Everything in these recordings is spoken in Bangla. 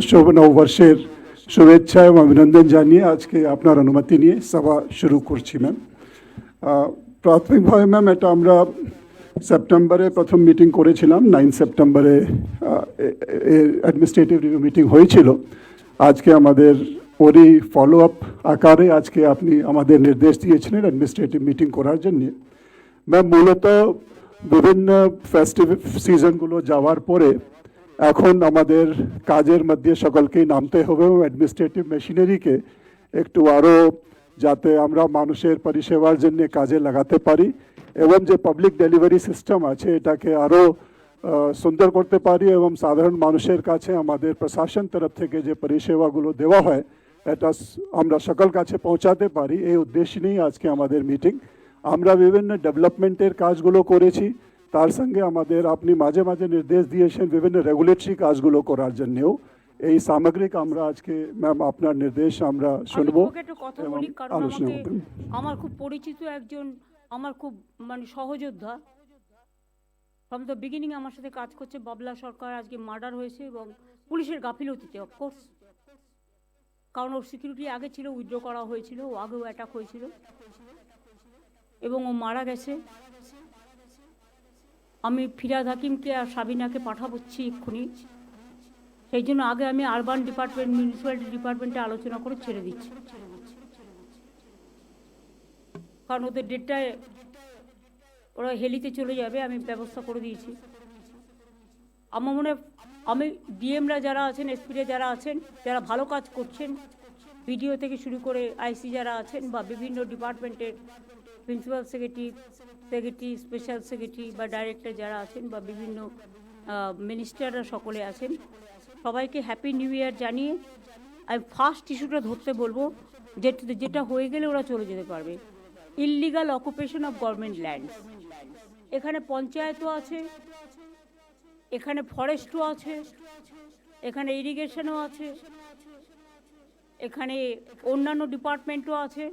শুভ নববর্ষের শুভেচ্ছা এবং অভিনন্দন জানিয়ে আজকে আপনার অনুমতি নিয়ে সভা শুরু করছি ম্যাম। প্রাথমিকভাবে ম্যাম এটা আমরা সেপ্টেম্বরে প্রথম মিটিং করেছিলাম, 9 সেপ্টেম্বরে অ্যাডমিনিস্ট্রেটিভ রিভিউ মিটিং হয়েছিল। আজকে আমাদের ওরই ফলো আপ আকারে আজকে আপনি আমাদের নির্দেশ দিয়েছিলেন অ্যাডমিনিস্ট্রেটিভ মিটিং করার জন্যে। ম্যাম মূলত বিভিন্ন ফেস্টিভ সিজনগুলো যাওয়ার পরে এখন আমাদের কাজের মধ্যে সকলকেই নামতে হবে এবং অ্যাডমিনিস্ট্রেটিভ মেশিনারিকে একটু আরও যাতে আমরা মানুষের পরিষেবার জন্য কাজে লাগাতে পারি এবং যে পাবলিক ডেলিভারি সিস্টেম আছে এটাকে আরও সুন্দর করতে পারি এবং সাধারণ মানুষের কাছে আমাদের প্রশাসন তরফ থেকে যে পরিষেবাগুলো দেওয়া হয় এটা আমরা সকল কাছে পৌঁছাতে পারি, এই উদ্দেশ্য নিয়েই আজকে আমাদের মিটিং। আমরা বিভিন্ন ডেভেলপমেন্টের কাজগুলো করেছি, তার সঙ্গে আমাদের আপনি মাঝে মাঝে নির্দেশ দিয়েছেন বিভিন্ন রেগুলেটরি কাজগুলো করার জন্যেও। এই সামগ্রিক আমরা আজকে ম্যাম আপনার নির্দেশ আমরা শুনবো এবং আলোচনা করব। আমার খুব পরিচিত একজন, আমার খুব সহযোদ্ধা, ফ্রম দ্য বিগিনিং আমার সাথে কাজ করছে, বাবলা সরকার, আজকে মার্ডার হয়েছে এবং পুলিশের গাফিলতিতে, অফকোর্স, কারণ ওর সিকিউরিটি আগে ছিল, উইথড্র করা হয়েছিল, ও আগেও অ্যাটাক হয়েছিল এবং ও মারা গেছে। আমি ফিরাদ হাকিমকে আর সাবিনাকে পাঠাবচ্ছি এক্ষুনি, সেই জন্য আগে আমি আরবান ডিপার্টমেন্ট, মিউনিসিপ্যালিটি ডিপার্টমেন্টে আলোচনা করে ছেড়ে দিচ্ছি, কারণ ওদের ডেটটায় ওরা হেলিতে চলে যাবে, আমি ব্যবস্থা করে দিয়েছি। আমার মনে হয় আমি ডিএমরা যারা আছেন, এসপিরা যারা আছেন, যারা ভালো কাজ করছেন, বিডিও থেকে শুরু করে আইসি যারা আছেন বা বিভিন্ন ডিপার্টমেন্টের প্রিন্সিপাল সেক্রেটারি, স্পেশাল সেক্রেটারি বা ডাইরেক্টর যারা আছেন বা বিভিন্ন মিনিস্টাররা সকলে আছেন, সবাইকে হ্যাপি নিউ ইয়ার জানিয়ে আমি ফার্স্ট ইস্যুটা ধরতে বলবো, যেটা হয়ে গেলে ওরা চলে যেতে পারবে। Illegal occupation of government land. এখানে পঞ্চায়েতও আছে, এখানে ফরেস্টও আছে, এখানে ইরিগেশনও আছে, এখানে অন্যান্য ডিপার্টমেন্টও আছে,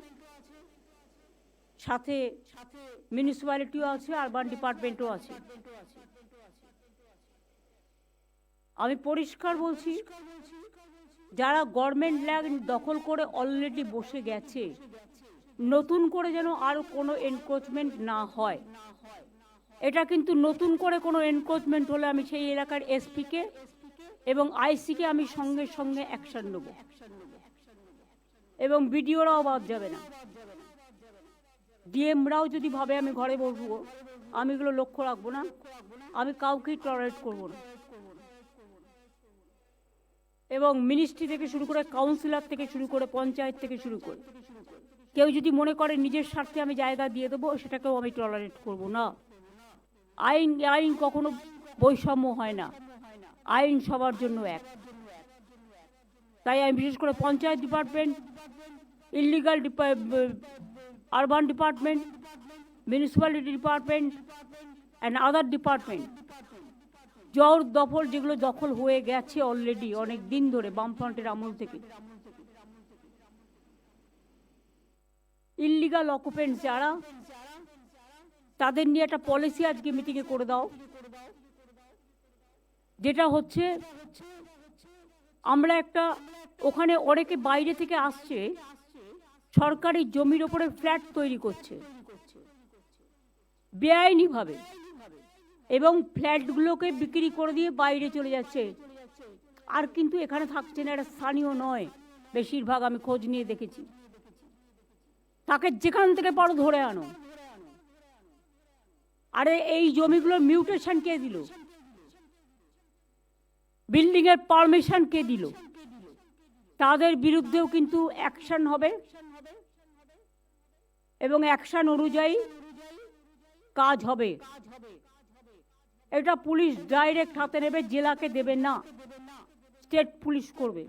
সাথে মিউনিসিপ্যালিটিও আছে, আরবান ডিপার্টমেন্টও আছে। আমি পরিষ্কার বলছি, যারা গভর্নমেন্ট ল্যান্ড দখল করে অলরেডি বসে গেছে, নতুন করে যেন আর কোনো এনক্রোচমেন্ট না হয়। এটা কিন্তু নতুন করে কোনো এনক্রোচমেন্ট হলে আমি সেই এলাকার এসপিকে এবং আইসিকে আমি সঙ্গে সঙ্গে অ্যাকশন নেব এবং বিডিওরাও বাদ যাবে না। ডিএমরাও যদি ভাবে আমি ঘরে বসবো, আমি এগুলো লক্ষ্য রাখবো না, আমি কাউকেই টলারেট করবো না। এবং মিনিস্ট্রি থেকে শুরু করে, কাউন্সিলর থেকে শুরু করে, পঞ্চায়েত থেকে শুরু করে কেউ যদি মনে করে নিজের স্বার্থে আমি জায়গা দিয়ে দেবো, সেটাকেও আমি টলারেট করবো না। আইন কখনো বৈষম্য হয় না, আইন সবার জন্য এক। তাই আমি বিশেষ করে panchayat department, illegal urban department, municipality department and other department, জোর দখল যেগুলো দখল হয়ে গেছে অলরেডি অনেক দিন ধরে বামফ্রন্টের আমল থেকে, ইললিগাল অকুপেন্টস যারা, তাদের নিয়ে একটা পলিসি আজকে মিটিংয়ে করে দাও, যেটা হচ্ছে আমরা একটা, ওখানে অনেকে বাইরে থেকে আসছে, সরকারি জমির ওপরে ফ্ল্যাট তৈরি করছে বেআইনিভাবে এবং ফ্ল্যাটগুলোকে বিক্রি করে দিয়ে বাইরে চলে যাচ্ছে, আর কিন্তু এখানে থাকছে না, এটা স্থানীয় নয় বেশিরভাগ, আমি খোঁজ নিয়ে দেখেছি। তাকে যেখান থেকে পারো ধরে আনো। আরে এই জমিগুলোর মিউটেশন কে দিল? বিল্ডিং এর পারমিশন কে দিল? তাদের বিরুদ্ধেও কিন্তু অ্যাকশন হবে এবং অ্যাকশন অনুযায়ী কাজ হবে। এটা পুলিশ ডাইরেক্ট হাতে নেবে, জেলাকে দেবে না, স্টেট পুলিশ করবে।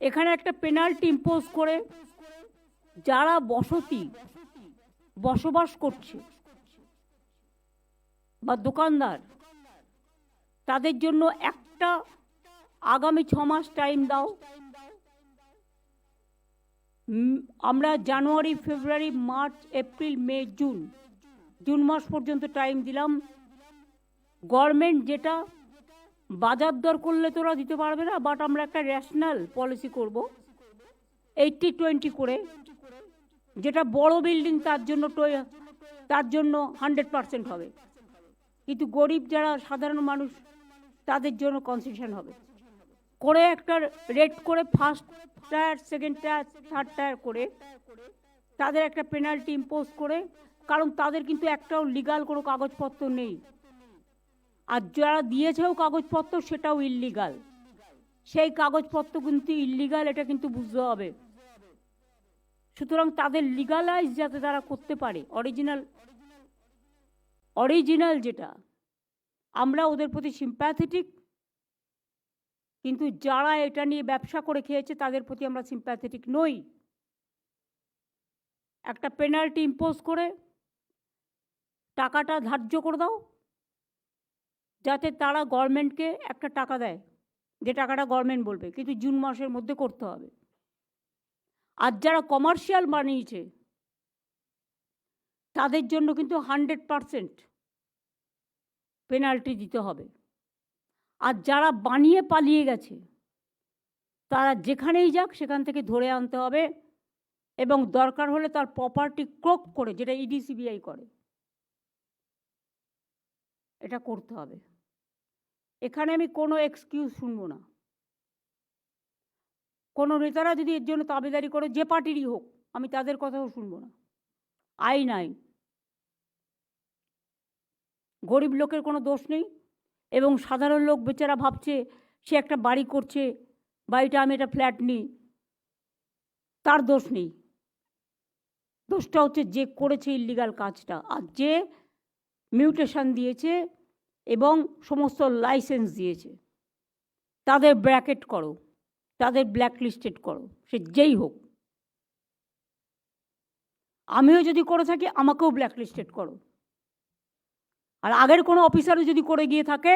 এখানে একটা পেনাল্টি ইম্পোজ করে যারা বসবাস করছে বা দোকানদার, তাদের জন্য একটা আগামী 6 মাস টাইম দাও। আমরা জানুয়ারি, ফেব্রুয়ারি, মার্চ, এপ্রিল, মে, জুন মাস পর্যন্ত টাইম দিলাম। গভর্নমেন্ট যেটা বাজার দর করলে তোরা দিতে পারবে না, বাট আমরা একটা রেশনাল পলিসি করব 80-20 করে, যেটা বড় বিল্ডিং তার জন্য 100% হবে, কিন্তু গরিব যারা সাধারণ মানুষ তাদের জন্য কনসেশন হবে করে একটা রেট করে, first tyre, second tyre, third tyre করে তাদের একটা পেনাল্টি ইম্পোজ করে, কারণ তাদের কিন্তু একটাও লিগাল কোনো কাগজপত্র নেই, আর যারা দিয়েছেও কাগজপত্র সেটাও ইল্লিগাল, সেই কাগজপত্র কিন্তু ইল্লিগাল, এটা কিন্তু বুঝতে হবে। সুতরাং তাদের লিগালাইজ যাতে তারা করতে পারে, অরিজিনাল যেটা, আমরা ওদের প্রতি সিম্প্যাথেটিক, কিন্তু যারা এটা নিয়ে ব্যবসা করে খেয়েছে তাদের প্রতি আমরা সিম্প্যাথেটিক নই। একটা পেনাল্টি ইম্পোজ করে টাকাটা ধার্য করে দাও, যাতে তারা গভর্নমেন্টকে একটা টাকা দেয়, যে টাকাটা গভর্নমেন্ট বলবে, কিন্তু জুন মাসের মধ্যে করতে হবে। আর যারা কমার্শিয়াল বানিয়েছে তাদের জন্য কিন্তু 100% পেনাল্টি দিতে হবে। আর যারা বানিয়ে পালিয়ে গেছে তারা যেখানেই যাক সেখান থেকে ধরে আনতে হবে, এবং দরকার হলে তার প্রপার্টি ক্রোক করে, যেটা ইডি সিবিআই করে, এটা করতে হবে। এখানে আমি কোনো এক্সকিউজ শুনবো না। কোনো নেতারা যদি এর জন্য দাবিদারি করে, যে পার্টিরই হোক, আমি তাদের কথাও শুনবো না। আইন আইন, গরিব লোকের কোনো দোষ নেই, এবং সাধারণ লোক বেচারা ভাবছে সে একটা বাড়ি করছে, বাড়িটা আমি একটা ফ্ল্যাট নিই, তার দোষ নেই। দোষটা হচ্ছে যে করেছে ইল্লিগাল কাজটা, আর যে মিউটেশন দিয়েছে এবং সমস্ত লাইসেন্স দিয়েছে, তাদের ব্র্যাকেট করো, তাদের ব্ল্যাকলিস্টেড করো, সে যেই হোক। আমিও যদি করে থাকি আমাকেও ব্ল্যাকলিস্টেড করো, আর আগের কোনো অফিসারও যদি করে গিয়ে থাকে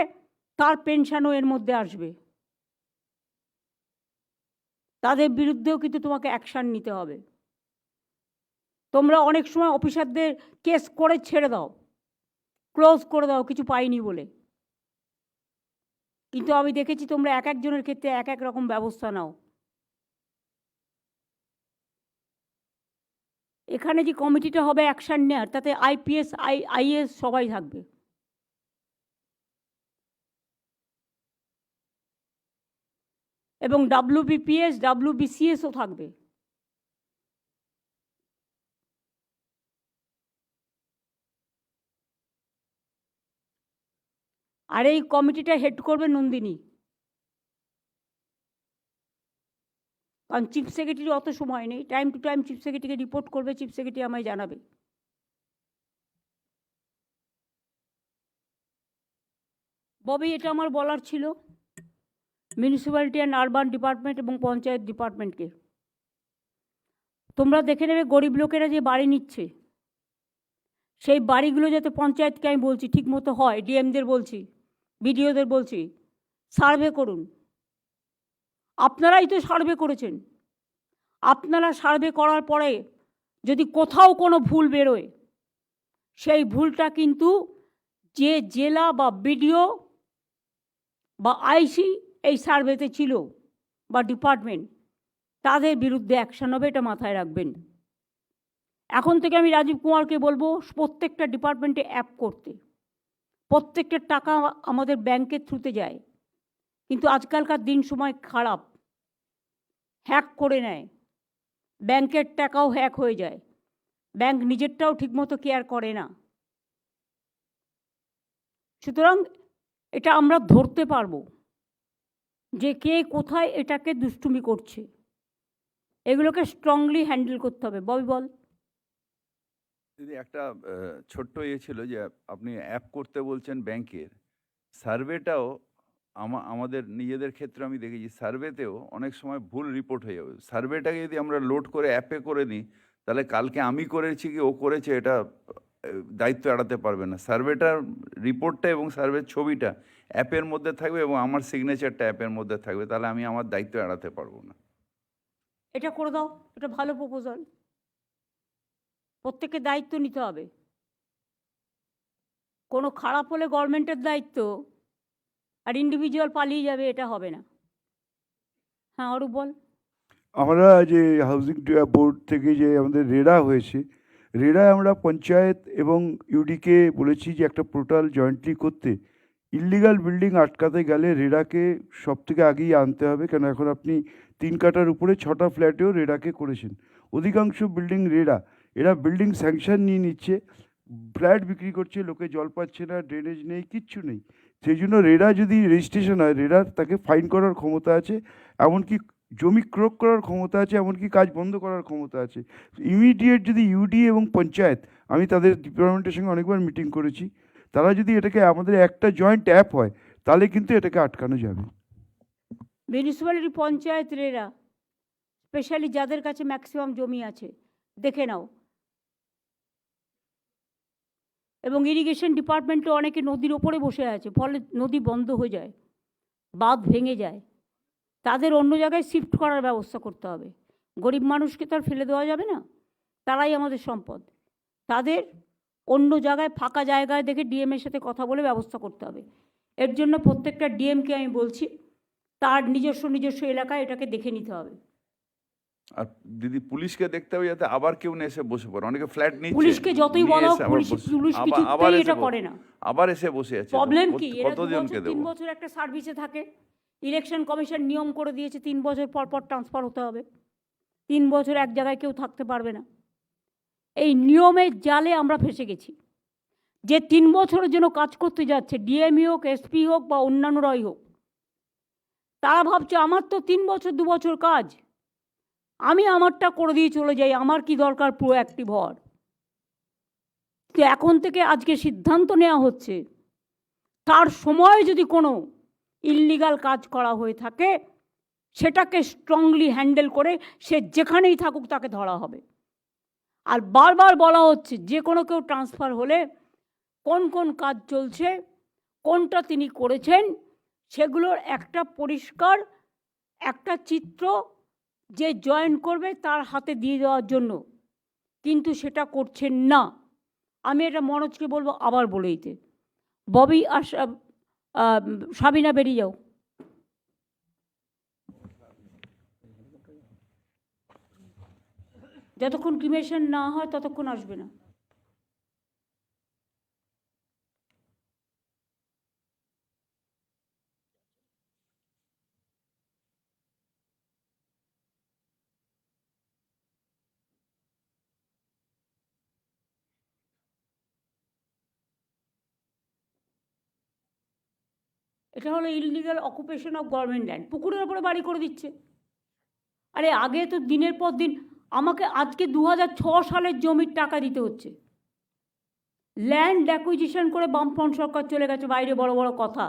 তার পেনশনও এর মধ্যে আসবে, তাদের বিরুদ্ধেও কিন্তু তোমাকে অ্যাকশান নিতে হবে। তোমরা অনেক সময় অফিসারদের কেস করে ছেড়ে দাও, ক্লোজ করে দাও কিছু পাইনি বলে, কিন্তু আমি দেখেছি তোমরা এক একজনের ক্ষেত্রে এক এক রকম ব্যবস্থা নাও। এখানে যে কমিটিটা হবে অ্যাকশান নেওয়ার, তাতে IPS IAS সবাই থাকবে, এবং WBPS WBCSও থাকবে। আর এই কমিটিটা হেড করবে নন্দিনী, কারণ চিফ সেক্রেটারির অত সময় নেই, টাইম টু টাইম চিফ সেক্রেটারিকে রিপোর্ট করবে, চিফ সেক্রেটারি আমায় জানাবে। ববি, এটা আমার বলার ছিল মিউনিসিপ্যালিটি অ্যান্ড আরবান ডিপার্টমেন্ট এবং পঞ্চায়েত ডিপার্টমেন্টকে। তোমরা দেখে নেবে গরিব লোকেরা যে বাড়ি নিচ্ছে, সেই বাড়িগুলো যাতে পঞ্চায়েতকে, আমি বলছি, ঠিক মতো হয়, ডিএমদের বলছি, বিডিওদের বলছি, সার্ভে করুন। আপনারাই তো সার্ভে করেছেন, আপনারা সার্ভে করার পরে যদি কোথাও কোনো ভুল বেরোয়, সেই ভুলটা কিন্তু যে জেলা বা বিডিও বা আইসি এই সার্ভেতে ছিল বা ডিপার্টমেন্ট, তাদের বিরুদ্ধে অ্যাকশন হবে, এটা মাথায় রাখবেন। এখন থেকে আমি রাজীব কুমারকে বলবো প্রত্যেকটা ডিপার্টমেন্টে অ্যাপ করতে। প্রত্যেকটা টাকা আমাদের ব্যাংকের থ্রুতে যায়, কিন্তু আজকালকার দিন সময় খারাপ, হ্যাক করে নেয়, ব্যাংকের টাকাও হ্যাক হয়ে যায়, ব্যাংক নিজেরটাও ঠিকমতো কেয়ার করে না। সুতরাং এটা আমরা ধরতে পারবো যে কে কোথায় এটাকে দুষ্টুমি করছে, এগুলোকে স্ট্রংলি হ্যান্ডেল করতে হবে। ববি বল। দিদি, একটা ছোট্ট ছিল যে আপনি অ্যাপ করতে বলছেন ব্যাংকের, সার্ভেটাও আমাদের নিজেদের ক্ষেত্রে আমি দেখেছি, সার্ভেতেও অনেক সময় ভুল রিপোর্ট হয়ে যাবে। সার্ভেটাকে যদি আমরা লোড করে অ্যাপে করে নিই, তাহলে কালকে আমি করেছি কি ও করেছে এটা দায়িত্ব এড়াতে পারবে না। সার্ভেটার রিপোর্টটা এবং সার্ভের ছবিটা অ্যাপের মধ্যে থাকবে এবং আমার সিগনেচারটা অ্যাপের মধ্যে থাকবে, তাহলে আমি আমার দায়িত্ব এড়াতে পারবো না। এটা করে দাও, এটা ভালো প্রপোজাল। প্রত্যেকের দায়িত্ব নিতে হবে, কোনো খারাপ হলে গভর্নমেন্টের দায়িত্ব, আর ইন্ডিভিজুয়াল পালিয়ে যাবে, এটা হবে না। হ্যাঁ অরূপ বল। আমরা যে হাউজিং বোর্ড থেকে যে আমাদের রেরা হয়েছে, রেরায় আমরা পঞ্চায়েত এবং ইউডিকে বলেছি যে একটা পোর্টাল জয়েন্টলি করতে। ইল্লিগাল বিল্ডিং আটকাতে গেলে রেরাকে সব থেকে আগেই আনতে হবে, কেন এখন আপনি 3 কাঠার উপরে 6টা ফ্ল্যাটেও রেরাকে করেছেন। অধিকাংশ বিল্ডিং এরা বিল্ডিং স্যাংশন নিয়ে নিচ্ছে, ফ্ল্যাট বিক্রি করছে, লোকে জল পাচ্ছে না, ড্রেনেজ নেই, কিচ্ছু নেই। সেই জন্য রেরা যদি রেজিস্ট্রেশন হয়, রেরার তাকে ফাইন করার ক্ষমতা আছে, এমনকি জমি ক্রোক করার ক্ষমতা আছে, এমনকি কাজ বন্ধ করার ক্ষমতা আছে। ইমিডিয়েট যদি ইউডি এবং পঞ্চায়েত, আমি তাদের ডিপার্টমেন্টের সঙ্গে অনেকবার মিটিং করেছি, তারা যদি এটাকে আমাদের একটা জয়েন্ট অ্যাপ হয়, তাহলে কিন্তু এটাকে আটকানো যাবে। মিউনিসিপ্যালিটি, পঞ্চায়েত, রেরা, স্পেশালি যাদের কাছে ম্যাক্সিমাম জমি আছে দেখে নাও। এবং ইরিগেশন ডিপার্টমেন্টে অনেকে নদীর ওপরে বসে আছে, ফলে নদী বন্ধ হয়ে যায়, বাঁধ ভেঙে যায়, তাদের অন্য জায়গায় শিফট করার ব্যবস্থা করতে হবে। গরিব মানুষকে তো আর ফেলে দেওয়া যাবে না, তারাই আমাদের সম্পদ। তাদের অন্য জায়গায় ফাঁকা জায়গায় দেখে ডিএমের সাথে কথা বলে ব্যবস্থা করতে হবে। এর জন্য প্রত্যেকটা ডিএমকে আমি বলছি তার নিজস্ব এলাকায় এটাকে দেখে নিতে হবে। আর দিদি পুলিশকে দেখতে হবে যাতে আবার কেউ না এসে বসে পড়ে। অনেকে ফ্ল্যাট নিচ্ছে, পুলিশকে যতই নিয়ে বলা হোক, এসে আবার পুলিশ বসে- আবার কিছুতেই এসে এটা করে না। আবার এসে বসে আছে। প্রবলেম কি, এরা 2 কতজনকে বছর দেবো? 3 বছর একটা সার্ভিসে থাকে। ইলেকশন কমিশন নিয়ম করে দিয়েছে 3 বছর পর পর ট্রান্সফার হতে হবে। 3 বছর এক জায়গায় কেউ থাকতে পারবে না। এই নিয়মের জালে আমরা ফেসে গেছি। যে 3 বছরের জন্য কাজ করতে যাচ্ছে, ডিএমই হোক, এসপি হোক বা অন্যান্যরাই হোক, তারা ভাবছে আমার তো 3 বছর 2 বছর কাজ, আমি আমারটা করে দিয়ে চলে যাই, আমার কি দরকার প্রোঅ্যাক্টিভ হওয়ার। তো এখন থেকে আজকে সিদ্ধান্ত নেওয়া হচ্ছে, তার সময় যদি কোনো ইল্লিগাল কাজ করা হয়ে থাকে সেটাকে স্ট্রংলি হ্যান্ডেল করে সে যেখানেই থাকুক তাকে ধরা হবে। আর বারবার বলা হচ্ছে যে কোনো কেউ ট্রান্সফার হলে কোন কোন কাজ চলছে, কোনটা তিনি করেছেন, সেগুলোর একটা পরিষ্কার একটা চিত্র যে জয়েন করবে তার হাতে দিয়ে দেওয়ার জন্য, কিন্তু সেটা করছেন না। আমি এটা মনোজকে বলবো আবার বলে দিতে। ববি আর সাবিনা বেরিয়ে যাও। যতক্ষণ ক্রিমেশন না হয় ততক্ষণ আসবে না। এটা হলো illegal occupation of government land. পুকুরের ওপরে বাড়ি করে দিচ্ছে। আরে আগে তো দিনের পর দিন, আমাকে আজকে 2006 সালের জমির টাকা দিতে হচ্ছে। ল্যান্ড অ্যাকুইজিশন করে বামফ্রন্ট সরকার চলে গেছে বাইরে, বড় বড় কথা।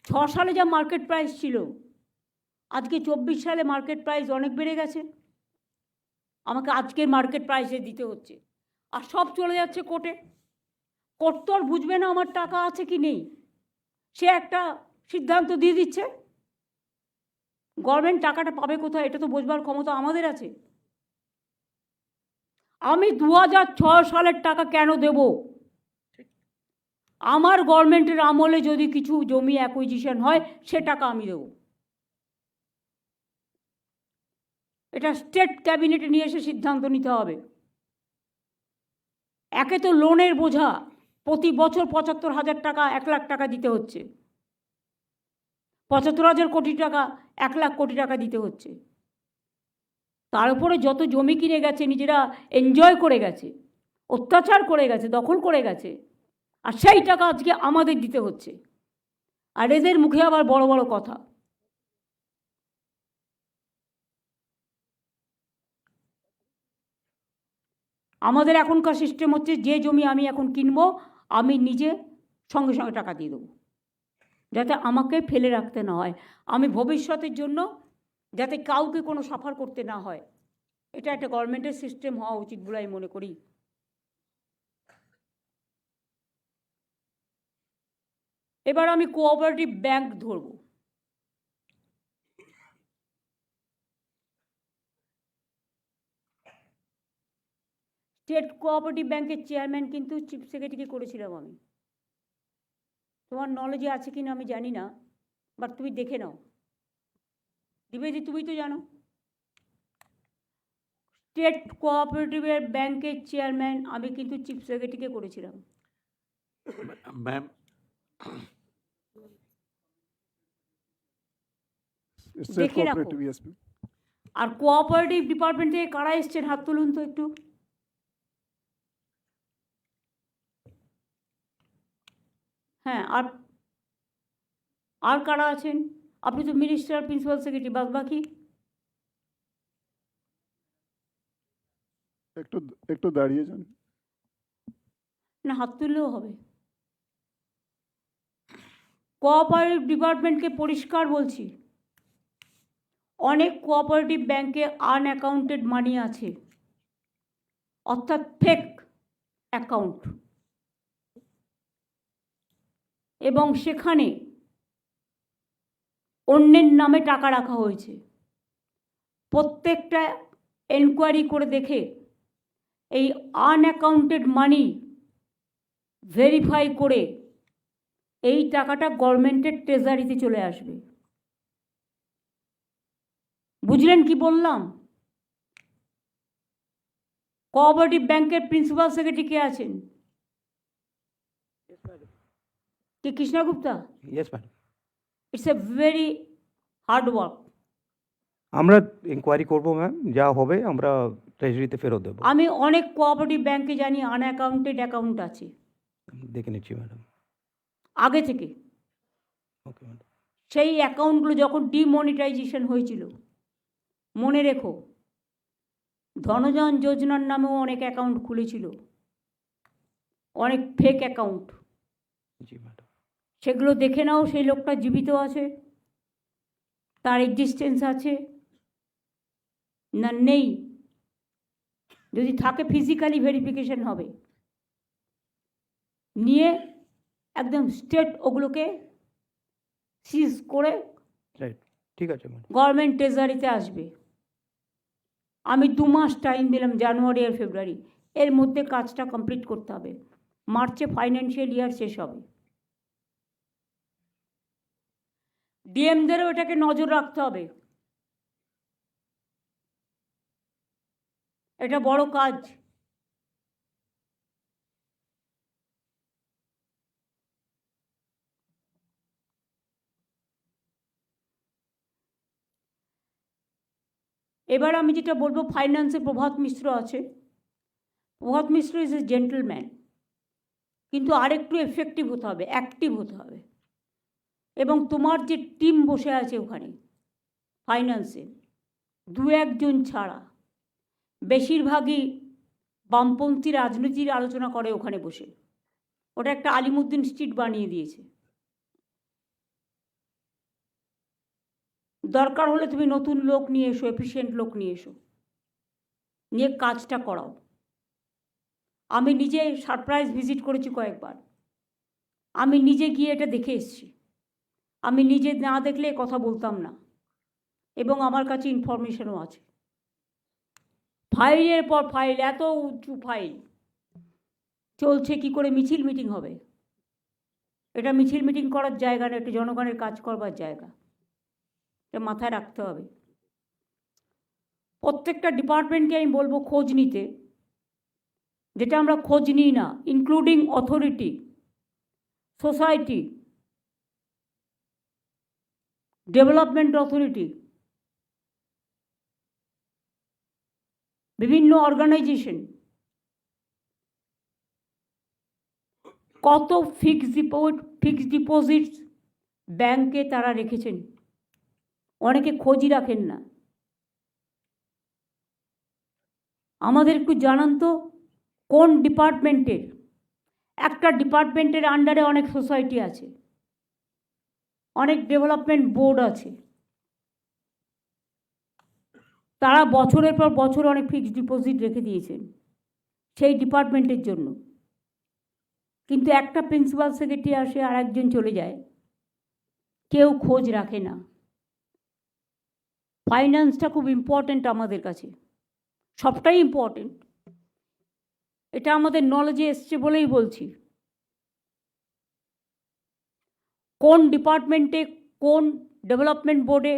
6 সালে যা মার্কেট প্রাইস ছিল, আজকে 24 সালে মার্কেট প্রাইস অনেক বেড়ে গেছে, আমাকে আজকের মার্কেট প্রাইসে দিতে হচ্ছে। আর সব চলে যাচ্ছে কোর্টে। কোর্ট তো আর বুঝবে না আমার টাকা আছে কি নেই, সে একটা সিদ্ধান্ত দিয়ে দিচ্ছে। গভর্নমেন্ট টাকাটা পাবে কোথায় এটা তো বোঝবার ক্ষমতা আমাদের আছে। আমি 2006 সালের টাকা কেন দেব? আমার গভর্নমেন্টের আমলে যদি কিছু জমি অ্যাকুইজিশন হয় সে টাকা আমি দেব। এটা স্টেট ক্যাবিনেটে নিয়ে এসে সিদ্ধান্ত নিতে হবে। একে তো লোনের বোঝা, প্রতি বছর 75,000 টাকা, 1 লাখ টাকা দিতে হচ্ছে। 75,000 কোটি টাকা, 1 লাখ কোটি টাকা দিতে হচ্ছে। তার উপরে যত জমি কিনে গেছে, নিজেরা এনজয় করে গেছে, অত্যাচার করে গেছে, দখল করে গেছে, আর সেই টাকা আজকে আমাদের দিতে হচ্ছে। আর এদের মুখে আবার বড় বড় কথা। আমাদের এখনকার সিস্টেম হচ্ছে যে জমি আমি এখন কিনবো, আমি নিজে সঙ্গে সঙ্গে টাকা দিয়ে দেবো, যাতে আমাকে ফেলে রাখতে না হয়, আমি ভবিষ্যতের জন্য যাতে কাউকে কোনো সাফার করতে না হয়। এটা একটা গভর্নমেন্টের সিস্টেম হওয়া উচিত বলে আমি মনে করি। এবার আমি কোঅপারেটিভ ব্যাংক ধরব। স্টেট কোঅপারেটিভ ব্যাংকের চেয়ারম্যান কিন্তু চিফ সেক্রেটারিকে করেছিলাম আমি। তোমার নলেজে আছে কি না আমি জানি না, বাট তুমি দেখে নাও। দ্বিবেদী, তুমি তো জানো স্টেট কোঅপারেটিভের ব্যাংকের চেয়ারম্যান আমি কিন্তু চিফ সেক্রেটারিকে করেছিলাম। ম্যাম, State দেখে রাখো। cooperative, yes, ma'am. আর কোঅপারেটিভ ডিপার্টমেন্ট থেকে কারা এসছেন হাত তুলুন তো একটু। হ্যাঁ, আর আর কারা আছেন? আপনি তো মিনিস্টার, প্রিন্সিপাল সেক্রেটারি, বাদ বাকি একটু দাঁড়িয়ে যান। না, হাত তুললেও হবে। কোঅপারেটিভ ডিপার্টমেন্টকে পরিষ্কার বলছি, অনেক কোঅপারেটিভ ব্যাংকে আনঅ্যাকাউন্টেড মানি আছে, অর্থাৎ ফেক অ্যাকাউন্ট, এবং সেখানে অন্যের নামে টাকা রাখা হয়েছে। প্রত্যেকটা এনকোয়ারি করে দেখে এই আনঅ্যাকাউন্টেড মানি ভেরিফাই করে এই টাকাটা গভর্নমেন্টের ট্রেজারিতে চলে আসবে। বুঝলেন কি বললাম? কোঅপারেটিভ ব্যাংকের প্রিন্সিপাল সেক্রেটারি কে আছেন? কে? Krishna Gupta? Yes madam. It's a very hard work. আমরা ইনকোয়ারি করব ম্যাম, যা হবে আমরা ট্রেজারিতে ফেরত দেবো। আমি অনেক কোঅপারেটিভ ব্যাংকে জানি আনঅ্যাকাউন্টেড অ্যাকাউন্ট আছে দেখে নিচ্ছি ম্যাডাম। আগে থেকে। Okay madam. সেই অ্যাকাউন্টগুলো যখন ডিমনিটাইজেশন হয়েছিল, মনে রেখো ধনজন যোজনার নামেও অনেক অ্যাকাউন্ট খুলেছিল, অনেক ফেক অ্যাকাউন্ট। জি ম্যাডাম। সেগুলো দেখে নাও, সেই লোকটা জীবিত আছে, তার এক্সিস্টেন্স আছে না নেই। যদি থাকে ফিজিক্যালি ভেরিফিকেশন হবে, নিয়ে একদম স্টেট ওগুলোকে সিজ করে রাইট, ঠিক আছে ম্যাডাম। গভর্নমেন্ট ট্রেজারিতে আসবে। আমি 2 মাস টাইম দিলাম, জানুয়ারি আর ফেব্রুয়ারি, এর মধ্যে কাজটা কমপ্লিট করতে হবে। মার্চে ফাইন্যান্সিয়াল ইয়ার শেষ হবে। ডিএমদেরও এটাকে নজর রাখতে হবে, এটা বড় কাজ। এবার আমি যেটা বলবো, ফাইন্যান্সে প্রভাত মিশ্র আছে। প্রভাত মিশ্র ইজ এ জেন্টলম্যান, কিন্তু আরেকটু এফেক্টিভ হতে হবে, অ্যাক্টিভ হতে হবে। এবং তোমার যে টিম বসে আছে ওখানে ফাইন্যান্সে, 2-1 জন ছাড়া বেশিরভাগই বামপন্থী রাজনীতির আলোচনা করে ওখানে বসে। ওটা একটা আলিমুদ্দিন স্ট্রিট বানিয়ে দিয়েছে। দরকার হলে তুমি নতুন লোক নিয়ে এসো, এফিশিয়েন্ট লোক নিয়ে এসো, নিয়ে কাজটা করাও। আমি নিজে সারপ্রাইজ ভিজিট করেছি কয়েকবার, আমি নিজে গিয়ে এটা দেখে এসেছি। আমি নিজে না দেখলে কথা বলতাম না, এবং আমার কাছে ইনফরমেশনও আছে। ফাইলের পর ফাইল, এত উঁচু ফাইল চলছে, কি করে মিছিল মিটিং হবে? এটা মিছিল মিটিং করার জায়গা না, এটা জনগণের কাজ করবার জায়গা। এটা মাথায় রাখতে হবে। প্রত্যেকটা ডিপার্টমেন্টকে আমি বলবো খোঁজ নিতে, যেটা আমরা খোঁজ নিই না, including authority, society, development authority, বিভিন্ন অর্গানাইজেশন, কত ফিক্সড ডিপোজিট ব্যাংকে তারা রেখেছেন, অনেকে খোঁজই রাখেন না। আমাদের একটু জানান তো কোন ডিপার্টমেন্টের, একটা ডিপার্টমেন্টের আন্ডারে অনেক সোসাইটি আছে, অনেক ডেভেলপমেন্ট বোর্ড আছে, তারা বছরের পর বছর অনেক ফিক্সড ডিপোজিট রেখে দিয়েছেন সেই ডিপার্টমেন্টের জন্য। কিন্তু একটা প্রিন্সিপাল সেক্রেটারি আসে আর একজন চলে যায়, কেউ খোঁজ রাখে না। ফাইন্যান্সটা খুব ইম্পর্ট্যান্ট আমাদের কাছে, সবটাই ইম্পর্ট্যান্ট। এটা আমাদের নলেজে এসছে বলেই বলছি। কোন ডিপার্টমেন্টে, কোন ডেভেলপমেন্ট বোর্ডে,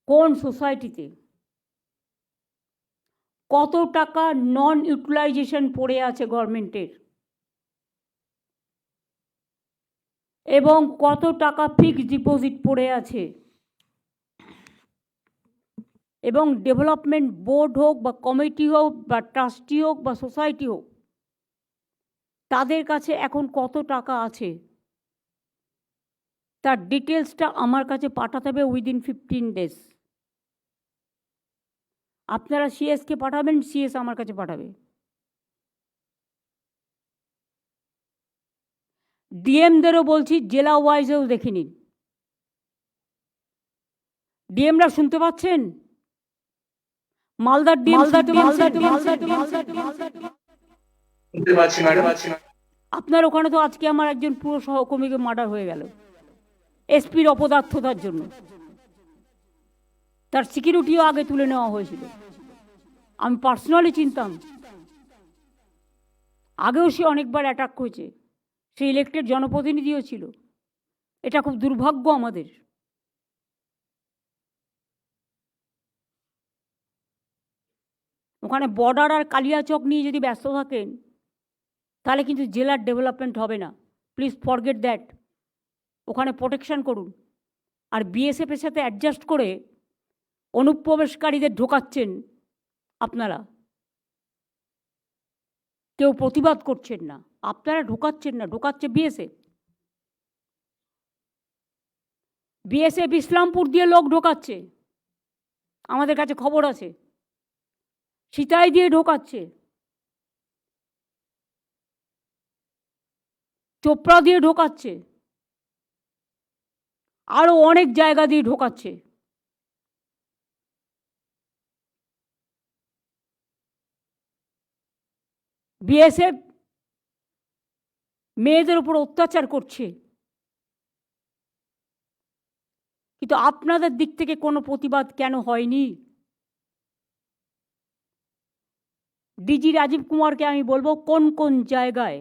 কোন সোসাইটিতে কত টাকা নন ইউটিলাইজেশন পড়ে আছে গভর্নমেন্টের, এবং কত টাকা ফিক্সড ডিপোজিট পড়ে আছে, এবং ডেভেলপমেন্ট বোর্ড হোক বা কমিটি হোক বা ট্রাস্টি হোক বা সোসাইটি হোক, তাদের কাছে এখন কত টাকা আছে, তার ডিটেলসটা আমার কাছে পাঠাতে হবে উইদিন 15 days। আপনারা সিএসকে পাঠাবেন, সিএস আমার কাছে পাঠাবে। ডিএমদেরও বলছি, জেলা ওয়াইজেও দেখে নিন। ডিএমরা শুনতে পাচ্ছেন? মালদার ডিএম আপনার ওখানে তো আজকে আমার একজন পুরো সহকর্মীকে মার্ডার হয়ে গেল এসপির অপদার্থতার জন্য। তার সিকিউরিটিও আগে তুলে নেওয়া হয়েছিল। আমি পার্সোনালি চিনতাম, আগেও সে অনেকবার অ্যাটাক করেছে, সে ইলেক্টেড জনপ্রতিনিধিও ছিল। এটা খুব দুর্ভাগ্য আমাদের। ওখানে বর্ডার আর কালিয়াচক নিয়ে যদি ব্যস্ত থাকেন তাহলে কিন্তু জেলার ডেভেলপমেন্ট হবে না। Please forget that. ওখানে প্রোটেকশন করুন। আর বিএসএফের সাথে অ্যাডজাস্ট করে অনুপ্রবেশকারীদের ঢোকাচ্ছেন আপনারা, কেউ প্রতিবাদ করছেন না। আপনারা ঢোকাচ্ছেন না, ঢোকাচ্ছে বিএসএফ। বিএসএফ ইসলামপুর দিয়ে লোক ঢোকাচ্ছে, আমাদের কাছে খবর আছে। সিতাই দিয়ে ঢোকাচ্ছে, চোপড়া দিয়ে ঢোকাচ্ছে, আরও অনেক জায়গা দিয়ে ঢোকাচ্ছে। বিএসএফ মেয়েদের উপর অত্যাচার করছে, কিন্তু আপনাদের দিক থেকে কোনো প্রতিবাদ কেন হয়নি? ডিজি রাজীব কুমারকে আমি বলবো, কোন কোন জায়গায়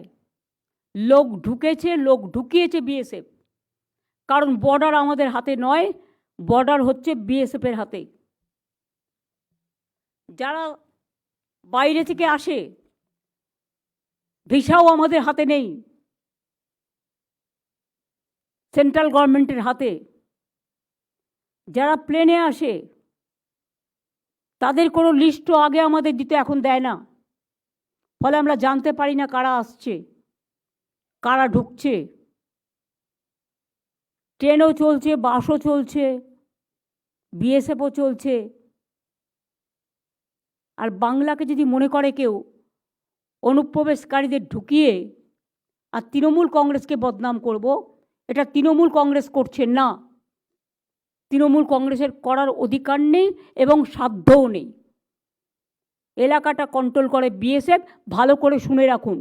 লোক ঢুকেছে, লোক ঢুকিয়েছে বিএসএফ। কারণ বর্ডার আমাদের হাতে নয়, বর্ডার হচ্ছে বিএসএফের হাতে। যারা বাইরে থেকে আসে, ভিসাও আমাদের হাতে নেই, সেন্ট্রাল গভর্নমেন্টের হাতে। যারা প্লেনে আসে তাদের কোনো লিস্টও আগে আমাদের দিতে এখন দেয় না। ফলে আমরা জানতে পারি না কারা আসছে, কারা ঢুকছে। ট্রেনও চলছে, বাসও চলছে, বিএসএফও চলছে। আর বাংলাকে যদি মনে করে কেউ অনুপ্রবেশকারীদের ঢুকিয়ে আর তৃণমূল কংগ্রেসকে বদনাম করব, এটা তৃণমূল কংগ্রেস করছে না। তৃণমূল কংগ্রেসের করার অধিকার নেই এবং সাধ্যও নেই। এলাকাটা কন্ট্রোল করে বিএসএফ। ভালো করে শুনে রাখুন,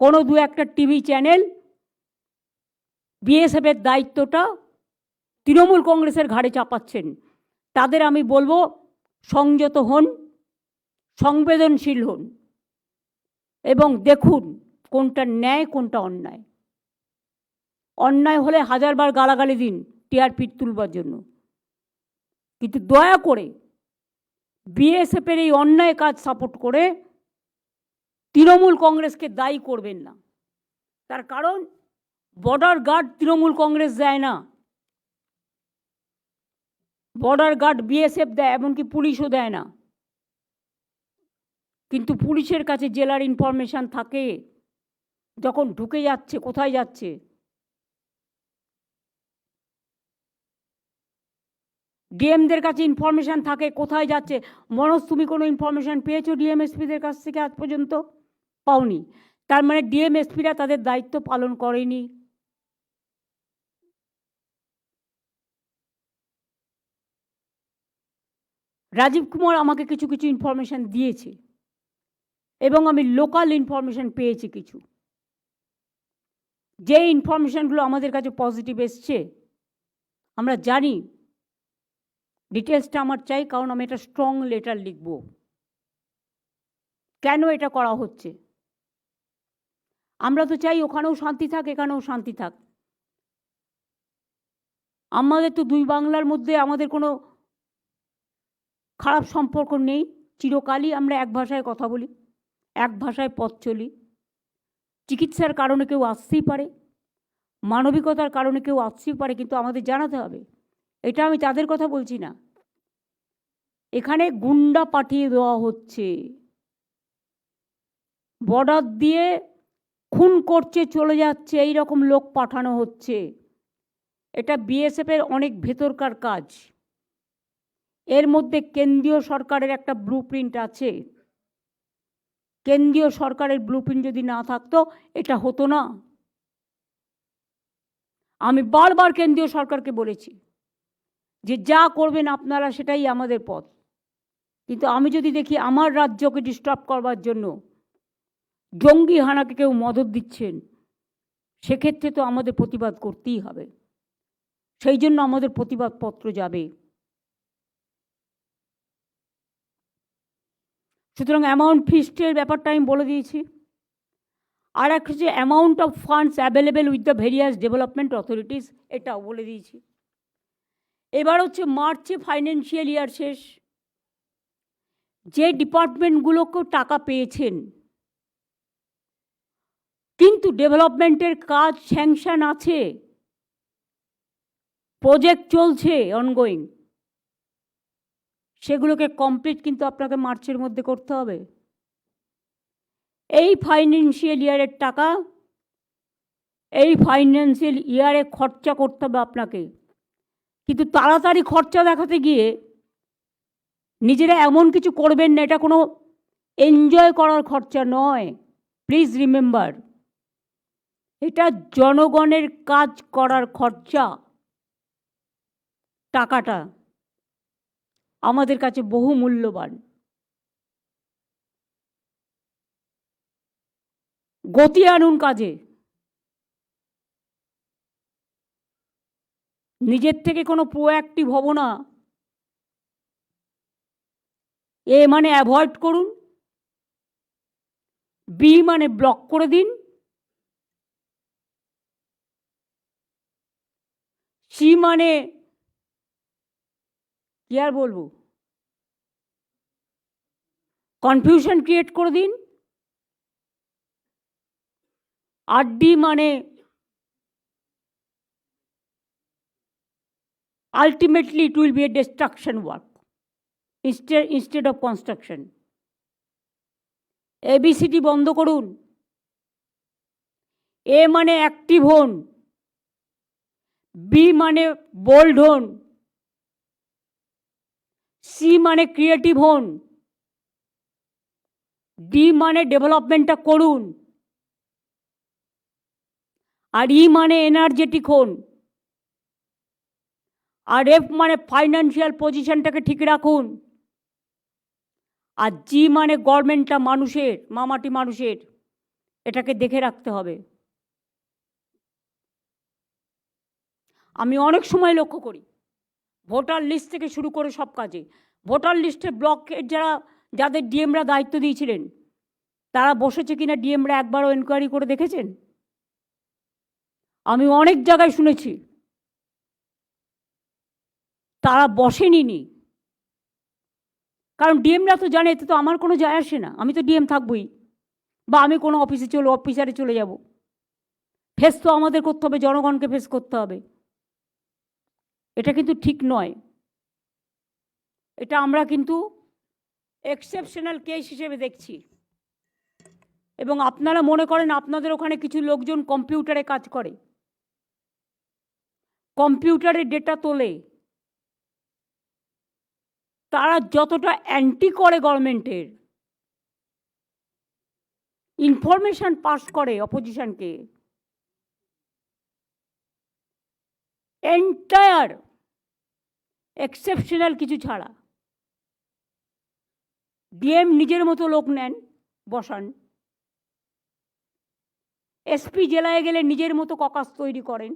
কোনো দু একটা টিভি চ্যানেল বিএসএফের দায়িত্বটা তৃণমূল কংগ্রেসের ঘাড়ে চাপাচ্ছেন। তাদের আমি বলবো, সংযত হন, সংবেদনশীল হন এবং দেখুন কোনটা ন্যায় কোনটা অন্যায়। অন্যায় হলে হাজারবার গালাগালি দিন টিআরপি তুলবার জন্য, কিন্তু দয়া করে বিএসএফের এই অন্যায় কাজ সাপোর্ট করে তৃণমূল কংগ্রেসকে দায়ী করবেন না। তার কারণ বর্ডার গার্ড তৃণমূল কংগ্রেস দেয় না, বর্ডার গার্ড বিএসএফ দেয়, এমনকি পুলিশও দেয় না। কিন্তু পুলিশের কাছে জেলার ইনফরমেশান থাকে, যখন ঢুকে যাচ্ছে কোথায় যাচ্ছে। ডিএমদের কাছে ইনফরমেশান থাকে কোথায় যাচ্ছে। মনোজ, তুমি কোনো ইনফরমেশান পেয়েছো ডিএমএসপিদের কাছ থেকে আজ পর্যন্ত? পাওনি। তার মানে ডিএমএসপিরা তাদের দায়িত্ব পালন করেনি। রাজীব কুমার আমাকে কিছু কিছু ইনফরমেশান দিয়েছে এবং আমি লোকাল ইনফরমেশান পেয়েছি কিছু। যে ইনফরমেশানগুলো আমাদের কাছে পজিটিভ এসছে, আমরা জানি। ডিটেলসটা আমার চাই, কারণ আমি একটা স্ট্রং লেটার লিখব কেন এটা করা হচ্ছে। আমরা তো চাই ওখানেও শান্তি থাক, এখানেও শান্তি থাক। আমাদের তো দুই বাংলার মধ্যে আমাদের কোনো খারাপ সম্পর্ক নেই, চিরকালই আমরা এক ভাষায় কথা বলি, এক ভাষায় পথ চলি। চিকিৎসার কারণে কেউ আসতেই পারে, মানবিকতার কারণে কেউ আসতেই পারে, কিন্তু আমাদের জানাতে হবে। এটা আমি তাদের কথা বলছি না। এখানে গুন্ডা পাঠিয়ে দেওয়া হচ্ছে, বর্ডার দিয়ে খুন করছে, চলে যাচ্ছে, এই রকম লোক পাঠানো হচ্ছে। এটা বিএসএফের অনেক ভেতরকার কাজ। এর মধ্যে কেন্দ্রীয় সরকারের একটা ব্লুপ্রিন্ট আছে। কেন্দ্রীয় সরকারের ব্লুপ্রিন্ট যদি না থাকতো এটা হতো না। আমি বারবার কেন্দ্রীয় সরকারকে বলেছি যে যা করবেন আপনারা সেটাই আমাদের পথ, কিন্তু আমি যদি দেখি আমার রাজ্যকে ডিস্টার্ব করবার জন্য জঙ্গি হানাকে কেউ মদত দিচ্ছেন, সেক্ষেত্রে তো আমাদের প্রতিবাদ করতেই হবে। সেই জন্য আমাদের প্রতিবাদপত্র যাবে। সুতরাং অ্যামাউন্ট ফিস্টের ব্যাপারটা আমি বলে দিয়েছি। আর একটা হচ্ছে amount of funds available with the various development authorities, এটাও বলে দিয়েছি। এবার হচ্ছে মার্চে ফাইন্যান্সিয়াল ইয়ার শেষ, যে ডিপার্টমেন্টগুলোকেও টাকা পেয়েছেন কিন্তু ডেভেলপমেন্টের কাজ স্যাংশন আছে, প্রজেক্ট চলছে অনগোয়িং, সেগুলোকে কমপ্লিট কিন্তু আপনাকে মার্চের মধ্যে করতে হবে। এই ফাইন্যান্সিয়াল ইয়ারের টাকা এই ফাইন্যান্সিয়াল ইয়ারে খরচা করতে হবে আপনাকে, কিন্তু তাড়াতাড়ি খরচা দেখাতে গিয়ে নিজেরা এমন কিছু করবেন না, এটা কোনো এনজয় করার খরচা নয়। প্লিজ রিমেম্বার, এটা জনগণের কাজ করার খরচা। টাকাটা আমাদের কাছে বহু মূল্যবান। গতি আনুন কাজে। নিজের থেকে কোনো প্রোঅ্যাক্টিভ হব না। এ মানে অ্যাভয়েড করুন, বি মানে ব্লক করে দিন, সি মানে কি আর বলবো, কনফিউশন ক্রিয়েট করে দিন, আর ডি মানে ultimately it will be a destruction work instead of construction. ABCD বন্ধ করুন। এ মানে অ্যাক্টিভ হন, বি মানে বোল্ড হন, সি মানে ক্রিয়েটিভ হন, ডি মানে ডেভেলপমেন্টটা করুন, আর ই মানে এনার্জেটিক হন, আর এফ মানে ফাইন্যান্সিয়াল পজিশনটাকে ঠিক রাখুন, আর জি মানে গভর্নমেন্টটা মানুষের, মামাটি মানুষের, এটাকে দেখে রাখতে হবে। আমি অনেক সময় লক্ষ্য করি ভোটার লিস্ট থেকে শুরু করে সব কাজে, ভোটার লিস্টে ব্লকের যাদের ডিএমরা দায়িত্ব দিয়েছিলেন তারা বসেছে কিনা ডিএমরা একবারও এনকোয়ারি করে দেখেছেন? আমি অনেক জায়গায় শুনেছি তারা বসেনি। কারণ ডিএমরা তো জানে এতে তো আমার কোনো যায় আসে না, আমি তো ডিএম থাকবই, বা আমি কোনো অফিসারে চলে যাব। ফেস তো আমাদের করতে হবে, জনগণকে ফেস করতে হবে। এটা কিন্তু ঠিক নয়। এটা আমরা কিন্তু এক্সেপশনাল কেস হিসেবে দেখছি। এবং আপনারা মনে করেন আপনাদের ওখানে কিছু লোকজন কম্পিউটারে কাজ করে, কম্পিউটারে ডেটা তোলে, তারা যতটা অ্যান্টি করে গভর্নমেন্টের, ইনফরমেশন পাস করে অপোজিশনকে, এন্টায়ার এক্সেপশনাল কিছু ছাড়া ডিএম নিজের মতো লোক নেন, বসান, এসপি জেলায় গেলে নিজের মতো ককাস তৈরি করেন,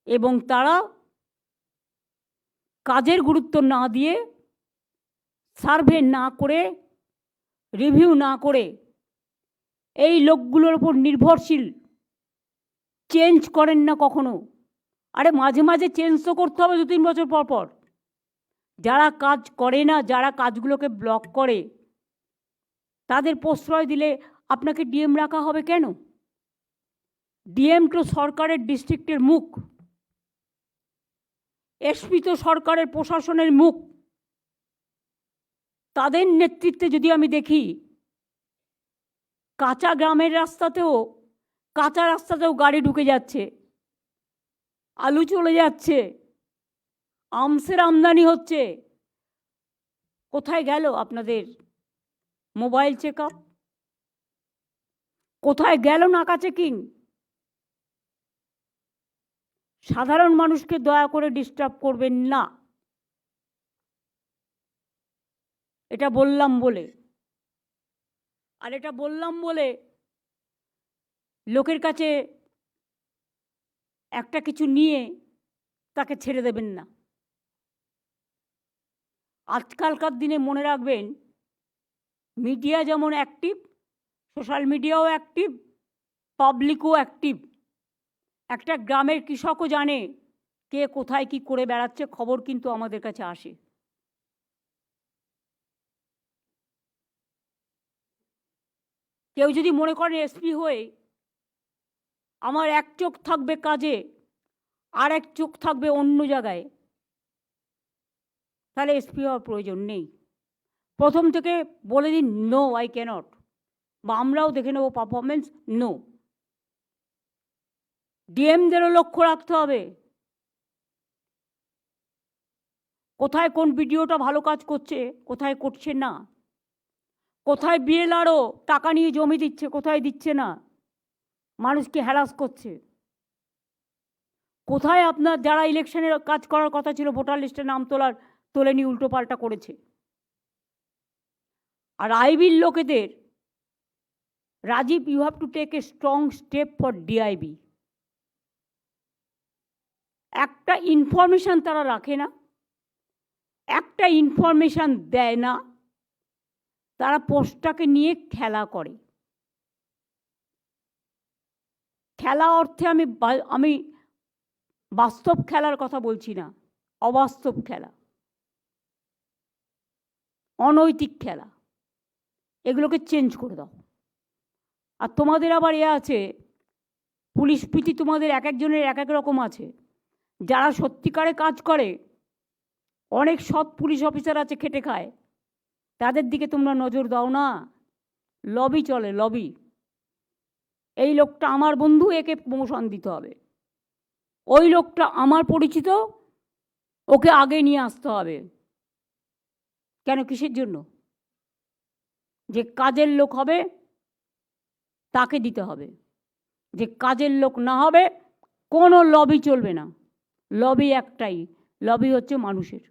এবং তারা কাজের গুরুত্ব না দিয়ে, সার্ভে না করে, রিভিউ না করে, এই লোকগুলোর উপর নির্ভরশীল চেঞ্জ করেন না কখনো। আরে মাঝে মাঝে চেঞ্জ তো করতে হবে 2-3 বছর পর পর। যারা কাজ করে না, যারা কাজগুলোকে ব্লক করে, তাদের প্রশ্রয় দিলে আপনাকে ডিএম রাখা হবে কেন? ডিএম তো সরকারের ডিস্ট্রিক্টের মুখ, এসপি তো সরকারের প্রশাসনের মুখ। তাদের নেতৃত্বে যদি আমি দেখি কাঁচা রাস্তাতেও গাড়ি ঢুকে যাচ্ছে, আলু চলে যাচ্ছে, আমসের আমদানি হচ্ছে। কোথায় গেল আপনাদের মোবাইল চেক আপ? কোথায় গেল নাকা চেকিং? সাধারণ মানুষকে দয়া করে ডিস্টার্ব করবেন না, এটা বললাম বলে। আর এটা বললাম বলে লোকের কাছে একটা কিছু নিয়ে তাকে ছেড়ে দেবেন না। আজকালকার দিনে মনে রাখবেন, মিডিয়া যেমন অ্যাক্টিভ, সোশ্যাল মিডিয়াও অ্যাক্টিভ, পাবলিকও অ্যাক্টিভ। একটা গ্রামের কৃষকও জানে কে কোথায় কি করে বেড়াচ্ছে, খবর কিন্তু আমাদের কাছে আসে। কেউ যদি মনে করেন এসপি হয়ে আমার এক চোখ থাকবে কাজে আর এক চোখ থাকবে অন্য জায়গায়, তাহলে এসপি হওয়ার প্রয়োজন নেই। প্রথম থেকে বলে দিন নো, আই ক্যানট, বা আমরাও দেখে নেব পারফরমেন্স, নো। ডিএমদেরও লক্ষ্য রাখতে হবে কোথায় কোন ভিডিওটা ভালো কাজ করছে, কোথায় করছে না, কোথায় বিএলআরও টাকা নিয়ে জমি দিচ্ছে, কোথায় দিচ্ছে না, মানুষকে হ্যারাস করছে, কোথায় আপনার যারা ইলেকশনের কাজ করার কথা ছিল ভোটার লিস্টে নাম তোলেনি, উল্টোপাল্টা করেছে। আর আইবির লোকেদের, Rajiv, you have to take a strong step for DIB. একটা ইনফরমেশান তারা রাখে না, একটা ইনফরমেশান দেয় না, তারা পোস্টটাকে নিয়ে খেলা করে। খেলা অর্থে আমি বাস্তব খেলার কথা বলছি না, অবাস্তব খেলা, অনৈতিক খেলা, এগুলোকে চেঞ্জ করে দাও। আর তোমাদের আবার আছে, পুলিশ প্রীতি তোমাদের এক একজনের এক এক রকম আছে। যারা সত্যিকারে কাজ করে, অনেক সৎ পুলিশ অফিসার আছে, খেটে খায়, তাদের দিকে তোমরা নজর দাও না। লবি চলে, লবি। এই লোকটা আমার বন্ধু, একে প্রমোশন দিতে হবে, ওই লোকটা আমার পরিচিত, ওকে আগে নিয়ে আসতে হবে। কেন, কিসের জন্য? যে কাজের লোক হবে তাকে দিতে হবে, যে কাজের লোক না হবে কোনো লবি চলবে না। লবি একটাই, লবি হচ্ছে মানুষের।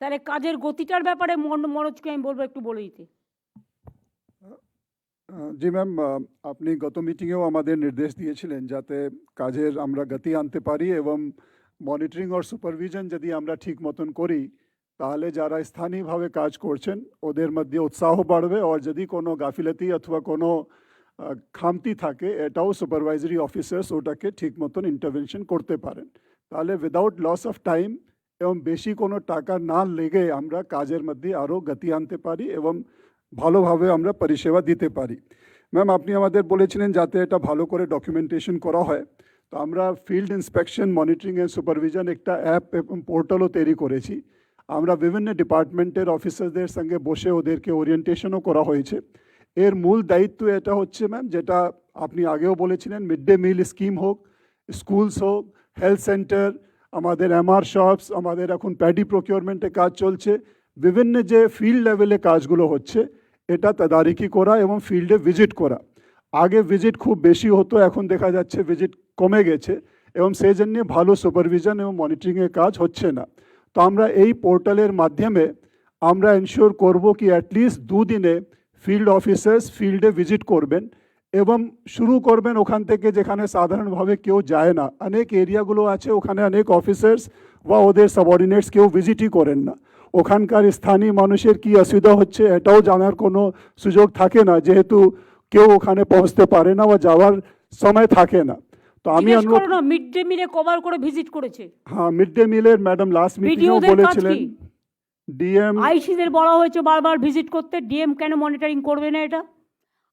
তাহলে কাজের গতিটার ব্যাপারে মনোজকে আমি বলবো একটু বলে দিতে। জি ম্যাম, আপনি গত মিটিংয়েও আমাদের নির্দেশ দিয়েছিলেন যাতে কাজের আমরা গতি আনতে পারি এবং মনিটরিং আর সুপারভিশন যদি আমরা ঠিক মতন করি তাহলে যারা স্থানীয়ভাবে কাজ করছেন ওদের মধ্যে উৎসাহ বাড়বে, আর যদি কোনো গাফিলতি অথবা কোনো খামতি থাকে এটাও সুপারভাইজারি অফিসার্স ওটাকে ঠিক মতন ইন্টারভেনশন করতে পারেন। তাহলে উইদাউট লস অফ টাইম এবং বেশি কোনো টাকা না লেগে আমরা কাজের মধ্যে আরও গতি আনতে পারি এবং ভালোভাবে আমরা পরিষেবা দিতে পারি। ম্যাম, আপনি আমাদের বলেছিলেন যাতে এটা ভালো করে ডকুমেন্টেশন করা হয়, তো আমরা field inspection, monitoring and supervision একটা অ্যাপ এবং পোর্টালও তৈরি করেছি। আমরা বিভিন্ন ডিপার্টমেন্টের অফিসারদের সঙ্গে বসে ওদেরকে ওরিয়েন্টেশনও করা হয়েছে। এর মূল দায়িত্ব এটা হচ্ছে ম্যাম, যেটা আপনি আগেও বলেছিলেন, মিড ডে মিল স্কিম হোক, স্কুলস হোক, হেলথ সেন্টার, আমাদের এমআর শপস, আমাদের এখন প্যাডি প্রকিউরমেন্টে কাজ চলছে, বিভিন্ন যে ফিল্ড লেভেলে কাজগুলো হচ্ছে এটা তদারকি করা এবং ফিল্ডে ভিজিট করা। আগে ভিজিট খুব বেশি হতো, এখন দেখা যাচ্ছে ভিজিট কমে গেছে এবং সেই জন্যে ভালো সুপারভিশন এবং মনিটরিংয়ের কাজ হচ্ছে না। তো আমরা এই পোর্টালের মাধ্যমে আমরা এনশিওর করব কি অ্যাটলিস্ট 2 দিনে ফিল্ড অফিসার্স ফিল্ডে ভিজিট করবেন এবং শুরু করবেন ওখান থেকে যেখানে সাধারণভাবে কেউ যায় না। অনেক এরিয়াগুলো আছে ওখানে অনেক অফিসার্স বা ওদের সাবঅর্ডিনেটস কেউ ভিজিটই করেন না। ওখানকার স্থানীয় মানুষের কি অসুবিধা হচ্ছে এটাও জানার কোনো সুযোগ থাকে না, যেহেতু কেউ ওখানে পৌঁছতে পারে না বা যাওয়ার সময় থাকে না। তো আমি জিজ্ঞেস অনুরোধ, করো না মিড ডে মিলে কবার করে ভিজিট করেছে। হ্যাঁ, মিড ডে মিলের ম্যাডাম লাস্ট মিটিংয়েও বিডিওদের কাজ বলেছিলেন, কি? ডিএম, আইসিদের বলা হয়েছে বারবার ভিজিট করতে, ডিএম কেন মনিটরিং করবে না এটা?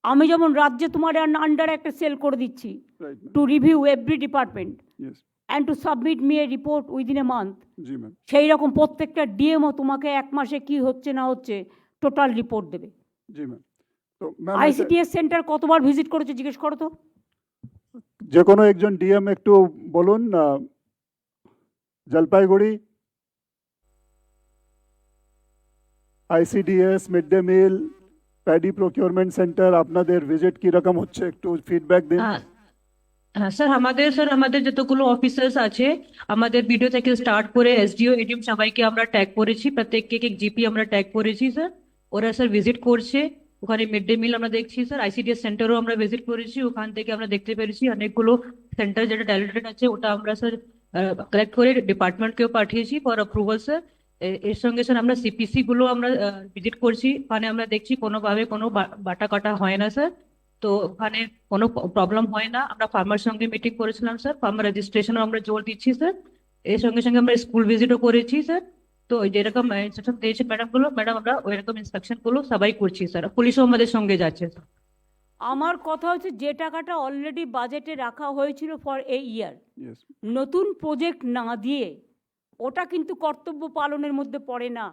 আমি যেমন রাজ্যে তোমার আন্ডারে একটা সেল করে দিচ্ছি to review every department and to submit me a report within a month, G ma'am, সেই রকম প্রত্যেকটা ডিএমও তোমাকে 1 মাসে কি হচ্ছে না হচ্ছে টোটাল রিপোর্ট দেবে। জি ম্যাম। তো ম্যাম, আইসিডিএস সেন্টার কতবার ভিজিট করেছে জিজ্ঞেস করো তো। যে কোনো একজন ডিএম একটু বলুন। Jalpaiguri ICDS, mid day meal, paddy procurement centre, আপনাদের ভিজিট কীরকম হচ্ছে একটু ফিডব্যাক দিন। হ্যাঁ হ্যাঁ স্যার আমাদের যতগুলো অফিসার্স আছে আমাদের ভিডিও থেকে স্টার্ট করে এসডিও এডিএম সবাইকে আমরা ট্যাগ করেছি, প্রত্যেককে এক জিপি আমরা ট্যাগ করেছি স্যার। ওরা স্যার ভিজিট করছে, ওখানে মিড ডে মিল আমরা দেখছি স্যার। আইসিডিএস সেন্টারও আমরা ভিজিট করেছি, ওখান থেকে আমরা দেখতে পেরেছি অনেকগুলো সেন্টার যেটা ডেলিটেড আছে ওটা আমরা স্যার কালেক্ট করে ডিপার্টমেন্টকেও পাঠিয়েছি ফর অ্যাপ্রুভাল স্যার। এর সঙ্গে স্যার আমরা সিপিসি গুলো আমরা ভিজিট করছি, ওখানে আমরা দেখছি কোনোভাবে কোনো বাটা কাটা হয় না স্যার। তো ওখানে কোনো প্রবলেম হয় না। আমরা ফার্মার সঙ্গে মিটিং করেছিলাম স্যার, ফার্মার রেজিস্ট্রেশনও আমরা জোর দিচ্ছি স্যার। এর সঙ্গে সঙ্গে আমরা স্কুল ভিজিটও করেছি স্যার। তো যেরকম ইনস্ট্রাকশন দিয়েছে ম্যাডাম আমরা ওইরকম ইনস্ট্রাকশন গুলো সবাই করছি স্যার, পুলিশও আমাদের সঙ্গে যাচ্ছে স্যার। আমার কথা হচ্ছে যে টাকাটা অলরেডি বাজেটে রাখা হয়েছিল ফর এ ইয়ার, Yes. নতুন প্রজেক্ট না দিয়ে ওটা কিন্তু কর্তব্য পালনের মধ্যে পড়ে না।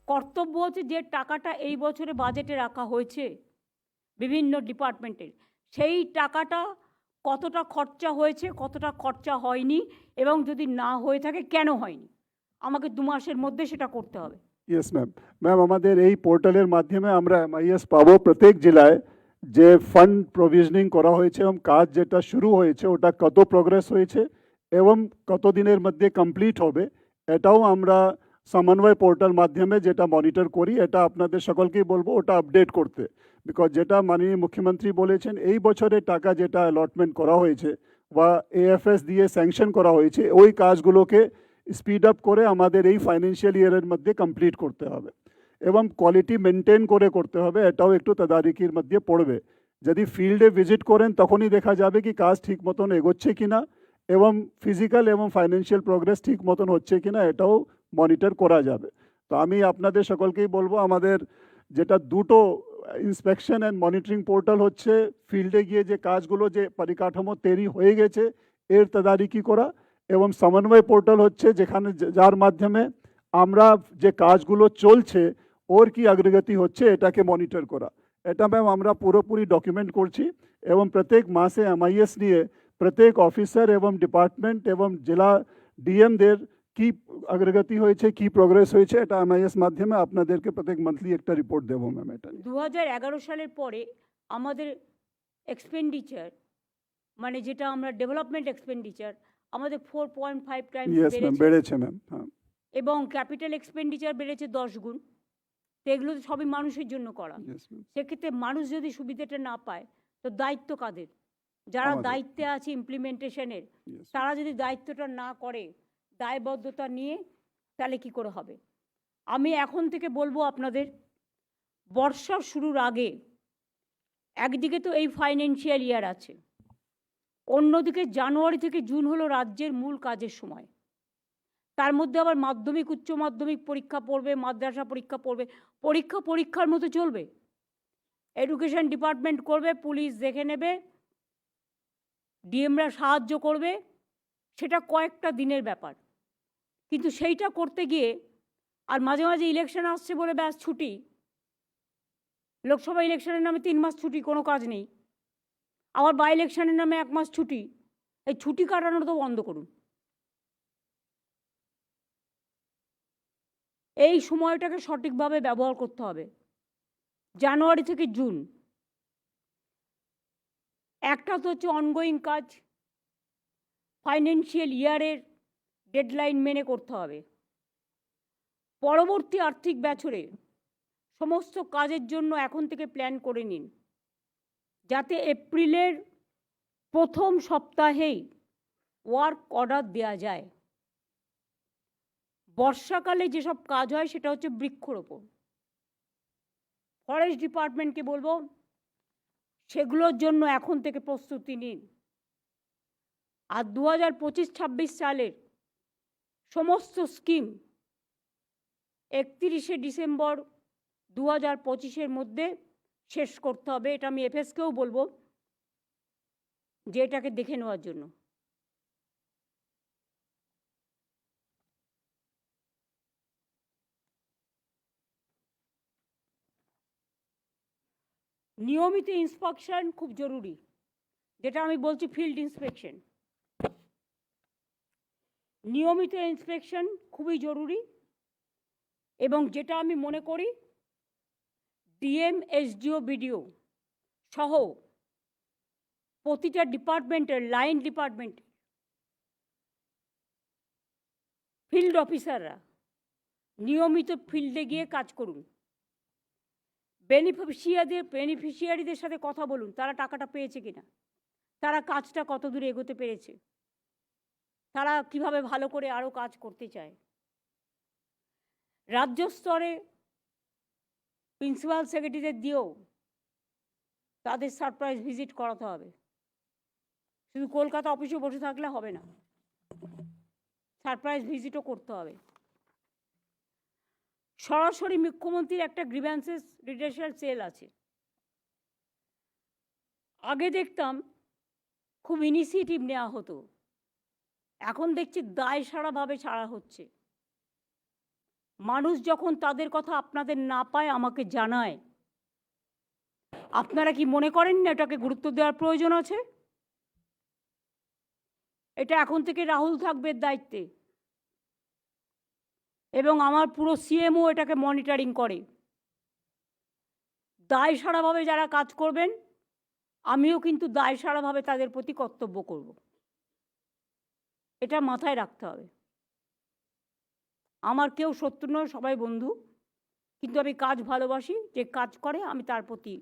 কর্তব্য হচ্ছে যে টাকাটা এই বছরে বাজেটে রাখা হয়েছে বিভিন্ন ডিপার্টমেন্টের, সেই টাকাটা কতটা খরচা হয়েছে কতটা খরচা হয়নি এবং যদি না হয়ে থাকে কেন হয়নি, আমাকে 2 মাসের মধ্যে সেটা করতে হবে। Yes ma'am. ম্যাম, আমাদের এই পোর্টালের মাধ্যমে আমরা এমআইএস পাবো প্রত্যেক জেলায় যে ফান্ড প্রভিশনিং করা হয়েছে এবং কাজ যেটা শুরু হয়েছে ওটা কত প্রোগ্রেস হয়েছে এবং কত দিনের মধ্যে কমপ্লিট হবে, এটাও আমরা সমন্বয় পোর্টাল মাধ্যমে যেটা মনিটর করি, এটা আপনাদের সকলকেই বলবো ওটা আপডেট করতে। বিকজ যেটা মাননীয় মুখ্যমন্ত্রী বলেছেন, এই বছরের টাকা যেটা অ্যালটমেন্ট করা হয়েছে বা এএফএস দিয়ে স্যাংশন করা হয়েছে, ওই কাজগুলোকে স্পিড আপ করে আমাদের এই ফাইন্যান্সিয়াল ইয়ারের মধ্যে কমপ্লিট করতে হবে এবং কোয়ালিটি মেনটেন করে করতে হবে, এটাও একটু তদারকির মধ্যে পড়বে। যদি ফিল্ডে ভিজিট করেন তখনই দেখা যাবে কি কাজ ঠিক মতন এগোচ্ছে কিনা এবং ফিজিক্যাল এবং ফাইন্যান্সিয়াল প্রোগ্রেস ঠিক মতন হচ্ছে কিনা এটাও মনিটর করা যাবে। তো আমি আপনাদের সকলকেই বলবো, আমাদের যেটা দুটো ইন্সপেকশন অ্যান্ড মনিটরিং পোর্টাল হচ্ছে, ফিল্ডে গিয়ে যে কাজগুলো যে পরিকাঠামো তৈরি হয়ে গেছে এর তদারকি করা, এবং সমন্বয় পোর্টাল হচ্ছে যেখানে যার মাধ্যমে আমরা যে কাজগুলো চলছে ওর কি অগ্রগতি হচ্ছে এটাকে মনিটর করা। এটা ম্যাম আমরা পুরোপুরি ডকুমেন্ট করছি এবং প্রত্যেক মাসে এমআইএস নিয়ে প্রত্যেক অফিসার এবং ডিপার্টমেন্ট এবং জেলা ডিএমদের কি অগ্রগতি হয়েছে কি প্রোগ্রেস হয়েছে এটা এমআইএস মাধ্যমে আপনাদেরকে প্রত্যেক মান্থলি একটা রিপোর্ট দেবো ম্যাম। এটা 2011 সালের পরে আমাদের এক্সপেন্ডিচার মানে যেটা আমরা ডেভেলপমেন্ট এক্সপেন্ডিচার আমাদের 4.5 টাইমস ইয়েস ম্যাম, বেড়েছে ম্যাম। হ্যাঁ, এবং ক্যাপিটাল এক্সপেন্ডিচার বেড়েছে 10 গুণ। তো এগুলো তো সবই মানুষের জন্য করা। Yes ma'am. সেক্ষেত্রে মানুষ যদি সুবিধাটা না পায় তো দায়িত্ব কাদের? যারা আমাদের। দায়িত্বে আছে ইমপ্লিমেন্টেশনের, Yes. তারা যদি দায়িত্বটা না করে দায়বদ্ধতা নিয়ে, তাহলে কি করে হবে? আমি এখন থেকে বলবো আপনাদের, বর্ষা শুরুর আগে একদিকে তো এই ফাইন্যান্সিয়াল ইয়ার আছে, অন্যদিকে জানুয়ারি থেকে জুন হলো রাজ্যের মূল কাজের সময়। তার মধ্যে আবার মাধ্যমিক উচ্চ মাধ্যমিক পরীক্ষা পড়বে, মাদ্রাসা পরীক্ষা পড়বে, পরীক্ষার মতো চলবে। এডুকেশন ডিপার্টমেন্ট করবে, পুলিশ দেখে নেবে, ডিএমরা সাহায্য করবে, সেটা কয়েকটা দিনের ব্যাপার। কিন্তু সেইটা করতে গিয়ে আর মাঝে মাঝে ইলেকশন আসছে বলে ব্যাস ছুটি, লোকসভা ইলেকশনের নামে 3 মাস ছুটি, কোনো কাজ নেই। আবার বাই ইলেকশনের নামে 1 মাস ছুটি। এই ছুটি কাটানোটা তো বন্ধ করুন। এই সময়টাকে সঠিকভাবে ব্যবহার করতে হবে। জানুয়ারি থেকে জুন একটা তো হচ্ছে অনগোয়িং কাজ, ফাইন্যান্সিয়াল ইয়ারের ডেডলাইন মেনে করতে হবে। পরবর্তী আর্থিক বছরে সমস্ত কাজের জন্য এখন থেকে প্ল্যান করে নিন, যাতে এপ্রিলের প্রথম সপ্তাহেই ওয়ার্ক অর্ডার দেওয়া যায়। বর্ষাকালে যেসব কাজ হয় সেটা হচ্ছে বৃক্ষরোপণ। ফরেস্ট ডিপার্টমেন্টকে বলবো সেগুলোর জন্য এখন থেকে প্রস্তুতি নিন। আর 2025-26 সালের সমস্ত স্কিম 31শে ডিসেম্বর 2025-এর মধ্যে শেষ করতে হবে। এটা আমি এফএসকেও বলবো যে এটাকে দেখে নেওয়ার জন্য। নিয়মিত ইন্সপেকশন খুব জরুরি, যেটা আমি বলছি ফিল্ড ইন্সপেকশন। নিয়মিত ইন্সপেকশন খুবই জরুরি, এবং যেটা আমি মনে করি ডিএম, এসডিও, বিডিও সহ প্রতিটা ডিপার্টমেন্টের, লাইন ডিপার্টমেন্ট ফিল্ড অফিসাররা নিয়মিত ফিল্ডে গিয়ে কাজ করুন। বেনিফিশিয়ারিদের সাথে কথা বলুন, তারা টাকাটা পেয়েছে কিনা, তারা কাজটা কত দূরে এগোতে পেরেছে, তারা কিভাবে ভালো করে আরও কাজ করতে চায়। রাজ্য স্তরে প্রিন্সিপাল সেক্রেটারিদের দিয়েও তাদের সারপ্রাইজ ভিজিট করাতে হবে। শুধু কলকাতা অফিসে বসে থাকলে হবে না, সারপ্রাইজ ভিজিটও করতে হবে। সরাসরি মুখ্যমন্ত্রীর একটা গ্রিভ্যান্সেস রিডারেশন সেল আছে। আগে দেখতাম খুব ইনিশিয়েটিভ নেওয়া হতো, এখন দেখছি দায়সারাভাবে ছাড়া হচ্ছে। মানুষ যখন তাদের কথা আপনাদের না পায় আমাকে জানায়, আপনারা কি মনে করেন না এটাকে গুরুত্ব দেওয়ার প্রয়োজন আছে? এটা এখন থেকে রাহুল থাকবে দায়িত্বে, এবং আমার পুরো সিএমও এটাকে মনিটরিং করে। দায়সারাভাবে যারা কাজ করবেন, আমিও কিন্তু দায়সারাভাবে তাদের প্রতি কর্তব্য করব, এটা মাথায় রাখতে হবে। আমার কেউ শত্রু নয়, সবাই বন্ধু, কিন্তু আমি কাজ ভালোবাসি। যে কাজ করে আমি তার প্রতি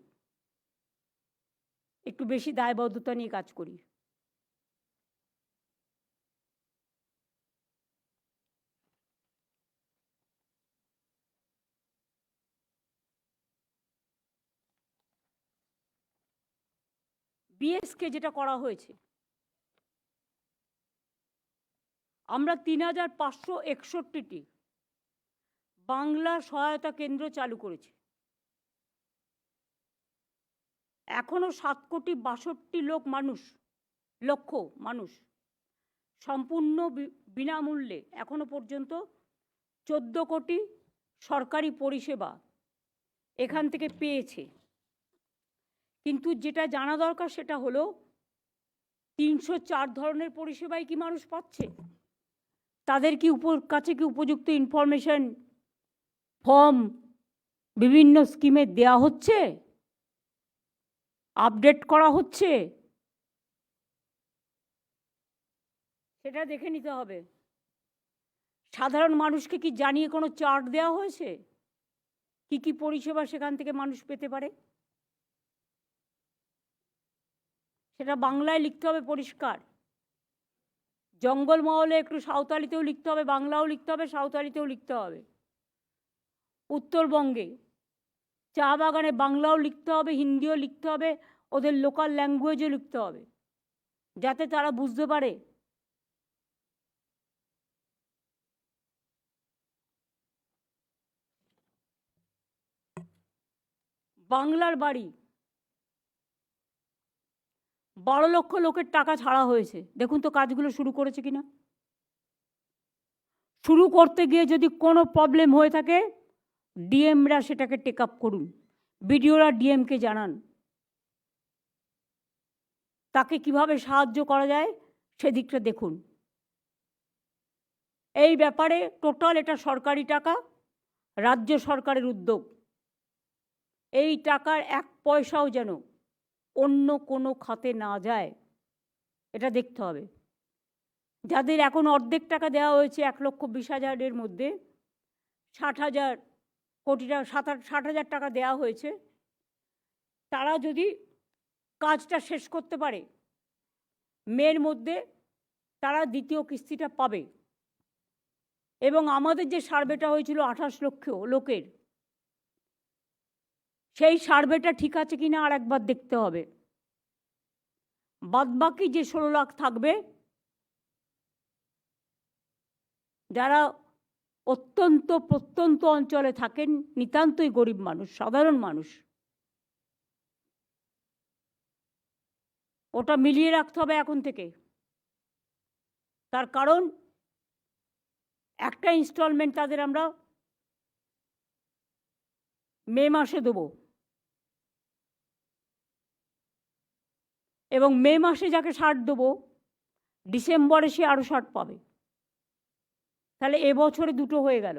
একটু বেশি দায়বদ্ধতা নিয়ে কাজ করি। বিএসকে যেটা করা হয়েছে, আমরা 3561টি বাংলা সহায়তা কেন্দ্র চালু করেছি। এখনো 7,62,00,000 লক্ষ মানুষ সম্পূর্ণ বিনামূল্যে এখনো পর্যন্ত 14 কোটি সরকারি পরিষেবা এখান থেকে পেয়েছে। কিন্তু যেটা জানা দরকার সেটা হলো 304 ধরনের পরিষেবাই কি মানুষ পাচ্ছে? তাদের কি কাছে কি উপযুক্ত ইনফরমেশন, ফর্ম বিভিন্ন স্কিমে দেয়া হচ্ছে, আপডেট করা হচ্ছে? সেটা দেখে নিতে হবে। সাধারণ মানুষকে কি জানিয়ে কোনো চার্ট দেওয়া হয়েছে কি কি পরিষেবা সেখান থেকে মানুষ পেতে পারে? সেটা বাংলায় লিখতে হবে পরিষ্কার। জঙ্গলমহলে একটু সাঁওতালিতেও লিখতে হবে, বাংলাও লিখতে হবে, সাঁওতালিতেও লিখতে হবে। উত্তরবঙ্গে চা বাগানে বাংলাও লিখতে হবে, হিন্দিও লিখতে হবে, ওদের লোকাল ল্যাঙ্গুয়েজও লিখতে হবে, যাতে তারা বুঝতে পারে। বাংলার বাড়ি 12 লক্ষ লোকের টাকা ছাড়া হয়েছে। দেখুন তো কাজগুলো শুরু করেছে কিনা। শুরু করতে গিয়ে যদি কোনো প্রবলেম হয়ে থাকে, ডিএমরা সেটাকে টেক আপ করুন, বিডিওরা ডিএমকে জানান, তাকে কিভাবে সাহায্য করা যায় সেদিকটা দেখুন। এই ব্যাপারে টোটাল এটা সরকারি টাকা, রাজ্য সরকারের উদ্যোগ। এই টাকার 1 পয়সাও যেন অন্য কোনো খাতে না যায়, এটা দেখতে হবে। যাদের এখন অর্ধেক টাকা দেওয়া হয়েছে 1,20,000-এর মধ্যে 60,000 কোটি টাকা, 60,000 টাকা দেওয়া হয়েছে, তারা যদি কাজটা শেষ করতে পারে মের মধ্যে, তারা দ্বিতীয় কিস্তিটা পাবে। এবং আমাদের যে সার্ভেটা হয়েছিল 28 লক্ষ লোকের, সেই সার্ভেটা ঠিক আছে কিনা আর একবার দেখতে হবে। বাদবাকি যে 16 লাখ থাকবে, যারা অত্যন্ত প্রত্যন্ত অঞ্চলে থাকেন, নিতান্তই গরিব মানুষ, সাধারণ মানুষ, ওটা মিলিয়ে রাখতে হবে এখন থেকে। তার কারণ একটা ইনস্টলমেন্ট তাদের আমরা মে মাসে দেব, এবং মে মাসে যাকে 60 দেবো, ডিসেম্বরে সে আরও 60 পাবে। তাহলে এবছরে দুটো হয়ে গেল,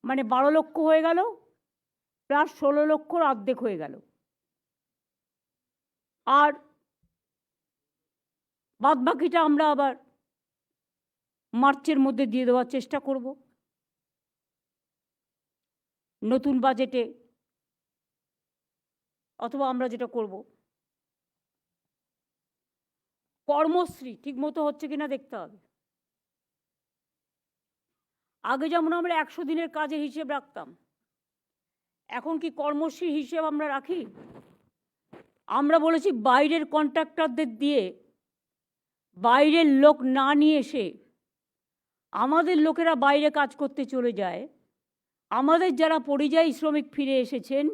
মানে 12 লক্ষ হয়ে গেল, প্লাস 16 লক্ষর অর্ধেক হয়ে গেল। আর বাদ বাকিটা আমরা আবার মার্চের মধ্যে দিয়ে দেওয়ার চেষ্টা করব, নতুন বাজেটে, অথবা আমরা যেটা করব, কর্মশ্রী ঠিকমতো হচ্ছে কিনা দেখতে হবে। আগে যেমন আমরা 100 দিনের কাজের হিসেব রাখতাম, এখন কি কর্মশ্রী হিসেব আমরা রাখি? আমরা বলেছি বাইরের কন্ট্রাক্টরদের দিয়ে, বাইরের লোক না নিয়ে এসে আমাদের লোকেরা বাইরে কাজ করতে চলে যায়। আমাদের যারা পরিযায়ী শ্রমিক ফিরে এসেছেন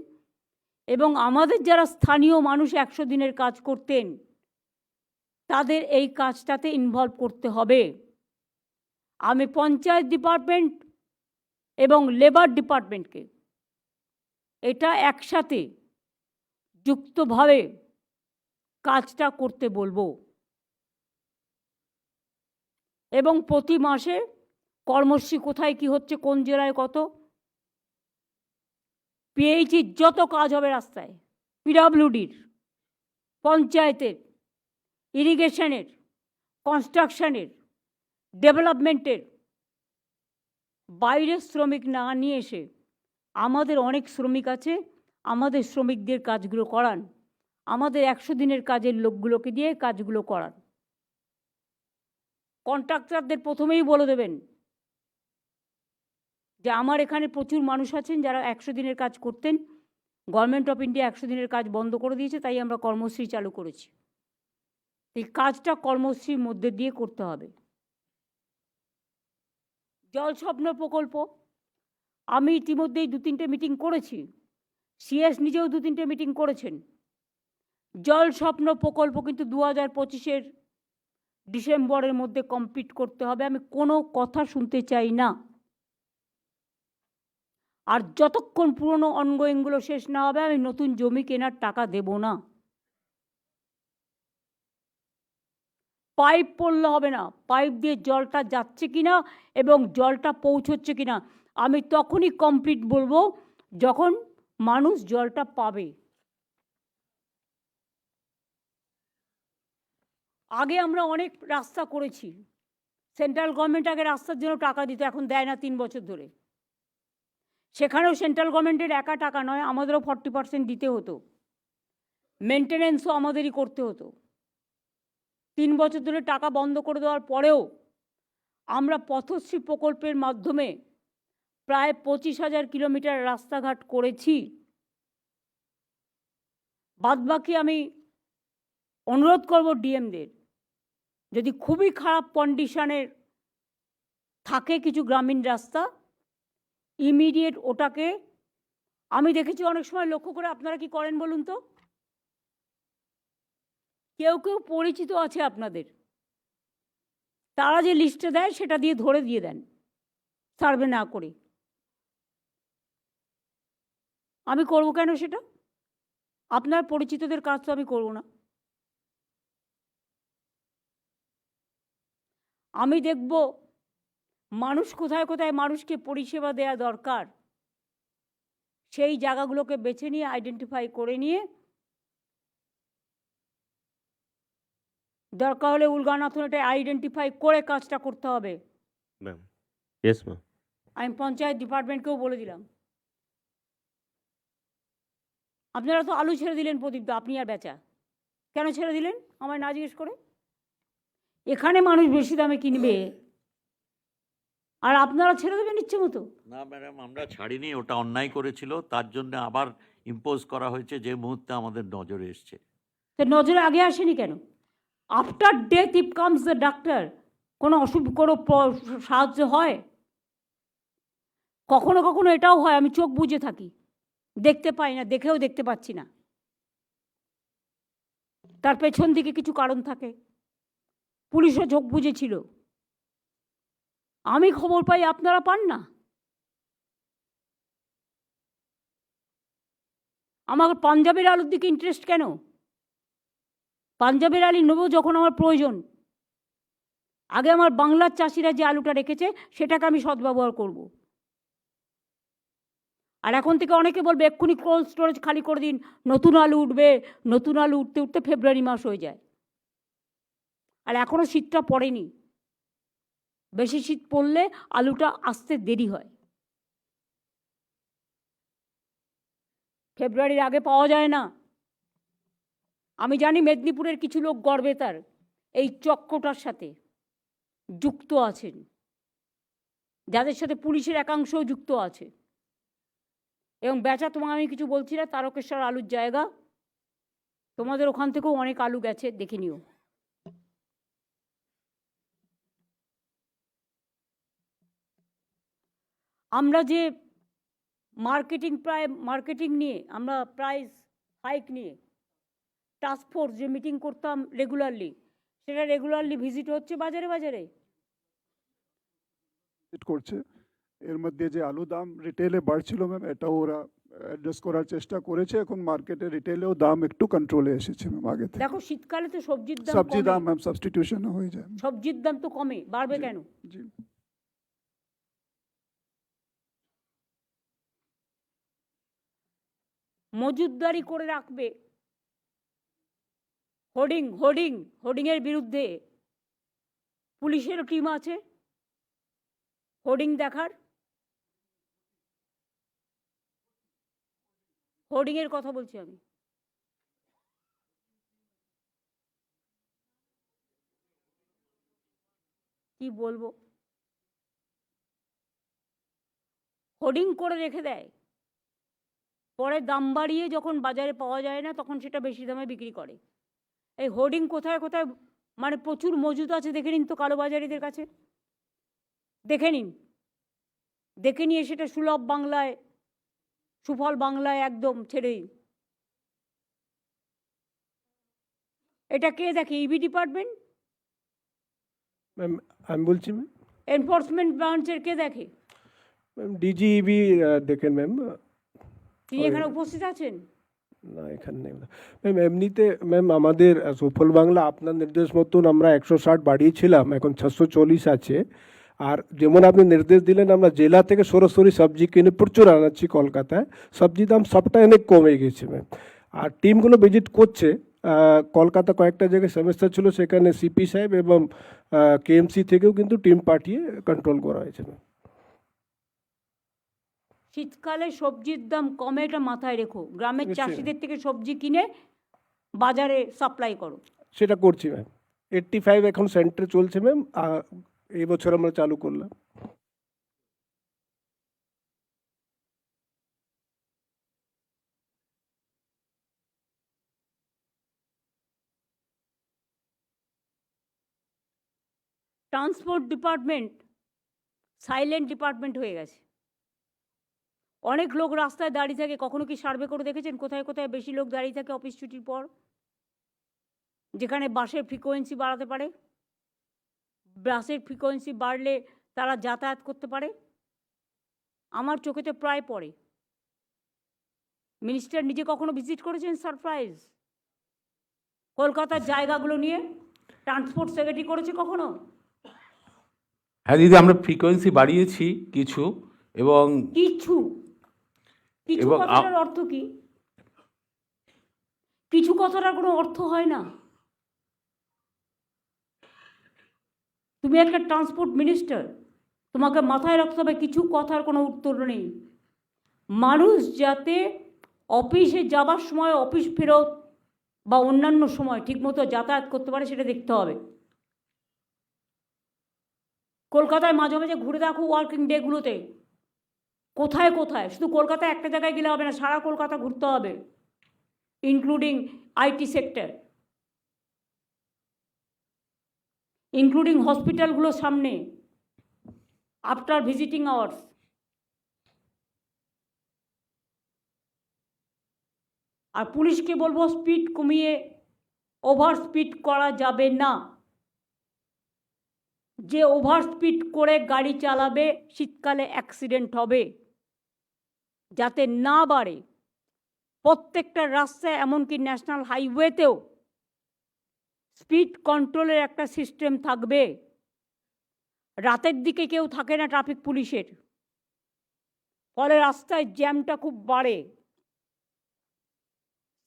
এবং আমাদের যারা স্থানীয় মানুষ 100 দিনের কাজ করতেন, তাদের এই কাজটাতে ইনভলভ করতে হবে। আমি পঞ্চায়েত ডিপার্টমেন্ট এবং লেবার ডিপার্টমেন্টকে এটা একসাথে যুক্তভাবে কাজটা করতে বলবো, এবং প্রতি মাসে কর্মশ্রী কোথায় কি হচ্ছে, কোন জেলায় কত, পিএইচির যত কাজ হবে রাস্তায়, পিডব্লিউডির, পঞ্চায়েতের, ইরিগেশনের, কনস্ট্রাকশনের, ডেভেলপমেন্টের, বাইরের শ্রমিক না নিয়ে এসে আমাদের অনেক শ্রমিক আছে, আমাদের শ্রমিকদের কাজগুলো করান, আমাদের 100 দিনের কাজের লোকগুলোকে দিয়ে কাজগুলো করান। কন্ট্রাক্টরদের প্রথমেই বলে দেবেন যে আমার এখানে প্রচুর মানুষ আছেন যারা 100 দিনের কাজ করতেন, গভর্নমেন্ট অফ ইন্ডিয়া 100 দিনের কাজ বন্ধ করে দিয়েছে, তাই আমরা কর্মশ্রী চালু করেছি। এই কাজটা কর্মশ্রীর মধ্যে দিয়ে করতে হবে। জল স্বপ্ন প্রকল্প আমি ইতিমধ্যেই 2-3টে মিটিং করেছি, সিএস নিজেও 2-3টে মিটিং করেছেন। জল স্বপ্ন প্রকল্প কিন্তু 2025-এর ডিসেম্বরের মধ্যে কমপ্লিট করতে হবে। আমি কোনো কথা শুনতে চাই না। আর যতক্ষণ পুরনো অনগোয়িংগুলো শেষ না হবে, আমি নতুন জমি কেনার টাকা দেব না। পাইপ পড়লে হবে না, পাইপ দিয়ে জলটা যাচ্ছে কিনা এবং জলটা পৌঁছচ্ছে কিনা আমি তখনই কমপ্লিট বলবো যখন মানুষ জলটা পাবে। আগে আমরা অনেক রাস্তা করেছি, সেন্ট্রাল গভর্নমেন্ট আগে রাস্তার জন্য টাকা দিত, এখন দেয় না 3 বছর ধরে। সেখানেও সেন্ট্রাল গভর্নমেন্টের একা টাকা নয়, আমাদেরও 40% দিতে হতো, মেনটেনেন্সও আমাদেরই করতে হতো। 3 বছর ধরে টাকা বন্ধ করে দেওয়ার পরেও আমরা পথশ্রী প্রকল্পের মাধ্যমে প্রায় 25,000 কিলোমিটার রাস্তাঘাট করেছি। বাদবাকি আমি অনুরোধ করব ডিএমদের, যদি খুবই খারাপ কন্ডিশনের থাকে কিছু গ্রামীণ রাস্তা, ইমিডিয়েট ওটাকে, আমি দেখেছি অনেক সময় লক্ষ্য করে, আপনারা কি করেন বলুন তো, কেউ কেউ পরিচিত আছে আপনাদের, তারা যে লিস্টে দেয় সেটা দিয়ে ধরে দিয়ে দেন সার্ভে না করে। আমি করব কেন সেটা? আপনার পরিচিতদের কাজ তো আমি করব না। আমি দেখব মানুষ কোথায় কোথায় মানুষকে পরিষেবা দেওয়া দরকার, সেই জায়গাগুলোকে বেছে নিয়ে আইডেন্টিফাই করে নিয়ে, দরকার হলে উলগানাথনটা আইডেন্টিফাই করে কাজটা করতে হবে। Ma'am, yes ma'am. আমি পঞ্চায়েত ডিপার্টমেন্টকেও বলে দিলাম। আপনারা তো আলু ছেড়ে দিলেন প্রদীপ দা, আপনি আর বেচা কেন ছেড়ে দিলেন আমায় না জিজ্ঞেস করে? এখানে মানুষ বেশি দামে কিনবে আর আপনারা ছেড়ে দেবেন ইচ্ছে মতো। না ম্যাডাম, আমরা ছাড়িনি, ওটা অন্যায় করেছিল, তার জন্য আবার ইম্পোজ করা হয়েছে যে মুহূর্তে আমাদের নজরে এসছে। তো নজরে আগে আসেনি কেন? After death if comes the doctor, কোনো সাহায্য হয়? কখনো কখনো এটাও হয় আমি চোখ বুজে থাকি, দেখতে পাই না, দেখেও দেখতে পাচ্ছি না, তার পেছন দিকে কিছু কারণ থাকে। পুলিশও চোখ বুজেছিল, আমি খবর পাই, আপনারা পান না। আমার পাঞ্জাবের আলুর দিকে ইন্টারেস্ট কেন? পাঞ্জাবের আলু নেবো যখন আমার প্রয়োজন, আগে আমার বাংলার চাষিরা যে আলুটা রেখেছে সেটাকে আমি সদ্ব্যবহার করব। আর এখন থেকে অনেকে বলবে এক্ষুনি কোল্ড স্টোরেজ খালি করে দিন, নতুন আলু উঠবে। নতুন আলু উঠতে উঠতে ফেব্রুয়ারি মাস হয়ে যায়, আর এখনও শীতটা পড়েনি। বেশি শীত পড়লে আলুটা আসতে দেরি হয়, ফেব্রুয়ারির আগে পাওয়া যায় না। আমি জানি মেদিনীপুরের কিছু লোক গর্বে তার এই চক্রটার সাথে যুক্ত আছেন, যাদের সাথে পুলিশের একাংশও যুক্ত আছে। এবং বেচা, তোমাকে আমি কিছু বলছি না, তারকেশ্বর আলুর জায়গা, তোমাদের ওখান থেকেও অনেক আলু গেছে, দেখে নিও। আমরা যে মার্কেটিং নিয়ে, আমরা প্রাইস হাইক নিয়ে টাস্কফোর্স যে মিটিং করতাম রেগুলারলি, সেটা রেগুলারলি ভিজিট হচ্ছে বাজারে বাজারে। করছে এর মধ্যে যে আলু দাম রিটেলে বাড়ছিল ম্যাম, এটাও ওরা অ্যাডজাস্ট করার চেষ্টা করেছে। এখন মার্কেটে রিটেলেও দাম একটু কন্ট্রোলে এসেছে ম্যাম আগে থেকে। দেখো শীতকালে তো সবজির দাম সবজি কমে। দাম ম্যাম সাবস্টিটিউশন হয়ে যায়। সবজির দাম তো কমে, বাড়বে কেন? জি মজুতদারি করে রাখবে। হোর্ডিংয়ের বিরুদ্ধে পুলিশের টিম আছে, হোর্ডিং দেখার। হোর্ডিংয়ের কথা বলছি আমি। কি বলবো, হোর্ডিং করে রেখে দেয়, পরে দাম বাড়িয়ে যখন বাজারে পাওয়া যায় না তখন সেটা বেশি দামে বিক্রি করে। এই হোর্ডিং কোথায় কোথায় মানে প্রচুর মজুদ আছে দেখে নিন তো কালোবাজারিদের কাছে, দেখে নিন, দেখে নিয়ে সেটা সুলভ বাংলায়, সুফল বাংলায় একদম ছেড়ে দিন। এটা কে দেখে? ইবি ডিপার্টমেন্ট, ম্যাম আমি বলছি ম্যাম, এনফোর্সমেন্ট ব্রাঞ্চের কে দেখে? ম্যাম ডিজিইবি দেখেন ম্যাম। তিনি এখানে উপস্থিত আছেন? না এখানে নেই ম্যাম। এমনিতে ম্যাম আমাদের সুফল বাংলা আপনার নির্দেশ মতন আমরা 160 বাড়িয়েছিলাম, এখন 640 আছে। আর যেমন আপনি নির্দেশ দিলেন, আমরা জেলা থেকে সরাসরি সবজি কিনে প্রচুর আনাচ্ছি কলকাতায়, সবজি দাম সবটা অনেক কমে গেছে ম্যাম। আর টিমগুলো ভিজিট করছে কলকাতা, কয়েকটা জায়গায় সমস্যা ছিল, সেখানে সিপি সাহেব এবং কেএমসি থেকেও কিন্তু টিম পাঠিয়ে কন্ট্রোল করা হয়েছে ম্যাম। শীতকালে সবজির দাম কমে, এটা মাথায় রেখো। গ্রামের নিশ্চয়ই। চাষিদের থেকে সবজি কিনে বাজারে সাপ্লাই করো। সেটা করছি ম্যাম। 85 এখন সেন্টারে চলছে ম্যাম, এই বছর আমরা চালু করলাম। ট্রান্সপোর্ট ডিপার্টমেন্ট সাইলেন্ট ডিপার্টমেন্ট হয়ে গেছে। অনেক লোক রাস্তায় দাঁড়িয়ে থাকে, কখনো কি সার্ভে করে দেখেছেন কোথায় কোথায় বেশি লোক দাঁড়িয়ে থাকে অফিস ছুটির পর, যেখানে বাসের ফ্রিকোয়েন্সি বাড়াতে পারে? বাসের ফ্রিকোয়েন্সি বাড়লে তারা যাতায়াত করতে পারে। আমার চোখেতে প্রায় পড়ে। মিনিস্টার নিজে কখনো ভিজিট করেছেন? সারপ্রাইজ কলকাতার জায়গাগুলো নিয়ে ট্রান্সপোর্ট সেক্রেটারি করেছে কখনো? হ্যাঁ দিদি, আমরা ফ্রিকোয়েন্সি বাড়িয়েছি কিছু, এবং কিছু কিছু এবং কথাটার অর্থ কি? কিছু কথাটার কোনো অর্থ হয় না। তুমি একটা ট্রান্সপোর্ট মিনিস্টার, তোমাকে মাথায় রাখতে হবে কিছু কথার কোনো উত্তর নেই। মানুষ যাতে অফিসে যাবার সময়, অফিস ফেরত বা অন্যান্য সময় ঠিকমতো যাতায়াত করতে পারে সেটা দেখতে হবে। কলকাতায় মাঝে মাঝে ঘুরে দেখো ওয়ার্কিং ডেগুলোতে, কোথায় কোথায়, শুধু কলকাতায় একটা জায়গায় গেলে হবে না, সারা কলকাতা ঘুরতে হবে, ইনক্লুডিং আইটি সেক্টর, ইনক্লুডিং হসপিটালগুলোর সামনে, আফটার ভিজিটিং আওয়ার্স। আর পুলিশকে বলবো স্পিড কমিয়ে ওভার স্পিড করা যাবে না। যে ওভার স্পিড করে গাড়ি চালাবে শীতকালে অ্যাক্সিডেন্ট হবে, যাতে না বাড়ে। প্রত্যেকটা রাস্তায় এমনকি ন্যাশনাল হাইওয়েতেও স্পিড কন্ট্রোলের একটা সিস্টেম থাকবে। রাতের দিকে কেউ থাকে না ট্রাফিক পুলিশের, ফলে রাস্তায় জ্যামটা খুব বাড়ে।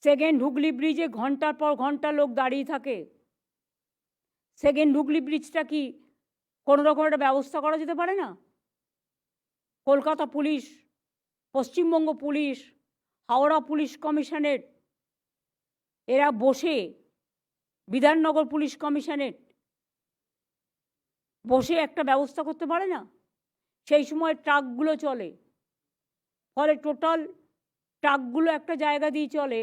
সেকেন্ড হুগলি ব্রিজে ঘন্টার পর ঘন্টা লোক দাঁড়িয়ে থাকে। সেকেন্ড হুগলি ব্রিজটা কি কোনো রকম একটা ব্যবস্থা করা যেতে পারে না? Kolkata police, Paschimbanga police, Howrah police commissionerate এরা বসে, বিধাননগর পুলিশ কমিশনারেট বসে একটা ব্যবস্থা করতে পারে না? সেই সময় ট্রাকগুলো চলে, ফলে টোটাল ট্রাকগুলো একটা জায়গা দিয়ে চলে,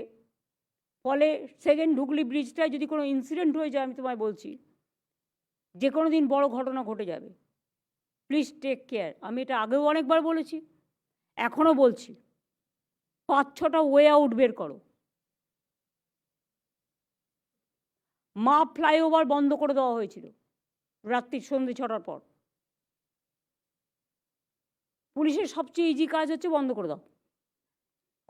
ফলে সেকেন্ড হুগলি ব্রিজটায় যদি কোনো ইনসিডেন্ট হয়ে যায়, আমি তোমায় বলছি যে কোনো দিন বড় ঘটনা ঘটে যাবে। Please take care. আমি এটা আগেও অনেকবার বলেছি, এখনও বলছি, 5-6টা ওয়ে আউট বের করো। মা ফ্লাইওভার বন্ধ করে দেওয়া হয়েছিল রাত্রি সন্ধ্যে 6টার পর। পুলিশের সবচেয়ে ইজি কাজ হচ্ছে বন্ধ করে দাও।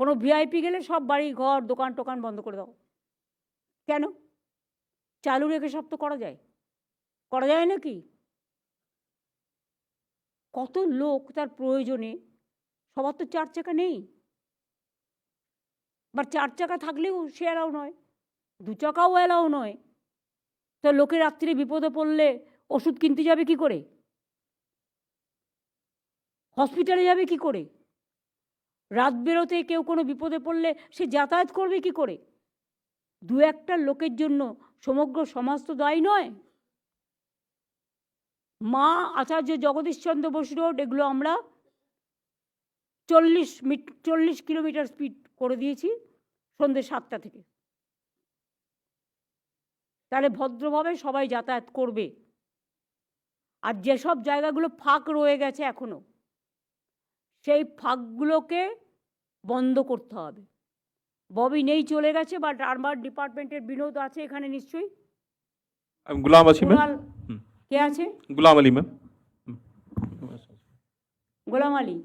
কোনো ভিআইপি গেলে সব বাড়ি ঘর দোকান টোকান বন্ধ করে দাও। কেন? চালু রেখে সব তো করা যায়, করা যায় নাকি? কত লোক তার প্রয়োজনে, সবার তো 4 চাকা নেই, বা 4 চাকা থাকলেও সে অ্যালাউ নয়, 2 চাকাও অ্যালাউ নয়। তো লোকে রাত্রিরে বিপদে পড়লে ওষুধ কিনতে যাবে কি করে? হসপিটালে যাবে কি করে? রাত বেরোতে কেউ কোনো বিপদে পড়লে সে যাতায়াত করবে কি করে? 2-1টা লোকের জন্য সমগ্র সমাজ তো দায়ী নয়। মা আচার্য জগদীশচন্দ্র বসু রোড, এগুলো আমরা 40 কিলোমিটার স্পিড করে দিয়েছি সন্ধ্যে 7টা থেকে। তাহলে ভদ্রভাবে সবাই যাতায়াত করবে। আর যেসব জায়গাগুলো ফাঁক রয়ে গেছে এখনো, সেই ফাঁকগুলোকে বন্ধ করতে হবে। ববি নেই, চলে গেছে, বাট আরবান ডিপার্টমেন্টের বিনোদ আছে এখানে নিশ্চয়ই। আমি গুলাম আছি ম্যাম। কুণাল কে আছে? গুলাম আলী ম্যাম। গোলাম আলী,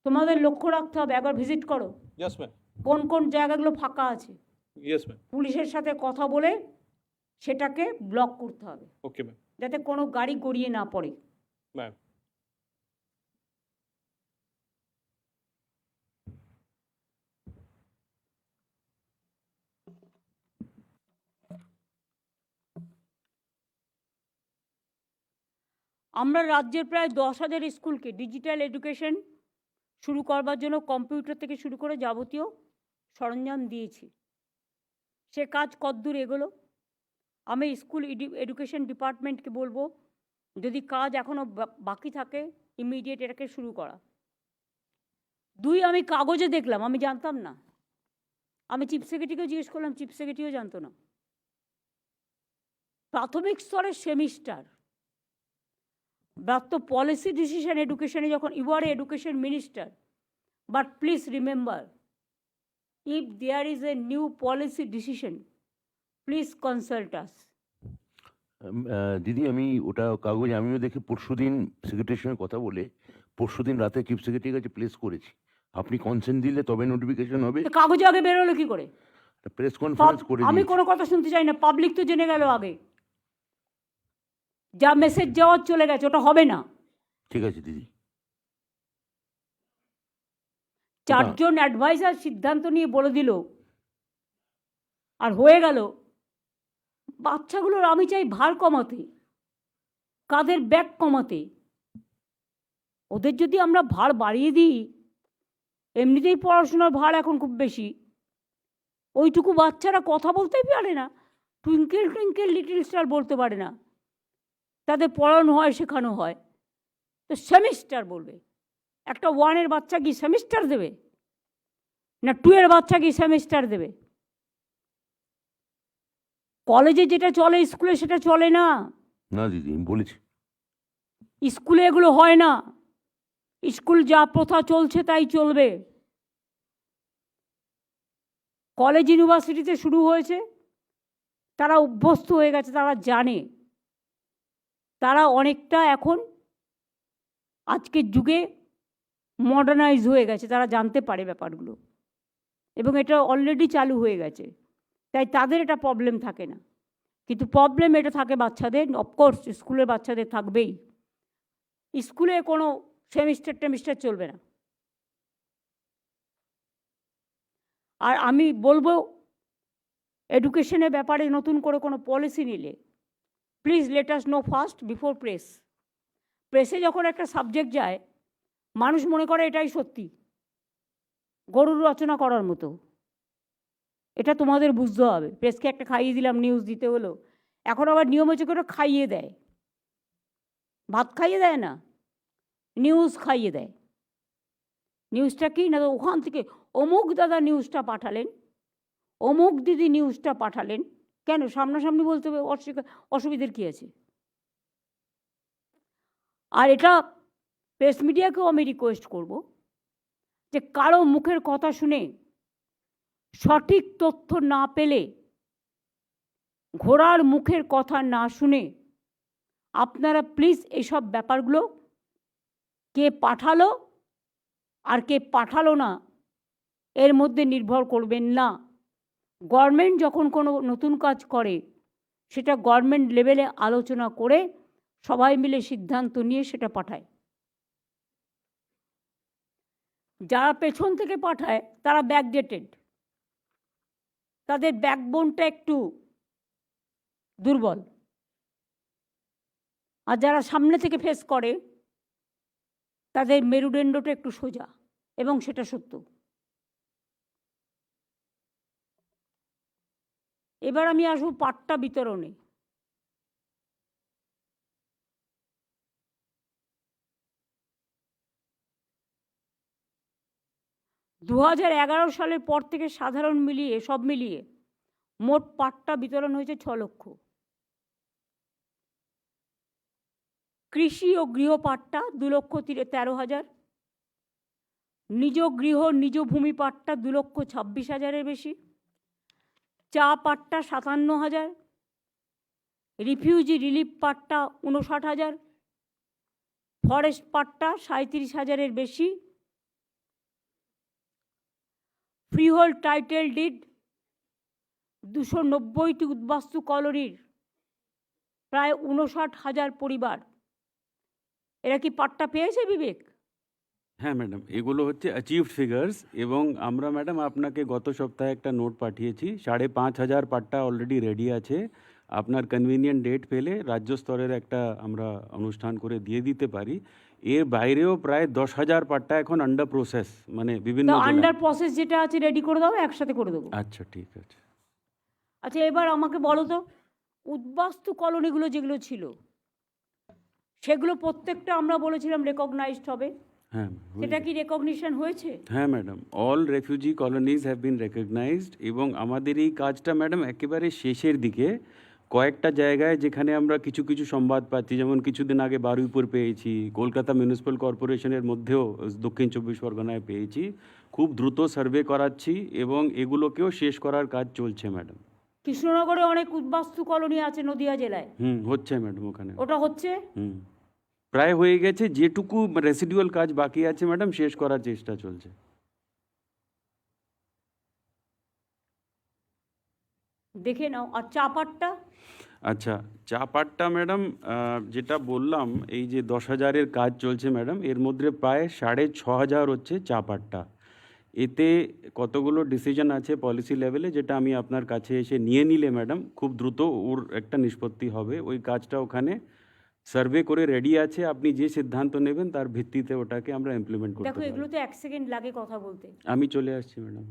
তোমাদের লক্ষ্য রাখতে হবে, একবার ভিজিট করো ইয়েস ম্যাম। কোন কোন জায়গাগুলো ফাঁকা আছে। Yes ma'am. পুলিশের সাথে কথা বলে সেটাকে ব্লক করতে হবে, ওকে ম্যাম। যাতে কোনো গাড়ি গড়িয়ে না পড়ে। ম্যাম। আমরা রাজ্যের প্রায় 10,000 স্কুলকে ডিজিটাল এডুকেশন শুরু করবার জন্য কম্পিউটার থেকে শুরু করে যাবতীয় সরঞ্জাম দিয়েছি। সে কাজ কতদূর এগোলো? আমি স্কুল এডুকেশন ডিপার্টমেন্টকে বলবো, যদি কাজ এখনও বাকি থাকে ইমিডিয়েট এটাকে শুরু করা। 2, আমি কাগজে দেখলাম, আমি জানতাম না। আমি চিফ সেক্রেটারিকেও জিজ্ঞেস করলাম, চিফ সেক্রেটারিও জানতো না। প্রাথমিক স্তরের সেমিস্টার, তো পলিসি ডিসিশন এডুকেশনে যখন you are education minister, but please remember, if there is a new policy decision, please consult us. দিদি, আমি ওটা কাগজ আমিও দেখে পরশুদিন সেক্রেটারির সঙ্গে কথা বলে পরশুদিন রাতে চিফ সেক্রেটারির কাছে প্লেস করেছি। আপনি কনসেন্ট দিলে তবে নোটিফিকেশন হবে। কাগজে আগে বেরোলো কি করে? প্রেস কনফারেন্স করে আমি দিয়েছি। কোনো কথা শুনতে চাই না, পাবলিক তো জেনে গেল আগে। যা মেসেজ যাওয়ার চলে গেছে, ওটা হবে না। ঠিক আছে দিদি। 4 জন অ্যাডভাইজার সিদ্ধান্ত নিয়ে বলে দিল, আর হয়ে গেল। বাচ্চাগুলোর আমি চাই ভার কমাতে, কাদের ব্যাগ কমাতে। ওদের যদি আমরা ভার বাড়িয়ে দিই, এমনিতেই পড়াশোনার ভার এখন খুব বেশি, ওইটুকু বাচ্চারা কথা বলতেই পারে না, টুইঙ্কেল টুইঙ্কেল লিটল স্টার বলতে পারে না। তাদের পড়ানো হয়, শেখানো হয়। তো সেমিস্টার বলবে, একটা 1-এর বাচ্চা কি সেমিস্টার দেবে? না 2-এর বাচ্চা কি সেমিস্টার দেবে? কলেজে যেটা চলে স্কুলে সেটা চলে না। না দিদি, আমি বলেছি। স্কুলে এগুলো হয় না। স্কুল যা প্রথা চলছে তাই চলবে। কলেজ ইউনিভার্সিটিতে শুরু হয়েছে, তারা অভ্যস্ত হয়ে গেছে, তারা জানে, তারা অনেকটা এখন আজকের যুগে মডার্নাইজ হয়ে গেছে, তারা জানতে পারে ব্যাপারগুলো, এবং এটা অলরেডি চালু হয়ে গেছে, তাই তাদের এটা প্রবলেম থাকে না। কিন্তু প্রবলেম এটা থাকে বাচ্চাদের, অফকোর্স স্কুলের বাচ্চাদের থাকবেই। স্কুলে কোনো সেমিস্টার টেমিস্টার চলবে না। আর আমি বলবো, এডুকেশনের ব্যাপারে নতুন করে কোনো পলিসি নিলে please let us know first before press. প্রেসে যখন একটা সাবজেক্ট যায়, মানুষ মনে করে এটাই সত্যি, গরুর রচনা করার মতো। এটা তোমাদের বুঝতে হবে। প্রেসকে একটা খাইয়ে দিলাম, নিউজ দিতে হলো, এখন আবার নিয়ম হচ্ছে করে খাইয়ে দেয়, ভাত খাইয়ে দেয় না, নিউজ খাইয়ে দেয়। নিউজটা কি না, ওখান থেকে অমুক দাদা নিউজটা পাঠালেন, অমুক দিদি নিউজটা পাঠালেন। কেন সামনাসামনি বলতে হবে? অসুবিধার কী আছে? আর এটা প্রেস মিডিয়াকেও আমি রিকোয়েস্ট করব যে কারো মুখের কথা শুনে সঠিক তথ্য না পেলে, ঘোড়ার মুখের কথা না শুনে আপনারা প্লিজ এইসব ব্যাপারগুলো, কে পাঠালো আর কে পাঠালো না এর মধ্যে নির্ভর করবেন না। গভর্নমেন্ট যখন কোনো নতুন কাজ করে, সেটা গভর্নমেন্ট লেভেলে আলোচনা করে সবাই মিলে সিদ্ধান্ত নিয়ে সেটা পাঠায়। যারা পেছন থেকে পাঠায় তারা ব্যাকডেটেড, তাদের ব্যাকবোনটা একটু দুর্বল। আর যারা সামনে থেকে ফেস করে তাদের মেরুদণ্ডটা একটু সোজা, এবং সেটা সত্য। এবার আমি আসবো পাট্টা বিতরণে। দু 2011 সালের পর থেকে সাধারণ মিলিয়ে, সব মিলিয়ে মোট পাট্টা বিতরণ হয়েছে 6 লক্ষ। কৃষি ও গৃহ পাট্টা 2,13,000, নিজ গৃহ নিজ ভূমি পাট্টা 2,26,000-এর বেশি, চা পাট্টা 57,000, রিফিউজি রিলিফ পাট্টা 59,000, ফরেস্ট পাট্টা 37,000-এর বেশি, ফ্রিহোল্ড টাইটেল ডিড 290টি উদ্বাস্তু কলোনির প্রায় 59,000 পরিবার। এরা কি পাট্টা পেয়েছে বিবেক? হ্যাঁ ম্যাডাম, এগুলো হচ্ছে অ্যাচিভড ফিগার্স, এবং আমরা ম্যাডাম আপনাকে গত সপ্তাহে একটা নোট পাঠিয়েছি। 5,500 পাট্টা অলরেডি রেডি আছে। আপনার কনভিনিয়েন্ট ডেট পেলে রাজ্য স্তরের একটা আমরা অনুষ্ঠান করে দিয়ে দিতে পারি। এর বাইরেও প্রায় 10,000 পাট্টা এখন আন্ডার প্রসেস, মানে বিভিন্ন আন্ডার প্রসেস যেটা আছে রেডি করে দাও, একসাথে করে দেবো। আচ্ছা ঠিক আছে। আচ্ছা এবার আমাকে বলো তো, উদ্বাস্তু কলোনিগুলো যেগুলো ছিল সেগুলো প্রত্যেকটা আমরা বলেছিলাম রেকগনাইজড হবে, হ্যাঁ সেটা কি রেকগনিশন হয়েছে? হ্যাঁ madam, all refugee colonies have been recognised, এবং আমাদের এই কাজটা ম্যাডাম একেবারে শেষের দিকে। কয়েকটা জায়গায় যেখানে আমরা কিছু কিছু সংবাদ পাচ্ছি, যেমন কিছুদিন আগে বারুইপুর পেয়েছি, কলকাতা মিউনিসিপ্যাল কর্পোরেশনের মধ্যেও দক্ষিণ 24 পরগনায় পেয়েছি। খুব দ্রুত সার্ভে করাচ্ছি এবং এগুলোকেও শেষ করার কাজ চলছে ম্যাডাম। কৃষ্ণনগরে অনেক উদ্বাস্তু কলোনি আছে নদিয়া জেলায়, হচ্ছে ম্যাডাম ওখানে। ওটা হচ্ছে? প্রায় হয়ে গেছে, যেটুকু রেসিডুয়াল কাজ বাকি আছে ম্যাডাম শেষ করার চেষ্টা চলছে। দেখে নাও। আর চা পাট্টা? আচ্ছা, চা পাট্টা ম্যাডাম যেটা বললাম, এই যে 10,000-এর কাজ চলছে ম্যাডাম, এর মধ্যে প্রায় 6,500 হচ্ছে চা পাট্টা। এতে কতগুলো ডিসিশন আছে পলিসি লেভেলে, যেটা আমি আপনার কাছে এসে নিয়ে নিলে ম্যাডাম খুব দ্রুত ওর একটা নিষ্পত্তি হবে। ওই কাজটা ওখানে সার্ভে করে রেডি আছে। আপনি যে সিদ্ধান্ত নেবেন তার ভিত্তিতে ওটাকে আমরা ইমপ্লিমেন্ট করতে দেখো পারি। এগুলো তো 1 সেকেন্ড লাগে কথা বলতে। আমি চলে আসছি ম্যাডাম।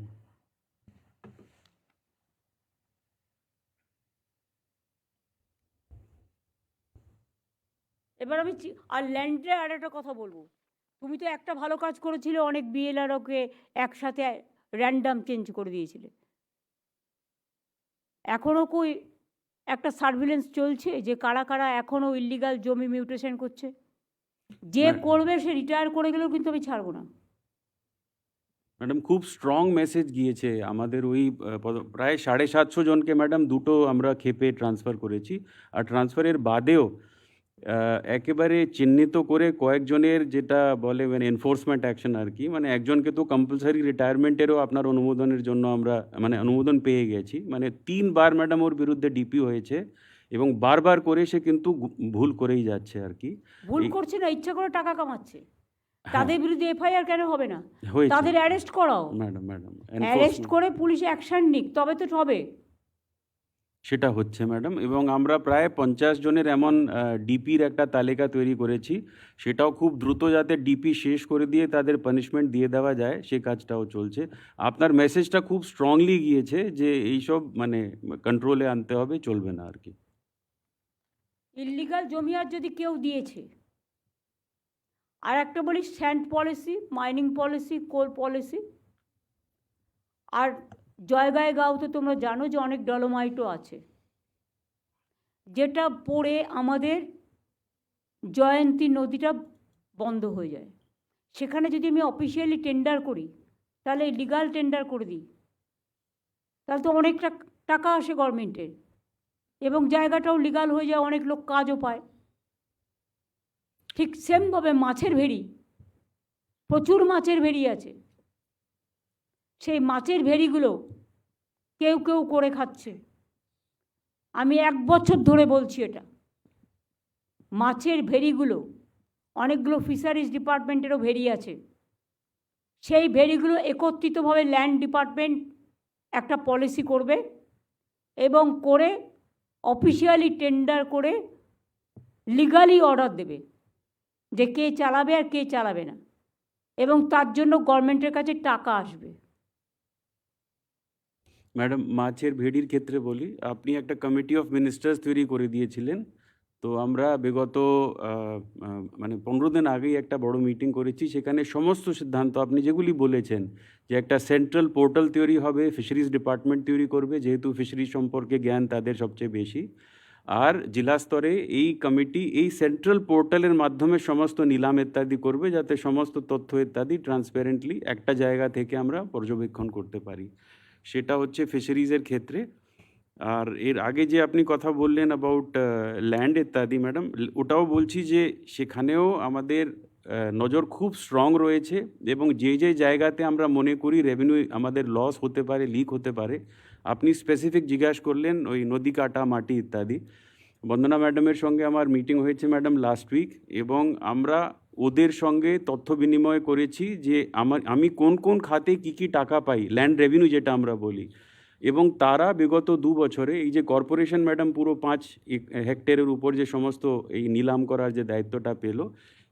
এবার আর ল্যান্ডে আর একটা কথা বলবো, তুমি তো একটা ভালো কাজ করেছিলে, অনেক বিএলআরওকে একসাথে র্যান্ডাম চেঞ্জ করে দিয়েছিলে। এখনও কই একটা সার্ভিলেন্স চলছে যে কারা কারা এখনও ইল্লিগাল জমি মিউটেশন করছে? যে করবে সে রিটায়ার করে গেলেও কিন্তু আমি ছাড়বো না। ম্যাডাম খুব স্ট্রং মেসেজ গিয়েছে আমাদের ওই প্রায় 750 জনকে ম্যাডাম দুটো আমরা ক্ষেপে ট্রান্সফার করেছি। আর ট্রান্সফারের বাদেও একেবারে চিহ্নিত করে কয়েকজনের যেটা বলে মানে এনফোর্সমেন্ট অ্যাকশন আর কি, মানে একজনকে তো কম্পালসারি রিটায়ারমেন্টেরও আপনার অনুমোদনের জন্য আমরা মানে অনুমোদন পেয়ে গেছি। মানে 3 বার ম্যাডাম ওর বিরুদ্ধে ডিপি হয়েছে এবং বারবার করে সে কিন্তু ভুল করেই যাচ্ছে আর কি। ভুল করছে না, ইচ্ছা করে টাকা কামাচ্ছে। তাদের বিরুদ্ধে এফআইআর কেন হবে না? হয়েছে তাদের অ্যারেস্ট করাও, ম্যাডাম ম্যাডাম অ্যারেস্ট করে পুলিশ অ্যাকশন নিক, তবে তো হবে। সেটা হচ্ছে ম্যাডাম, এবং আমরা প্রায় 50 জনের এমন ডিপির একটা তালিকা তৈরি করেছি, সেটাও খুব দ্রুত যাতে ডিপি শেষ করে দিয়ে তাদের পানিশমেন্ট দিয়ে দেওয়া যায় সে কাজটাও চলছে। আপনার মেসেজটা খুব স্ট্রংলি গিয়েছে যে এইসব মানে কন্ট্রোলে আনতে হবে, চলবে না আর কি। ইল্লিগাল জমি আর যদি কেউ দিয়েছে, আর একটা বলি স্যান্ড পলিসি, মাইনিং পলিসি, কোল পলিসি, আর জয়গাঁওতে তোমরা জানো যে অনেক ডলোমাইটও আছে, যেটা পড়ে আমাদের জয়ন্তী নদীটা বন্ধ হয়ে যায়। সেখানে যদি আমি অফিসিয়ালি টেন্ডার করি, তাহলে লিগাল টেন্ডার করে দিই, তাহলে তো অনেক টাকা আসে গভর্নমেন্টের, এবং জায়গাটাও লিগাল হয়ে যায়, অনেক লোক কাজও পায়। ঠিক সেমভাবে মাছের ভেড়ি, প্রচুর মাছের ভেড়ি আছে, সেই মাছের ভেড়িগুলো কেউ কেউ করে খাচ্ছে। আমি 1 বছর ধরে বলছি এটা। মাছের ভেড়িগুলো, অনেকগুলো ফিশারিজ ডিপার্টমেন্টেরও ভেড়ি আছে, সেই ভেড়িগুলো একত্রিতভাবে ল্যান্ড ডিপার্টমেন্ট একটা পলিসি করবে এবং করে অফিসিয়ালি টেন্ডার করে লিগালি অর্ডার দেবে যে কে চালাবে আর কে চালাবে না, এবং তার জন্য গভর্নমেন্টের কাছে টাকা আসবে। ম্যাডাম মাছের ভেড়ির ক্ষেত্রে বলি, আপনি একটা কমিটি অফ মিনিস্টার্স তৈরি করে দিয়েছিলেন, তো আমরা বিগত মানে 15 দিন আগেই একটা বড় মিটিং করেছি। সেখানে সমস্ত সিদ্ধান্ত আপনি যেগুলি বলেছেন যে একটা সেন্ট্রাল পোর্টাল তৈরি হবে, ফিশারিজ ডিপার্টমেন্ট তৈরি করবে, যেহেতু ফিশারিজ সম্পর্কে জ্ঞান তাদের সবচেয়ে বেশি, আর জেলা স্তরে এই কমিটি এই সেন্ট্রাল পোর্টালের মাধ্যমে সমস্ত নিলাম ইত্যাদি করবে, যাতে সমস্ত তথ্য ইত্যাদি ট্রান্সপারেন্টলি একটা জায়গা থেকে আমরা পর্যবেক্ষণ করতে পারি। সেটা হচ্ছে ফিশারিজের ক্ষেত্রে। আর এর আগে যে আপনি কথা বললেন অ্যাবাউট ল্যান্ড ইত্যাদি ম্যাডাম, ওটাও বলছি যে সেখানেও আমাদের নজর খুব স্ট্রং রয়েছে, এবং যে যে জায়গাতে আমরা মনে করি রেভিনিউ আমাদের লস হতে পারে, লিক হতে পারে, আপনি স্পেসিফিক জিজ্ঞাসা করলেন ওই নদী কাটা মাটি ইত্যাদি। বন্দনা ম্যাডামের সঙ্গে আমার মিটিং হয়েছে ম্যাডাম লাস্ট উইক, এবং আমরা ওদের সঙ্গে তথ্য বিনিময় করেছি যে আমি কোন কোন খাতে কী টাকা পাই, ল্যান্ড রেভিনিউ যেটা আমরা বলি, এবং তারা বিগত 2 বছরে এই যে কর্পোরেশন ম্যাডাম পুরো 5 হেক্টরের উপর যে সমস্ত এই নিলাম করার যে দায়িত্বটা পেল,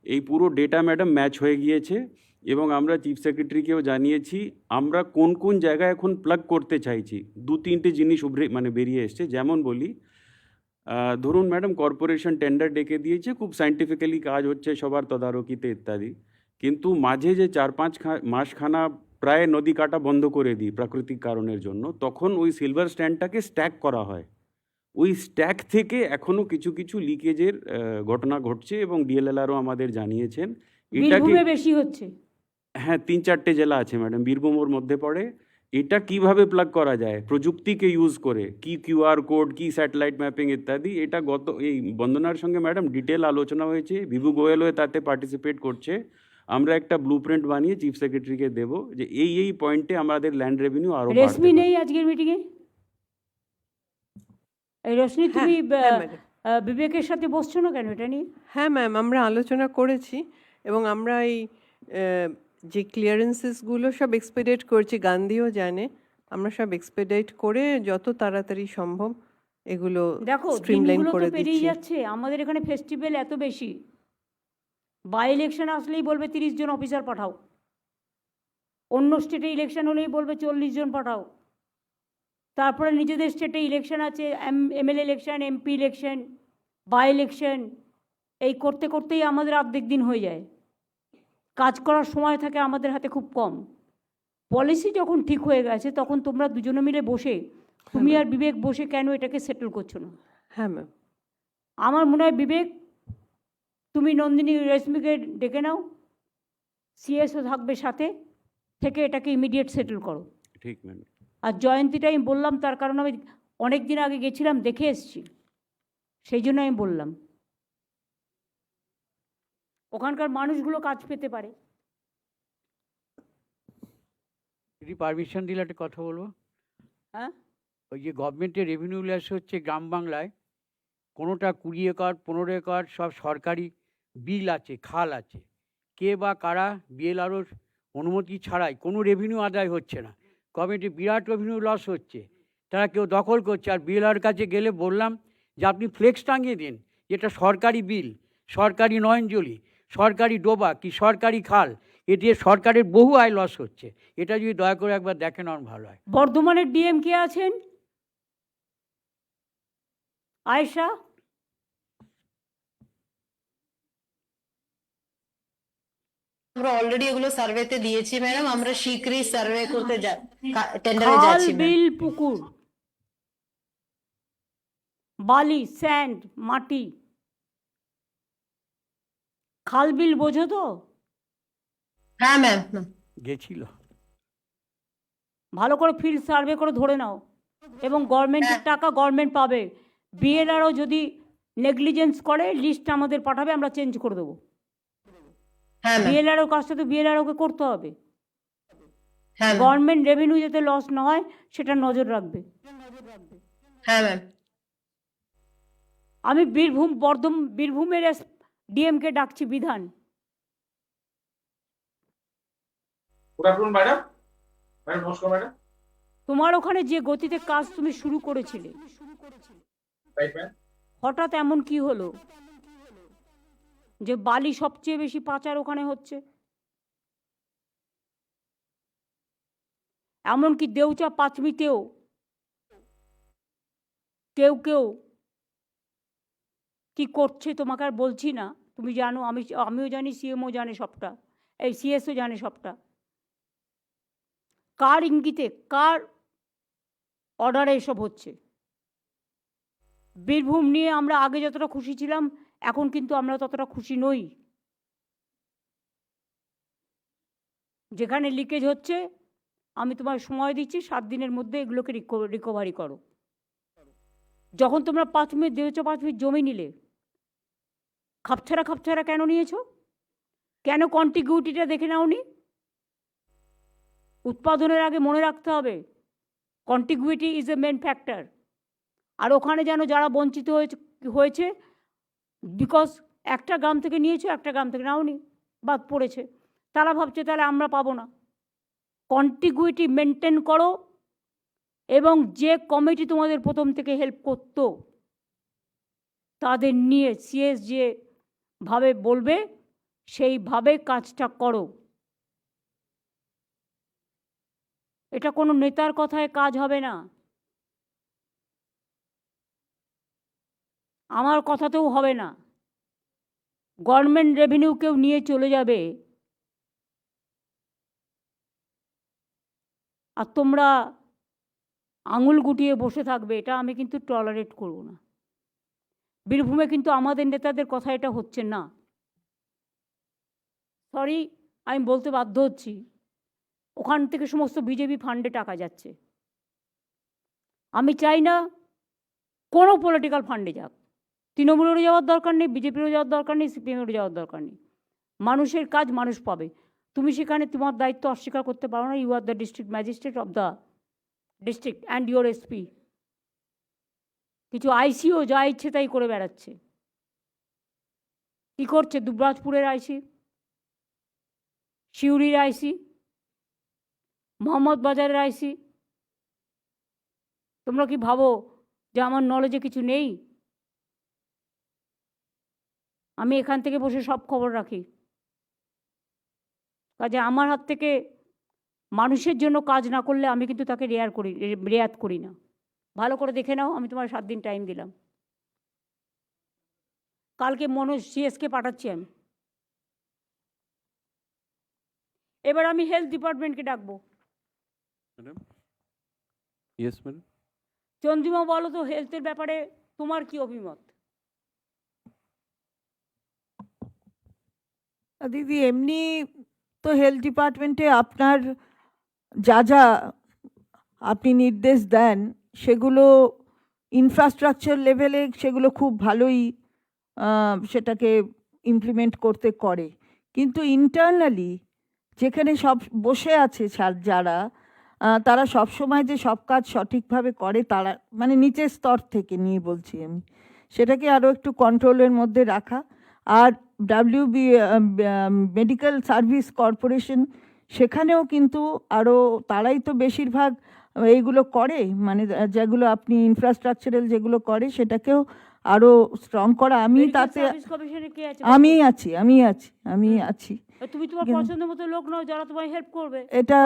এই পুরো ডেটা ম্যাডাম ম্যাচ হয়ে গিয়েছে, এবং আমরা চিফ সেক্রেটারিকেও জানিয়েছি আমরা কোন কোন জায়গায় এখন প্লাগ করতে চাইছি। 2-3টে জিনিস মানে বেরিয়ে এসছে। যেমন বলি, ধরুন ম্যাডাম কর্পোরেশন টেন্ডার ডেকে দিয়েছে, খুব সায়েন্টিফিক্যালি কাজ হচ্ছে সবার তদারকিতে ইত্যাদি, কিন্তু মাঝে যে 4-5 মাসখানা প্রায় নদী কাটা বন্ধ করে দিই প্রাকৃতিক কারণের জন্য, তখন ওই সিলভার স্ট্যান্ডটাকে স্ট্যাক করা হয়। ওই স্ট্যাক থেকে এখনও কিছু কিছু লিকেজের ঘটনা ঘটছে, এবং ডিএলএলআরও আমাদের জানিয়েছেন। বীরভূমে বেশি হচ্ছে। হ্যাঁ, 3-4টে জেলা আছে ম্যাডাম, বীরভূম ওর মধ্যে পড়ে। এটা কিভাবে প্লাগ করা যায় প্রযুক্তিকে ইউজ করে, কি কিউআর কোড, কি স্যাটেলাইট ম্যাপিং ইত্যাদি, এটা এই বন্দনার সঙ্গে ম্যাডাম ডিটেল আলোচনা হয়েছে। বিভু গোয়েলও তাতে পার্টিসিপেট করছে। আমরা একটা ব্লুপ্রিন্ট বানিয়ে চিফ সেক্রেটারিকে দেব যে এই পয়েন্টে আমাদের ল্যান্ড রেভিনিউ আরো বাড়বে। রেশমি নেই আজকের মিটিংয়ে? এই রশ্মি, তুমি বিবেকের সাথে বসছো না কেন এটা নিয়ে? হ্যাঁ ম্যাম, আমরা আলোচনা করেছি, এবং আমরা এই যে ক্লিয়ারেন্সেসগুলো সব এক্সপেডিট করছি, গান্ধীও জানে, আমরা সব এক্সপেডিট করে যত তাড়াতাড়ি সম্ভব এগুলো দেখো স্ট্রিমলাইন করে পেরিয়ে দিচ্ছি। যাচ্ছে। আমাদের এখানে ফেস্টিভ্যাল এত বেশি, বাই ইলেকশন আসলেই বলবে 30 জন অফিসার পাঠাও, অন্য স্টেটে ইলেকশন হলেই বলবে 40 জন পাঠাও, তারপরে নিজেদের স্টেটে ইলেকশন আছে, MLA election, MP election, by election, এই করতে করতেই আমাদের অর্ধেক দিন হয়ে যায়, কাজ করার সময় থাকে আমাদের হাতে খুব কম। পলিসি যখন ঠিক হয়ে গেছে তখন তোমরা দুজনে মিলে বসে, তুমি আর বিবেক বসে কেন এটাকে সেটেল করছো না? হ্যাঁ ম্যাম। আমার মনে হয় বিবেক, তুমি নন্দিনী রেশমিকে ডেকে নাও, সিএসও থাকবে সাথে, থেকে এটাকে ইমিডিয়েট সেটেল করো। ঠিক ম্যাডাম। আর জয়ন্তীটা আমি বললাম তার কারণ আমি অনেক দিন আগে গেছিলাম, দেখে এসেছি, সেই জন্য আমি বললাম ওখানকার মানুষগুলো কাজ পেতে পারে। যদি পারমিশন দিলে একটা কথা বলবো। হ্যাঁ, ওই যে গভর্নমেন্টের রেভিনিউ ল্যাস হচ্ছে গ্রাম বাংলায়, কোনোটা 20 একর 15 একর সব সরকারি বিল আছে, খাল আছে, কে বা কারা বিএলআরওর অনুমতি ছাড়াই কোনো রেভিনিউ আদায় হচ্ছে না, গভর্নমেন্টের বিরাট রেভিনিউ লস হচ্ছে, তারা কেউ দখল করছে। আর বিএলআর কাছে গেলে বললাম যে আপনি ফ্লেক্স টাঙিয়ে দিন, যেটা সরকারি বিল, সরকারি নয়নজলি, সরকারি ডোবা কি সরকারি খাল, এ দিয়ে সরকারের বহু আয় লস হচ্ছে। এটা যদি দয়া করে একবার দেখেন আমার ভালো হয়। বর্ধমানের ডিএম কে আছেন? আয়েশা, আমরা অলরেডি এগুলো সার্ভেতে দিয়েছি ম্যাডাম, আমরা শীঘ্রই সার্ভে করতে টেন্ডারে খাল, যাচ্ছি ম্যাম। বিল, পুকুর, বালি, স্যান্ড, মাটি, খাল বিল বোঝো তো? হ্যাঁ ম্যাম। গেছিল। ভালো করে ফিল্ড সার্ভে করে ধরে নাও, এবং গভর্নমেন্টের টাকা গভর্নমেন্ট পাবে। বিএলআরও যদি নেগলিজেন্স করে লিস্ট আমাদের পাঠাবে, আমরা চেঞ্জ করে দেবো। হ্যাঁ ম্যাম। বিএলআরও কাজটা তো বিএলআরওকে করতে হবে। হ্যাঁ ম্যাম। গভর্নমেন্ট রেভিনিউ যাতে লস না হয় সেটা নজর রাখবে। হ্যাঁ ম্যাম। আমি বীরভূমের ডিএমকে ডাকছি, বিধান। Good afternoon madam. ম্যাডাম নমস্কার ম্যাডাম। তোমার ওখানে যে গতিতে কাজ তুমি শুরু করেছিলে, রাইট ম্যাম। হঠাৎ এমন কি হলো যে বালি সবচেয়ে বেশি পাচার ওখানে হচ্ছে? এমনকি দেউচা পাঁচমিতেও কেউ কেউ কি করছে তোমাকে আর বলছি না, তুমি জানো, আমিও জানি, সিএমও জানে সবটা, এই সিএসও জানে সবটা। কার ইঙ্গিতে, কার অর্ডারে এসব হচ্ছে? বীরভূম নিয়ে আমরা আগে যতটা খুশি ছিলাম, এখন কিন্তু আমরা ততটা খুশি নই। যেখানে লিকেজ হচ্ছে, আমি তোমার সময় দিচ্ছি, 7 দিনের মধ্যে এগুলোকে রিকভারি করো। যখন তোমরা 5 মিনিট 5 মিনিট জমি নিলে, খাপছাড়া কেন নিয়েছো? কেন কন্টিগুইটিটা দেখে নাওনি? উৎপাদনের আগে মনে রাখতে হবে contiguity is a main factor. আর ওখানে যেন যারা বঞ্চিত হয়েছে বিকজ একটা গ্রাম থেকে নিয়েছো, একটা গ্রাম থেকে নাওনি, বাদ পড়েছে, তারা ভাবছে তাহলে আমরা পাবো না। কন্টিগুইটি মেনটেন করো, এবং যে কমিটি তোমাদের প্রথম থেকে হেল্প করতো তাদের নিয়ে সিএস যেভাবে বলবে সেইভাবে কাজটা করো। এটা কোনো নেতার কথায় কাজ হবে না, আমার কথাতেও হবে না। গভর্নমেন্ট রেভিনিউ কেউ নিয়ে চলে যাবে, আর তোমরা আঙুল গুটিয়ে বসে থাকবে, এটা আমি কিন্তু টলারেট করব না। বীরভূমে কিন্তু আমাদের নেতাদের কথা এটা হচ্ছে না। সরি, আমি বলতে বাধ্য হচ্ছি, ওখান থেকে সমস্ত বিজেপি ফান্ডে টাকা যাচ্ছে। আমি চাই না কোনো পলিটিক্যাল ফান্ডে যাক, তৃণমূলেরও যাওয়ার দরকার নেই, বিজেপিরও যাওয়ার দরকার নেই, সিপিএমেরও যাওয়ার দরকার নেই। মানুষের কাজ মানুষ পাবে। তুমি সেখানে তোমার দায়িত্ব অস্বীকার করতে পারো না। You are the district magistrate of the district and your SP. কিছু আইসিও যা ইচ্ছে তাই করে বেড়াচ্ছে। কী করছে দুবরাজপুরের আইসি, সিউড়ির আইসি, মোহাম্মদ বাজারের আইসি? তোমরা কি ভাবো যে আমার নলেজে কিছু নেই? আমি এখান থেকে বসে সব খবর রাখি। কাজে আমার হাত থেকে মানুষের জন্য কাজ না করলে আমি কিন্তু তাকে রেয়াত করি না। ভালো করে দেখে নাও, আমি তোমার 7 দিন টাইম দিলাম। কালকে মনোজ সিএসকে পাঠাচ্ছি আমি। এবার আমি হেলথ ডিপার্টমেন্টকে ডাকবো। Madam yes madam. চন্দ্রিমা, বলো তো হেলথের ব্যাপারে তোমার কি অভিমত? দিদি, এমনি তো হেলথ ডিপার্টমেন্টে আপনার যা যা আপনি নির্দেশ দেন সেগুলো ইনফ্রাস্ট্রাকচার লেভেলে সেগুলো খুব ভালোই সেটাকে ইমপ্লিমেন্ট করতে করে, কিন্তু ইন্টারনালি যেখানে সব বসে আছে যারা তারা সবসময় যে সব কাজ সঠিকভাবে করে, তারা মানে নিচের স্তর থেকে নিয়ে বলছি আমি, সেটাকে আরও একটু কন্ট্রোলের মধ্যে রাখা। আর মেডিকেল সার্ভিস কর্পোরেশন, সেখানেও কিন্তু আরও তারাই তো বেশিরভাগ এইগুলো করে, মানে যেগুলো আপনি ইনফ্রাস্ট্রাকচারাল যেগুলো করে সেটাকেও আরও স্ট্রং করা। আমি তাতে আমি আছি। তুমি তোমার পছন্দ মতো লোক নাও যারা তোমায় হেল্প করবে, এটা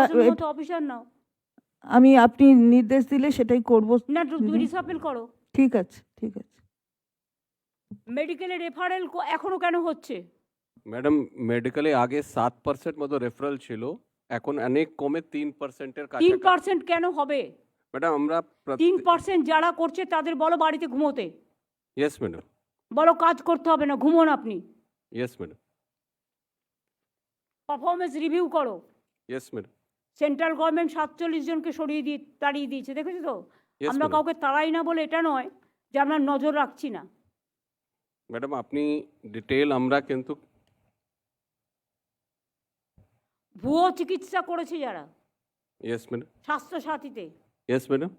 অফিসার নাও। আপনি নির্দেশ দিলে সেটাই করব। না, তুমি রিসাপেল করো। ঠিক আছে। মেডিকেলের রেফারেল এখনো কেন হচ্ছে? ম্যাডাম মেডিকেলে আগে 7% মতো রেফারেল ছিল, এখন অনেক কমে 3%-এর কাছে। 3% কেন হবে? ম্যাডাম আমরা 3% যারা করছে তাদের বলো বাড়িতে ঘুমোতে। Yes madam. বলো কাজ করতে হবে না, ঘুমোন আপনি। Yes madam. পারফরমেন্স রিভিউ করো। Yes madam. সেন্ট্রাল গভর্নমেন্ট 47 জনকে তাড়িয়ে দিয়েছে, দেখেছো তো? Yes, আমরা madam. কাউকে তাড়াই না বলে এটা নয় যে আমরা নজর রাখছি না। ম্যাডাম আপনি ডিটেল আমরা কিন্তু ভুয়ো চিকিৎসা করেছে যারা ইয়েস ম্যাডাম। স্বাস্থ্য সাথীতে, ইয়েস ম্যাডাম।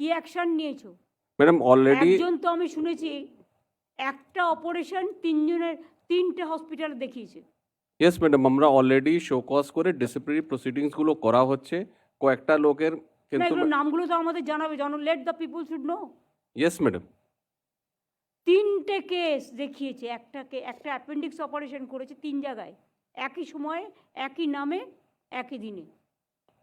কি অ্যাকশন নিয়েছো? ম্যাডাম অলরেডি একজন তো আমি শুনেছি একটা অপারেশন 3টে হসপিটাল দেখিয়েছে। ইয়েস ম্যাডাম আমরা অলরেডি শোকজ করে ডিসিপ্লিনারি প্রসিডিংসগুলো করা হচ্ছে কয়েকটা লোকের না, কিন্তু। এগুলো নামগুলো তো আমাদের জানাবে, let the people should know. Yes madam. 3টে কেস দেখিয়েছে, একটা অ্যাপেন্ডিক্স অপারেশন করেছে 3 জায়গায়, একই সময়ে, একই নামে, একই দিনে।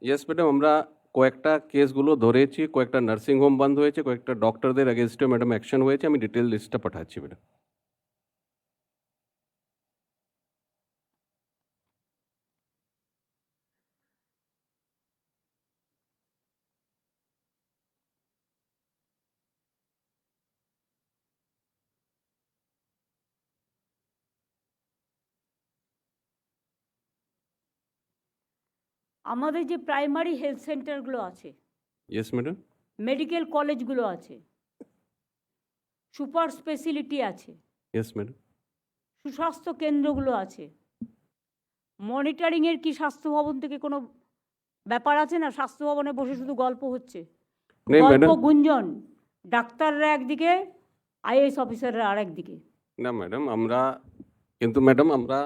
ইয়েস ম্যাডাম আমরা কয়েকটা কেসগুলো ধরেছি, কয়েকটা নার্সিং হোম বন্ধ হয়েছে, কয়েকটা ডক্টরদের এগেনস্টে ম্যাডাম অ্যাকশন হয়েছে, আমি ডিটেল লিস্টটা পাঠাচ্ছি ম্যাডাম। আমাদের যে প্রাইমারি হেলথ সেন্টারগুলো আছে, ইয়েস ম্যাডাম। মেডিকেল কলেজগুলো আছে, সুপার স্পেশালিটি আছে, ইয়েস ম্যাডাম। সুস্বাস্থ্য কেন্দ্রগুলো আছে, মনিটরিংয়ের কি স্বাস্থ্য ভবন থেকে কোনো ব্যাপার আছে? না, স্বাস্থ্য ভবনে বসে শুধু গল্প হচ্ছে, নেই গল্প ম্যাডাম। গুঞ্জন, ডাক্তাররা একদিকে, আইএএস অফিসাররা আর একদিকে। না ম্যাডাম আমরা কিন্তু ম্যাডাম আমরা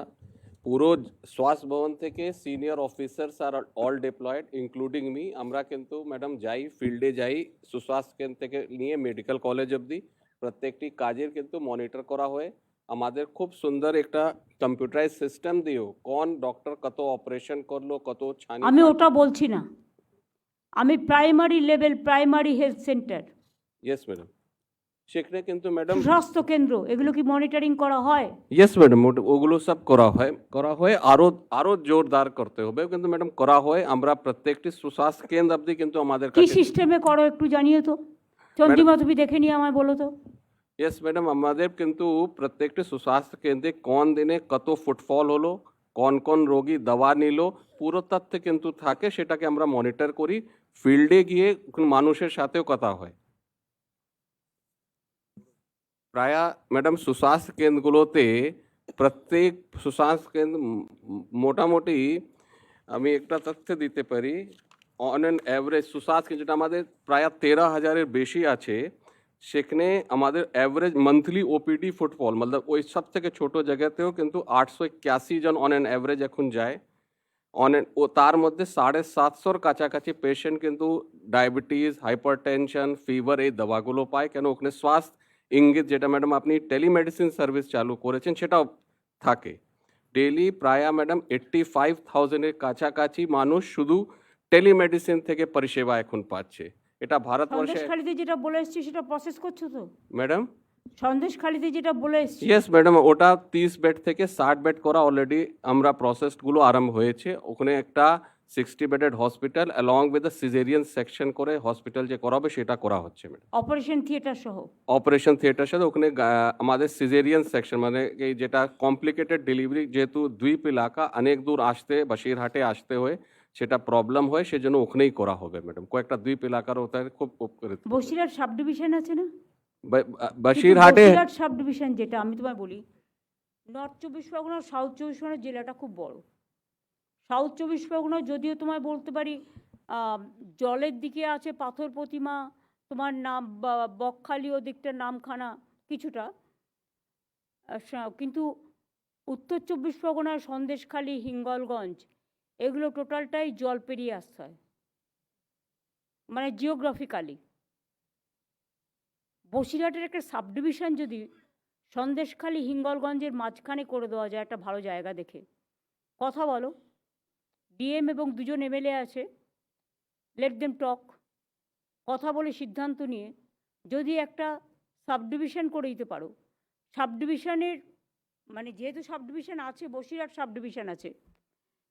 পুরো স্বাস্থ্য ভবন থেকে সিনিয়র অফিসার্স আর অল ডিপ্লয়েড ইনক্লুডিং মি, আমরা কিন্তু ম্যাডাম যাই ফিল্ডে যাই, সুস্বাস্থ্য কেন্দ্র থেকে নিয়ে মেডিকেল কলেজ অবধি প্রত্যেকটি কাজের কিন্তু মনিটর করা হয়। আমাদের খুব সুন্দর একটা কম্পিউটারাইজ সিস্টেম দিও, কোন ডক্টর কত অপারেশন করলো, কত ছানি। আমি ওটা বলছি না, আমি primary level, primary health centre, yes madam সেখানে কিন্তু ম্যাডাম স্বাস্থ্য কেন্দ্র, এগুলো কি মনিটরিং করা হয়? ইয়েস ম্যাডাম ওগুলো সব করা হয় আরো জোরদার করতে হবে, কিন্তু ম্যাডাম করা হয়। আমরা প্রত্যেকটি সুস্বাস্থ্য কেন্দ্র অবধি কিন্তু আমাদের কি কাছে। সিস্টেমে করো একটু জানিয়ে তো চন্দ্রিমা, তুমি দেখে নিয়ে আমায় বলো তো। ইয়েস ম্যাডাম আমাদের কিন্তু প্রত্যেকটি সুস্বাস্থ্য কেন্দ্রে কোন দিনে কত ফুটফল হলো, কোন কোন রোগী দাওয়া নিল, পুরো তথ্য কিন্তু থাকে, সেটাকে আমরা মনিটর করি। ফিল্ডে গিয়ে মানুষের সাথেও কথা হয়। প্রায় ম্যাডাম সুস্বাস্থ্য কেন্দ্রগুলোতে প্রত্যেক সুস্বাস্থ্য কেন্দ্র মোটামুটি আমি একটা তথ্য দিতে পারি, অন অ্যান অ্যাভারেজ সুস্বাস্থ্য কেন্দ্র যেটা আমাদের প্রায় 13,000-এর বেশি আছে, সেখানে আমাদের অ্যাভারেজ মান্থলি ওপিডি ফুটফল মতলব ওই সব থেকে ছোটো জায়গাতেও কিন্তু 881 জন অন অ্যান অ্যাভারেজ এখন যায়। ও তার মধ্যে 750-এর কাছাকাছি পেশেন্ট কিন্তু ডায়াবেটিস, হাইপারটেনশন, ফিভার এই দাওয়াগুলো পায়। কেন ওখানে স্বাস্থ্য ইঙ্গিত যেটা ম্যাডাম আপনি টেলিমেডিসিন সার্ভিস চালু করেছেন সেটাও থাকে। ডেইলি প্রায় ম্যাডাম 85,000-এর কাছাকাছি মানুষ শুধু টেলিমেডিসিন থেকে পরিষেবা এখন পাচ্ছে। এটা ভারতবর্ষে সন্দেশখালীতে যেটা বলে এসছি সেটা প্রসেস করছো তো ম্যাডাম? সন্দেশখালিতে যেটা বলে এসছি, ইয়েস ম্যাডাম, ওটা 30 বেড থেকে 60 বেড করা অলরেডি আমরা প্রসেসগুলো আরম্ভ হয়েছে। ওখানে একটা 60 bedded hospital along with the caesarean section করে হসপিটাল যে করাবে সেটা করা হচ্ছে ম্যাডাম। অপারেশন থিয়েটার সহ। অপারেশন থিয়েটার সাথে ওখানে আমাদের সিজেরিয়ান সেকশন মানে এই যেটা কমপ্লিকেটেড ডেলিভারি, যেহেতু দ্বীপ এলাকা অনেক দূর আসতে বসিরহাটে আসতে হয়, সেটা প্রবলেম হয়, সেজন্য ওখানেই করা হবে ম্যাডাম। কয়েকটা দ্বীপ এলাকার ওটা খুব উপকৃত। বসিরহাট সাব ডিভিশন আছে না? বসিরহাটে বসিরহাট সাব ডিভিশন যেটা আমি তোমায় বলি, নর্থ 24 পরগনা, সাউথ 24 পরগনা জেলাটা খুব বড়। সাউথ 24 পরগনা যদিও তোমায় বলতে পারি জলের দিকে আছে পাথর প্রতিমা, তোমার নাম বকখালি ওদিকটা নামখানা কিছুটা, কিন্তু উত্তর 24 পরগনার সন্দেশখালি, হিঙ্গলগঞ্জ এগুলো টোটালটাই জল পেরিয়ে আসতে হয়, মানে জিওগ্রাফিক্যালি। বসিরহাটের একটা সাব ডিভিশন যদি সন্দেশখালি হিঙ্গলগঞ্জের মাঝখানে করে দেওয়া যায় একটা ভালো জায়গা দেখে, কথা বলো, ডিএম এবং দুজন এমএলএ আছে, লেট দেম টক, কথা বলে সিদ্ধান্ত নিয়ে যদি একটা সাব ডিভিশন করে দিতে পারো। সাব ডিভিশনের মানে যেহেতু সাব ডিভিশন আছে, বসিরহাট সাব ডিভিশন আছে,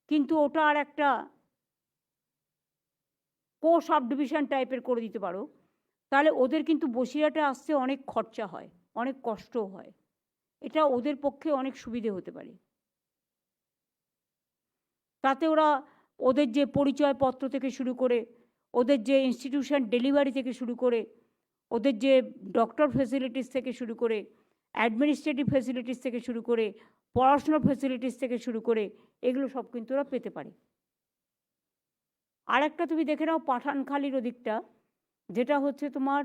কিন্তু ওটা আর একটা কো সাব ডিভিশন টাইপের করে দিতে পারো, তাহলে ওদের কিন্তু বসিরহাটে আসতে অনেক খরচা হয়, অনেক কষ্টও হয়, এটা ওদের পক্ষে অনেক সুবিধে হতে পারে। তাতে ওরা ওদের যে পরিচয়পত্র থেকে শুরু করে, ওদের যে ইনস্টিটিউশন ডেলিভারি থেকে শুরু করে, ওদের যে ডক্টর ফেসিলিটিস থেকে শুরু করে, অ্যাডমিনিস্ট্রেটিভ ফেসিলিটিস থেকে শুরু করে, পড়াশোনার ফেসিলিটিস থেকে শুরু করে, এগুলো সব কিন্তু ওরা পেতে পারে। আর একটা তুমি দেখে নাও পাঠানখালির ওদিকটা, যেটা হচ্ছে তোমার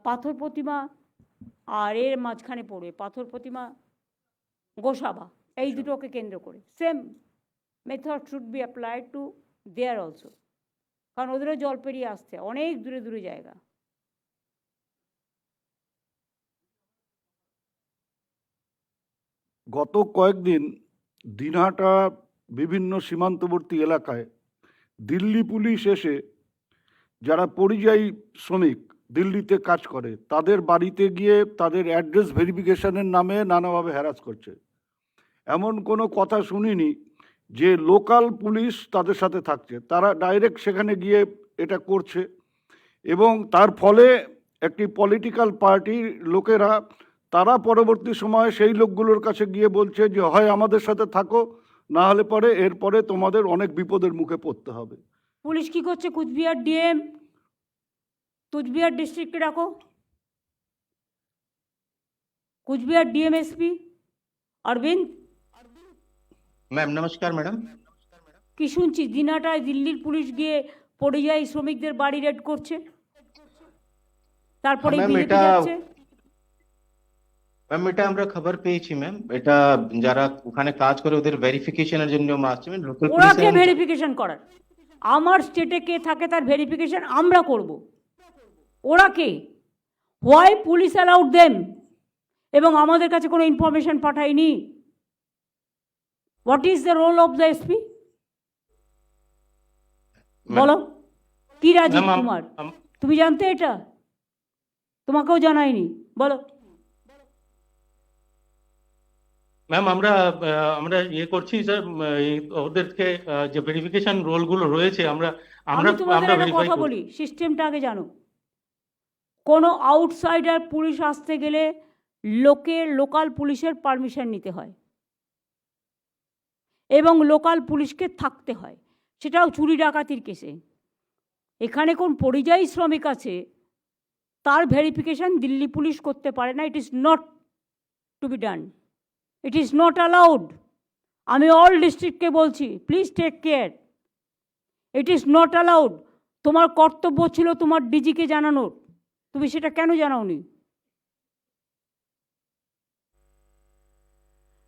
পাথর প্রতিমা আর এর মাঝখানে পড়বে, পাথর প্রতিমা গোসাবা, এই দুটোকে কেন্দ্র করে same method should be applied to their also, কারণ ওদেরও জল পেরিয়ে আসতে অনেক দূরে দূরে জায়গা। গত কয়েকদিন দিনহাটা বিভিন্ন সীমান্তবর্তী এলাকায় দিল্লি পুলিশ এসে যারা পরিযায়ী শ্রমিক দিল্লিতে কাজ করে তাদের বাড়িতে গিয়ে তাদের অ্যাড্রেস ভেরিফিকেশনের নামে নানাভাবে হ্যারাস করছে। এমন কোনো কথা শুনিনি যে লোকাল পুলিশ তাদের সাথে থাকছে, তারা ডাইরেক্ট সেখানে গিয়ে এটা করছে এবং তার ফলে একটি পলিটিক্যাল পার্টির লোকেরা তারা পরবর্তী সময়ে সেই লোকগুলোর কাছে গিয়ে বলছে যে হয় আমাদের সাথে থাকো, না হলে পরে এরপরে তোমাদের অনেক বিপদের মুখে পড়তে হবে। পুলিশ কি করছে? কুচবিহার ডিএম, কুচবিহার ডিস্ট্রিক্টে রাখো, কুচবিহার ডিএমএসপি অরবিন্দ। ম্যাম নমস্কার ম্যাডাম। কি শুনছি দিনাটায় দিল্লির পুলিশ গিয়ে পরিযায়ী শ্রমিকদের বাড়ি রেড করছে, তারপরে ম্যাম এটা আমরা খবর পেয়েছি ম্যাম, এটা যারা ওখানে কাজ করে ওদের ভেরিফিকেশনের জন্য আসছে ম্যাম। লোকাল ওরা কে ভেরিফিকেশন করার? আমার স্টেটে কে থাকে তার ভেরিফিকেশন আমরা করব, ওরা কে? Why police allowed them? এবং আমাদের কাছে কোনো ইনফরমেশন পাঠায়নি। What is the role of the SP? বলো কি রাজীব কুমার, তুমি জানতে এটা? তোমাকেও জানায়নি, বলো। ম্যাম আমরা ইয়ে করছি স্যার, ওদেরকে যে ভেরিফিকেশন রোলগুলো রয়েছে আমরা তোমাদের একটা কথা বলি, সিস্টেমটা আগে জানো। কোনো আউটসাইডার পুলিশ আসতে গেলে লোকাল পুলিশের পারমিশন নিতে হয় এবং লোকাল পুলিশকে থাকতে হয়, সেটাও চুরি ডাকাতির কেসে। এখানে কোন পরিযায়ী শ্রমিক আছে তার ভেরিফিকেশন দিল্লি পুলিশ করতে পারে না। It is not to be done, it is not allowed. আমি অল ডিস্ট্রিক্টকে বলছি, please take care, it is not allowed. তোমার কর্তব্য ছিল তোমার ডিজিকে জানানোর, তুমি সেটা কেন জানাওনি?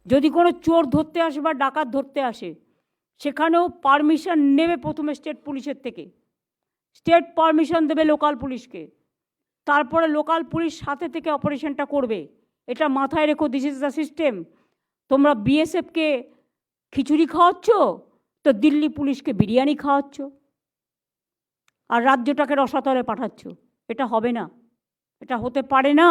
যদি কোনো চোর ধরতে আসে বা ডাকাত ধরতে আসে, সেখানেও পারমিশন নেবে প্রথমে স্টেট পুলিশের থেকে, স্টেট পারমিশন দেবে লোকাল পুলিশকে, তারপরে লোকাল পুলিশ সাথে থেকে অপারেশনটা করবে। এটা মাথায় রেখো, দিস ইজ দ্য সিস্টেম। তোমরা বিএসএফকে খিচুড়ি খাওয়াচ্ছ তো দিল্লি পুলিশকে বিরিয়ানি খাওয়াচ্ছ আর রাজ্যটাকে রসাতলে পাঠাচ্ছ। এটা হবে না, এটা হতে পারে না।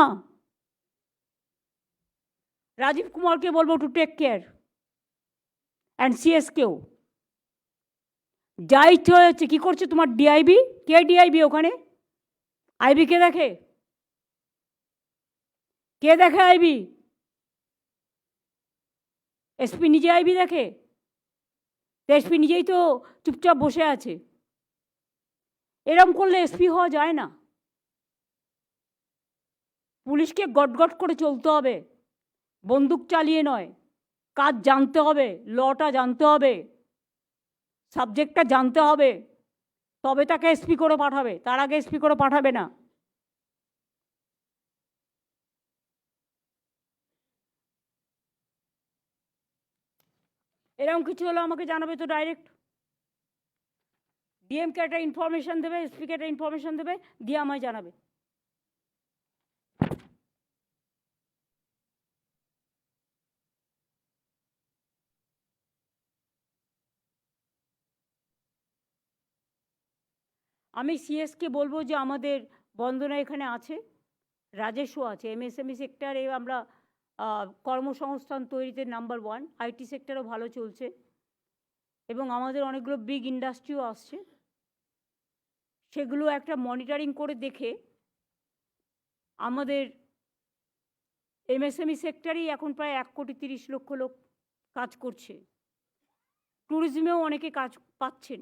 রাজীব কুমারকে বলবো টু টেক কেয়ার, অ্যান্ড সিএসকেও। যা ইচ্ছে হয়েছে কী করছে তোমার ডিআইবি? কে ডিআইবি ওখানে? আইবি কে দেখে? কে দেখে আইবি? এসপি নিজে আইবি দেখে? এসপি নিজেই তো চুপচাপ বসে আছে। এরম করলে এসপি হওয়া যায় না। পুলিশকে গটগট করে চলতে হবে, বন্দুক চালিয়ে নয়। কাজ জানতে হবে, লটা জানতে হবে, সাবজেক্টটা জানতে হবে, তবে তাকে এসপি করে পাঠাবে, তার আগে এসপি করে পাঠাবে না। এরকম কিছু হলে আমাকে জানাবে তো ডাইরেক্ট। ডিএমকে একটা ইনফরমেশন দেবে, এসপিকে একটা ইনফরমেশন দেবে, দিয়ে আমায় জানাবে। আমি সিএসকে বলবো যে আমাদের বন্দনা এখানে আছে, রাজেশও আছে, এমএসএমই সেক্টরে আমরা কর্মসংস্থান তৈরিতে নাম্বার 1, আইটি সেক্টরও ভালো চলছে, এবং আমাদের অনেকগুলো বিগ ইন্ডাস্ট্রিও আসছে। সেগুলো একটা মনিটরিং করে দেখে আমাদের এমএসএমই সেক্টরেই এখন প্রায় 1,30,00,000 লোক কাজ করছে। ট্যুরিজমেও অনেকে কাজ পাচ্ছেন,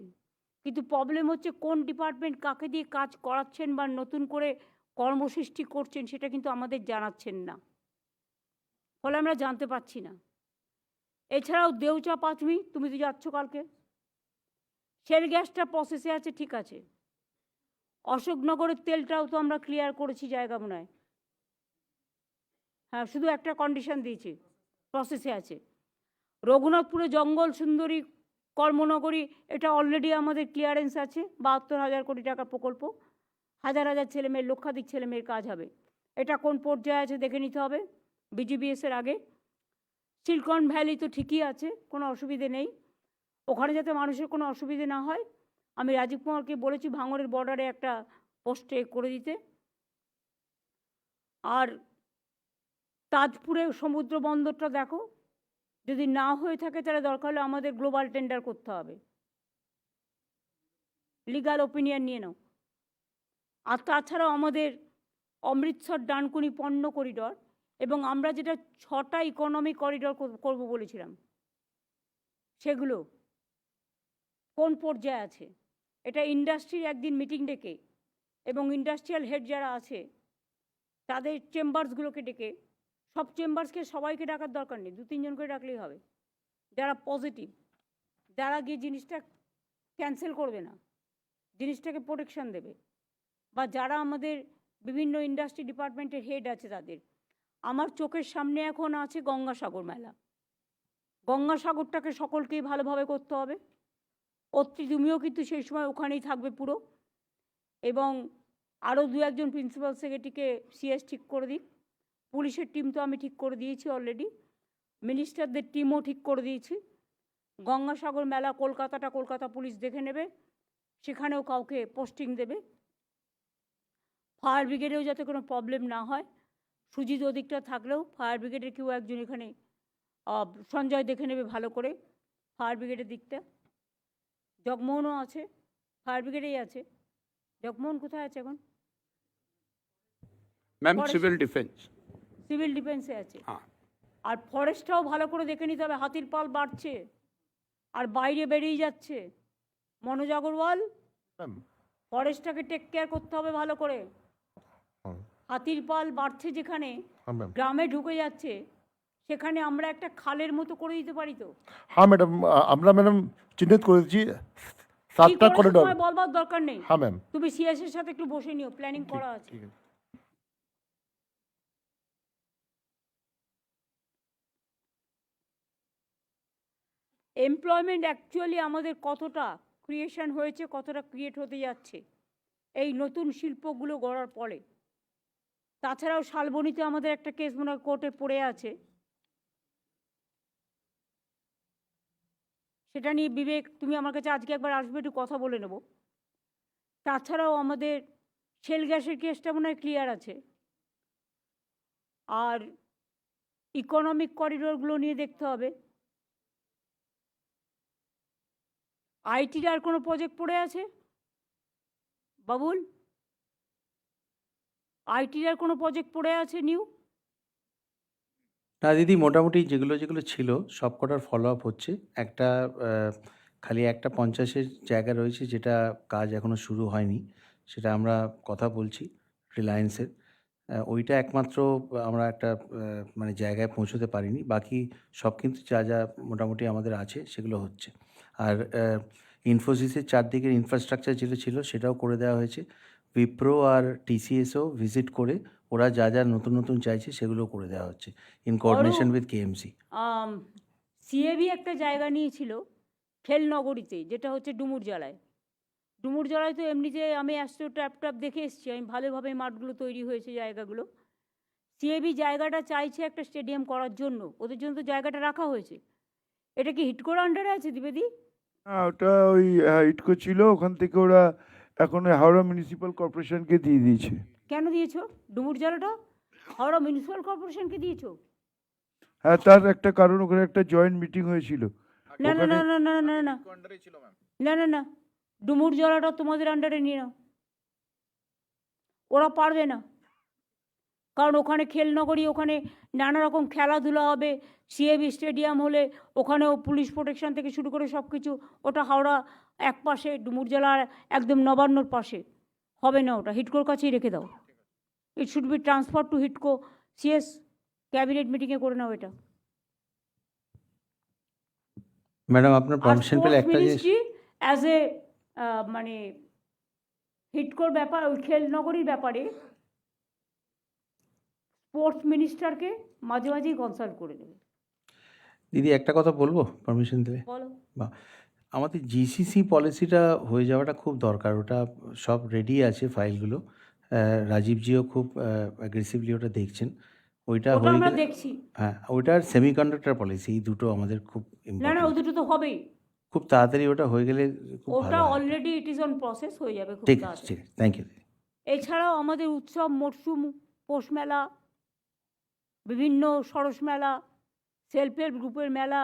কিন্তু প্রবলেম হচ্ছে কোন ডিপার্টমেন্ট কাকে দিয়ে কাজ করাচ্ছেন বা নতুন করে কর্মসৃষ্টি করছেন সেটা কিন্তু আমাদের জানাচ্ছেন না, ফলে আমরা জানতে পারছি না। এছাড়াও দেউচা পাঁচমি, তুমি তো যাচ্ছ কালকে, শেল গ্যাসটা প্রসেসে আছে, ঠিক আছে। অশোকনগরের তেলটাও তো আমরা ক্লিয়ার করেছি জায়গা মনে হয়, হ্যাঁ, শুধু একটা কন্ডিশন দিয়েছি, প্রসেসে আছে। রঘুনাথপুরে জঙ্গল সুন্দরী কর্মনগরী, এটা অলরেডি আমাদের ক্লিয়ারেন্স আছে, 72,000 কোটি টাকার প্রকল্প, হাজার হাজার ছেলেমেয়ের, লক্ষাধিক ছেলেমেয়ের কাজ হবে। এটা কোন পর্যায়ে আছে দেখে নিতে হবে বিজিবিএসের আগে। সিলিকন ভ্যালি তো ঠিকই আছে, কোনো অসুবিধে নেই, ওখানে যাতে মানুষের কোনো অসুবিধে না হয়। আমি রাজীব কুমারকে বলেছি ভাঙড়ের বর্ডারে একটা পোস্টে করে দিতে। আর তাজপুরে সমুদ্র বন্দরটা দেখো, যদি না হয়ে থাকে তাহলে দরকার হলে আমাদের গ্লোবাল টেন্ডার করতে হবে, লিগাল ওপিনিয়ন নিয়ে নাও। আর তাছাড়াও আমাদের অমৃতসর ডানকুনি পণ্য করিডর, এবং আমরা যেটা 6টা ইকোনমি করিডর করব বলেছিলাম, সেগুলো কোন পর্যায়ে আছে? এটা ইন্ডাস্ট্রির একদিন মিটিং ডেকে এবং ইন্ডাস্ট্রিয়াল হেড যারা আছে তাদের চেম্বার্সগুলোকে ডেকে, সব চেম্বার্সকে সবাইকে ডাকার দরকার নেই, 2-3 জন করে ডাকলেই হবে, যারা পজিটিভ, যারা গিয়ে জিনিসটা ক্যান্সেল করবে না, জিনিসটাকে প্রোটেকশন দেবে, বা যারা আমাদের বিভিন্ন ইন্ডাস্ট্রি ডিপার্টমেন্টের হেড আছে তাদের। আমার চোখের সামনে এখন আছে গঙ্গাসাগর মেলা, গঙ্গাসাগরটাকে সকলকেই ভালোভাবে করতে হবে। অত্রি তুমিও কিন্তু সেই সময় ওখানেই থাকবে পুরো, এবং আরও 2-1 জন প্রিন্সিপাল সেক্রেটারিকে সিএস ঠিক করে দিই। পুলিশের টিম তো আমি ঠিক করে দিয়েছি অলরেডি, মিনিস্টারদের টিমও ঠিক করে দিয়েছি। গঙ্গাসাগর মেলা কলকাতাটা কলকাতা পুলিশ দেখে নেবে, সেখানেও কাউকে পোস্টিং দেবে। ফায়ার ব্রিগেডেও যাতে কোনো প্রবলেম না হয়, সুজিত ওদিকটা থাকলেও ফায়ার ব্রিগেডের কেউ একজন এখানে সঞ্জয় দেখে নেবে ভালো করে ফায়ার ব্রিগেডের দিকটা। জগমোহনও আছে, ফায়ার ব্রিগেডেই আছে। জগমোহন কোথায় আছে এখন? ম্যাম সিভিল ডিফেন্স, সিভিল ডিফেন্সে আছে। আর ফরেস্টটাও ভালো করে দেখে নিতে হবে, হাতির পাল বাড়ছে আর বাইরে বেরিয়ে যাচ্ছে। মনোজ আগরওয়াল, ফরেস্টটাকে টেক কেয়ার করতে হবে ভালো করে। হাতির পাল বাড়ছে যেখানে, গ্রামে ঢুকে যাচ্ছে, সেখানে আমরা একটা খালের মতো করে দিতে পারি তো। হ্যাঁ ম্যাডাম, আমরা ম্যাডাম চিহ্নিত করেছি 7টা করিডোর। বলবার দরকার নেই, হ্যাঁ ম্যাম, তুমি সিএস এর সাথে একটু বসে নিও, প্ল্যানিং করা আছে। এমপ্লয়মেন্ট অ্যাকচুয়ালি আমাদের কতটা ক্রিয়েশন হয়েছে, কতটা ক্রিয়েট হতে যাচ্ছে এই নতুন শিল্পগুলো গড়ার পরে। তাছাড়াও শালবনীতে আমাদের একটা কেস মনে হয় কোর্টে পড়ে আছে, সেটা নিয়ে বিবেক তুমি আমার কাছে আজকে একবার আসবে, একটু কথা বলে নেব। তাছাড়াও আমাদের শেল গ্যাসের কেসটা মনে হয় ক্লিয়ার আছে। আর ইকোনমিক করিডোরগুলো নিয়ে দেখতে হবে। আইটির আর কোনো প্রজেক্ট পড়ে আছে বাবুল? আইটির আর কোনো প্রজেক্ট পড়ে আছে নিউ? না দিদি, মোটামুটি যেগুলো যেগুলো ছিল সব কটার ফলো আপ হচ্ছে। একটা খালি একটা 50-এর জায়গা রয়েছে যেটা কাজ এখনো শুরু হয়নি, সেটা আমরা কথা বলছি রিলায়েন্সের। ওইটা একমাত্র আমরা একটা মানে জায়গায় পৌঁছতে পারিনি, বাকি সব কিন্তু যা যা মোটামুটি আমাদের আছে সেগুলো হচ্ছে। আর ইনফোসিসের চারদিকের ইনফ্রাস্ট্রাকচার যেটা ছিল সেটাও করে দেওয়া হয়েছে। উইপ্রো আর টিসিএসও ভিজিট করে ওরা যা যা নতুন নতুন চাইছে সেগুলো করে দেওয়া হচ্ছে in coordination with KMC. CAB একটা জায়গা নিয়েছিল খেলনগরীতে, যেটা হচ্ছে ডুমুরজলায়। ডুমুরজলায় তো এমনিতে আমি অ্যাস্ট্রো ট্যাপ দেখে এসেছি, আমি ভালোভাবে মাঠগুলো তৈরি হয়েছে জায়গাগুলো। সিএবি জায়গাটা চাইছে একটা স্টেডিয়াম করার জন্য, ওদের জন্য তো জায়গাটা রাখা হয়েছে। এটা কি হিটকোর আন্ডারে আছে দ্বিবেদী? হ্যাঁ, ওটা ওই ইটকো ছিল, ওখান থেকে ওরা এখন ওই হাওড়া মিউনিসিপ্যাল কর্পোরেশনকে দিয়ে দিয়েছে। কেন দিয়েছো ডুমুরজলাটা? হাওড়া মিউনিসিপ্যাল কর্পোরেশনকে দিয়েছো? হ্যাঁ, তার একটা কারণ, ওখানে একটা জয়েন্ট মিটিং হয়েছিল। না না ওখানে না না না না না না না না, ডুমুরজলাটা তোমাদের আন্ডারে নিয়ে নাও। ওরা পারবে না, কারণ ওখানে খেলনগরী, ওখানে নানা রকম খেলাধুলা হবে। সিএবি স্টেডিয়াম হলে ওখানেও পুলিশ প্রোটেকশন থেকে শুরু করে সব কিছু। ওটা হাওড়া এক পাশে, ডুমুরজলার একদম নবান্নর পাশে হবে না, ওটা হিটকোর কাছেই রেখে দাও। It should be transfer to হিটকো। সিএস ক্যাবিনেট মিটিংয়ে করে নাও এটা। ম্যাডাম আপনার পারমিশন পেলে একটা জিনিস, মিনিস্ট্রি অ্যাজ এ মানে হিটকোর ব্যাপার, ওই খেলনগরীর ব্যাপারে স্পোর্টস মিনিস্টারকে মাঝে মাঝেই কনসাল্ট করে নেবে। দিদি একটা কথা বলবো পারমিশন দিলে? বলো। বা আমাদের জিসিসি পলিসিটা হয়ে যাওয়াটা খুব দরকার। ওটা সব রেডি আছে ফাইলগুলো, রাজীবজিও খুব অ্যাগ্রেসিভলি ওটা দেখছেন। ওইটা ওটা হয়ে আমরা গেলে, দেখছি। হ্যাঁ, ওইটার সেমিকন্ডাক্টর পলিসি, এই দুটো আমাদের খুব না না, ও ইম্পর্টেন্ট। দুটো তো হবেই। খুব তাড়াতাড়ি ওটা হয়ে গেলে খুব ওটা ভালো হয়। Already it is on process, হয়ে যাবে খুব ঠিক আছে, তাড়াতাড়ি। ঠিক আছে, থ্যাংক ইউ। এছাড়াও আমাদের উৎসব মরশুম, পৌষ মেলা, বিভিন্ন সরস মেলা, সেলফ হেল্প গ্রুপের মেলা,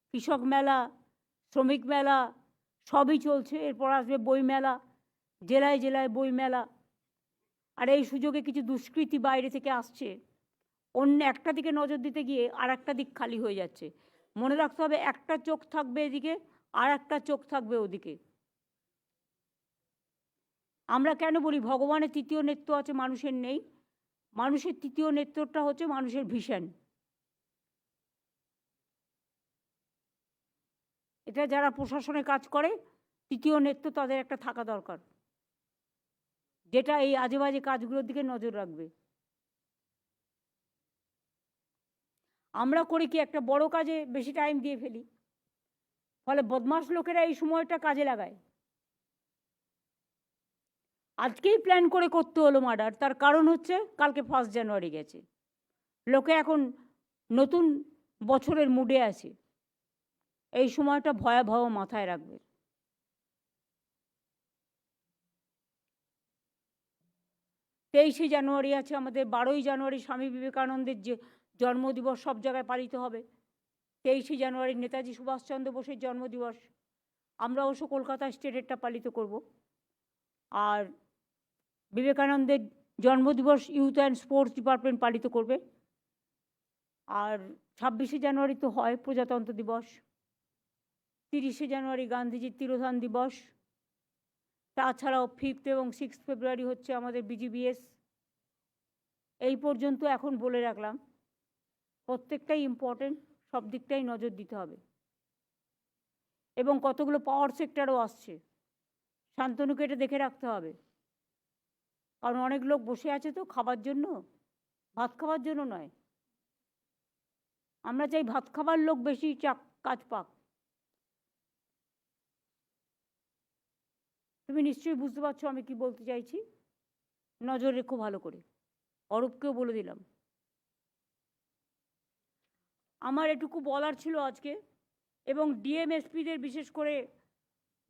কৃষক মেলা, শ্রমিক মেলা সবই চলছে। এরপর আসবে বই মেলা, জেলায় জেলায় বই মেলা। আর এই সুযোগে কিছু দুষ্কৃতী বাইরে থেকে আসছে, অন্য একটা দিকে নজর দিতে গিয়ে আর একটা দিক খালি হয়ে যাচ্ছে। মনে রাখতে হবে, একটা চোখ থাকবে এদিকে আর একটা চোখ থাকবে ওদিকে। আমরা কেন বলি ভগবানের তৃতীয় নেত্র আছে, মানুষের নেই? মানুষের তৃতীয় নেত্রটা হচ্ছে মানুষের ভিশন। এটা যারা প্রশাসনে কাজ করে, তৃতীয় নেত্র তাদের একটা থাকা দরকার, যেটা এই আজে বাজে কাজগুলোর দিকে নজর রাখবে। আমরা করি কি, একটা বড় কাজে বেশি টাইম দিয়ে ফেলি, ফলে বদমাশ লোকেরা এই সময়টা কাজে লাগায়। আজকেই প্ল্যান করে করতে হলো মার্ডার, তার কারণ হচ্ছে কালকে 1 জানুয়ারি গেছে, লোকে এখন নতুন বছরের মুডে আছে। এই সময়টা ভয়াবহ মাথায় রাখবে। তেইশে জানুয়ারি আছে আমাদের, 12ই জানুয়ারি স্বামী বিবেকানন্দের যে জন্মদিবস সব জায়গায় পালিত হবে। 23শে জানুয়ারি নেতাজি সুভাষচন্দ্র বোসের জন্মদিবস, আমরা অবশ্য কলকাতা স্টেটেরটা পালিত করব। আর বিবেকানন্দের জন্মদিবস ইউথ অ্যান্ড স্পোর্টস ডিপার্টমেন্ট পালিত করবে। আর 26শে জানুয়ারি তো হয় প্রজাতন্ত্র দিবস, 30শে জানুয়ারি গান্ধীজির তিরোধান দিবস, তাছাড়াও 5th এবং 6th ফেব্রুয়ারি হচ্ছে আমাদের বিজিবিএস। এই পর্যন্ত এখন বলে রাখলাম, প্রত্যেকটাই ইম্পর্টেন্ট, সব দিকটাই নজর দিতে হবে। এবং কতগুলো পাওয়ার সেক্টরও আসছে, শান্তনুকে এটা দেখে রাখতে হবে, কারণ অনেক লোক বসে আছে তো খাবার জন্য, ভাত খাওয়ার জন্য নয়। আমরা চাই ভাত খাবার লোক বেশি কাজ পাক। তুমি নিশ্চয়ই বুঝতে পারছো আমি কি বলতে চাইছি, নজর রেখো ভালো করে। অরূপকেও বলে দিলাম। আমার এটুকু বলার ছিল আজকে, এবং ডিএমএসপিদের বিশেষ করে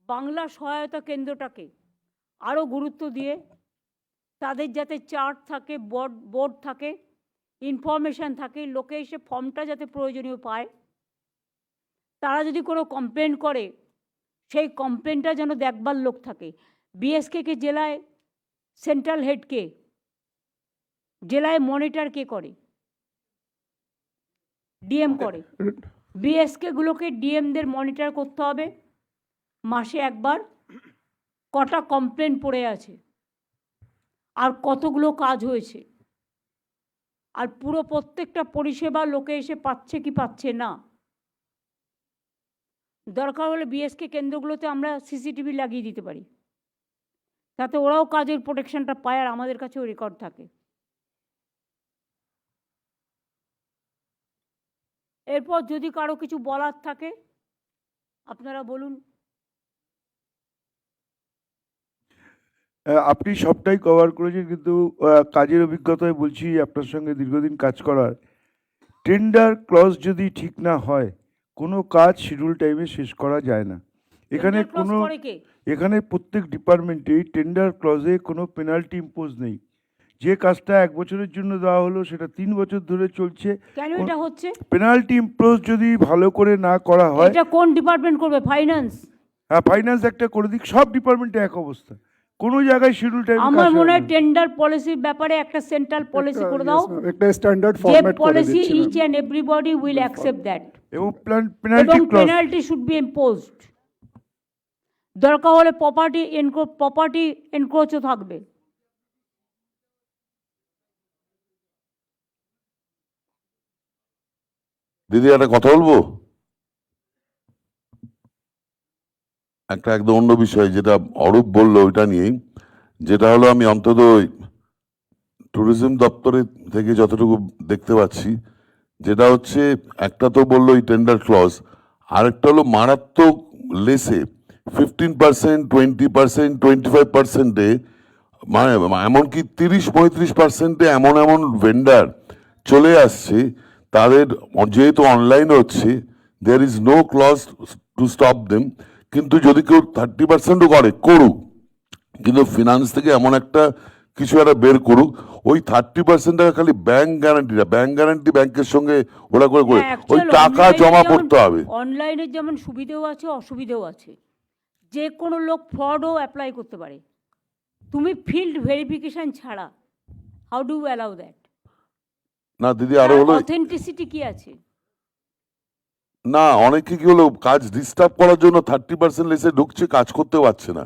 বাংলা সহায়তা কেন্দ্রটাকে আরও গুরুত্ব দিয়ে তাদের যাতে চার্ট থাকে, বোর্ড থাকে, ইনফরমেশান থাকে, লোকে এসে ফর্মটা যাতে প্রয়োজনীয় পায়, তারা যদি কোনো কমপ্লেন করে সেই কমপ্লেনটা যেন দেখবার লোক থাকে। বিএসকে জেলায় সেন্ট্রাল হেড কে, জেলায় মনিটর কে করে? ডিএম করে। বিএসকেগুলোকে ডিএমদের মনিটর করতে হবে মাসে একবার, কটা কমপ্লেন পড়ে আছে আর কতগুলো কাজ হয়েছে, আর পুরো প্রত্যেকটা পরিষেবা লোকে এসে পাচ্ছে কি পাচ্ছে না। দরকার হলে বিএসকে কেন্দ্রগুলোতে আমরা সিসিটিভি লাগিয়ে দিতে পারি, তাতে ওরাও কাজের প্রোটেকশনটা পায় আর আমাদের কাছেও রেকর্ড থাকে। এরপর যদি কারো কিছু বলার থাকে আপনারা বলুন। আপনি সবটাই কভার করেছেন, কিন্তু কাজের অভিজ্ঞতায় বলছি আপনার সঙ্গে দীর্ঘদিন কাজ করার, টেন্ডার ক্লজ যদি ঠিক না হয় কোনো কাজ শিডিউল টাইমে শেষ করা যায় না। এখানে কোনো, এখানে প্রত্যেক ডিপার্টমেন্টেই টেন্ডার ক্লজে কোনো পেনাল্টি ইম্পোজ নেই। যে কাজটা 1 বছরের জন্য দেওয়া হলো সেটা 3 বছর ধরে চলছে। কেন এটা হচ্ছে? পেনাল্টি ইম্পোজ যদি ভালো করে না করা হয়। এটা কোন ডিপার্টমেন্ট করবে? ফাইন্যান্স? হ্যাঁ, ফাইন্যান্স একটা করে দিক, সব ডিপার্টমেন্টে এক অবস্থা, কোনো জায়গায় শিডিউল টাইম। আমার মনে হয় টেন্ডার পলিসির ব্যাপারে একটা সেন্ট্রাল পলিসি করে দাও, একটা স্ট্যান্ডার্ড ফরম্যাট করে পলিসি দিচ্ছি each and everybody will accept that, এবং পেনাল্টি শুড বি ইম্পোজড। দরকার হলে প্রপার্টি এনক্রোচও থাকবে। দিদি একটা কথা বলবো, একটা একদম অন্য বিষয়, যেটা অরূপ বললো ওইটা নিয়েই, যেটা হলো আমি অন্তত ট্যুরিজম দপ্তরের থেকে যতটুকু দেখতে পাচ্ছি, যেটা হচ্ছে একটা তো বললো এই টেন্ডার ক্লজ, আরেকটা হলো মারাত্মক লেসে 15%, 20%, 25%-এ, মানে এমনকি 30-35%-এ এমন এমন ভেন্ডার চলে আসছে, তাদের যেহেতু অনলাইন হচ্ছে, there is no clause to stop them. কিন্তু যদি কেউ 30%ও করুক, কিন্তু ফিনান্স থেকে এমন একটা কিছু একটা বের করুক, ওই 30% টাকা খালি ব্যাংক গ্যারান্টি ব্যাংকের সঙ্গে ওরা করে ওই টাকা জমা করতে হবে। অনলাইনে যেমন সুবিধেও আছে অসুবিধেও আছে, যে কোনো লোক ফ্রডও অ্যাপ্লাই করতে পারে। তুমি ফিল্ড ভেরিফিকেশন ছাড়া হাউ ডু অ্যালাউ দ্যাট? না দিদি, আরো হলো অথেন্টিসিটি কি আছে? না, অনেকে কি হলো কাজ ডিস্টার্ব করার জন্য 30% লেসে ঢুকছে, কাজ করতে পারছে না।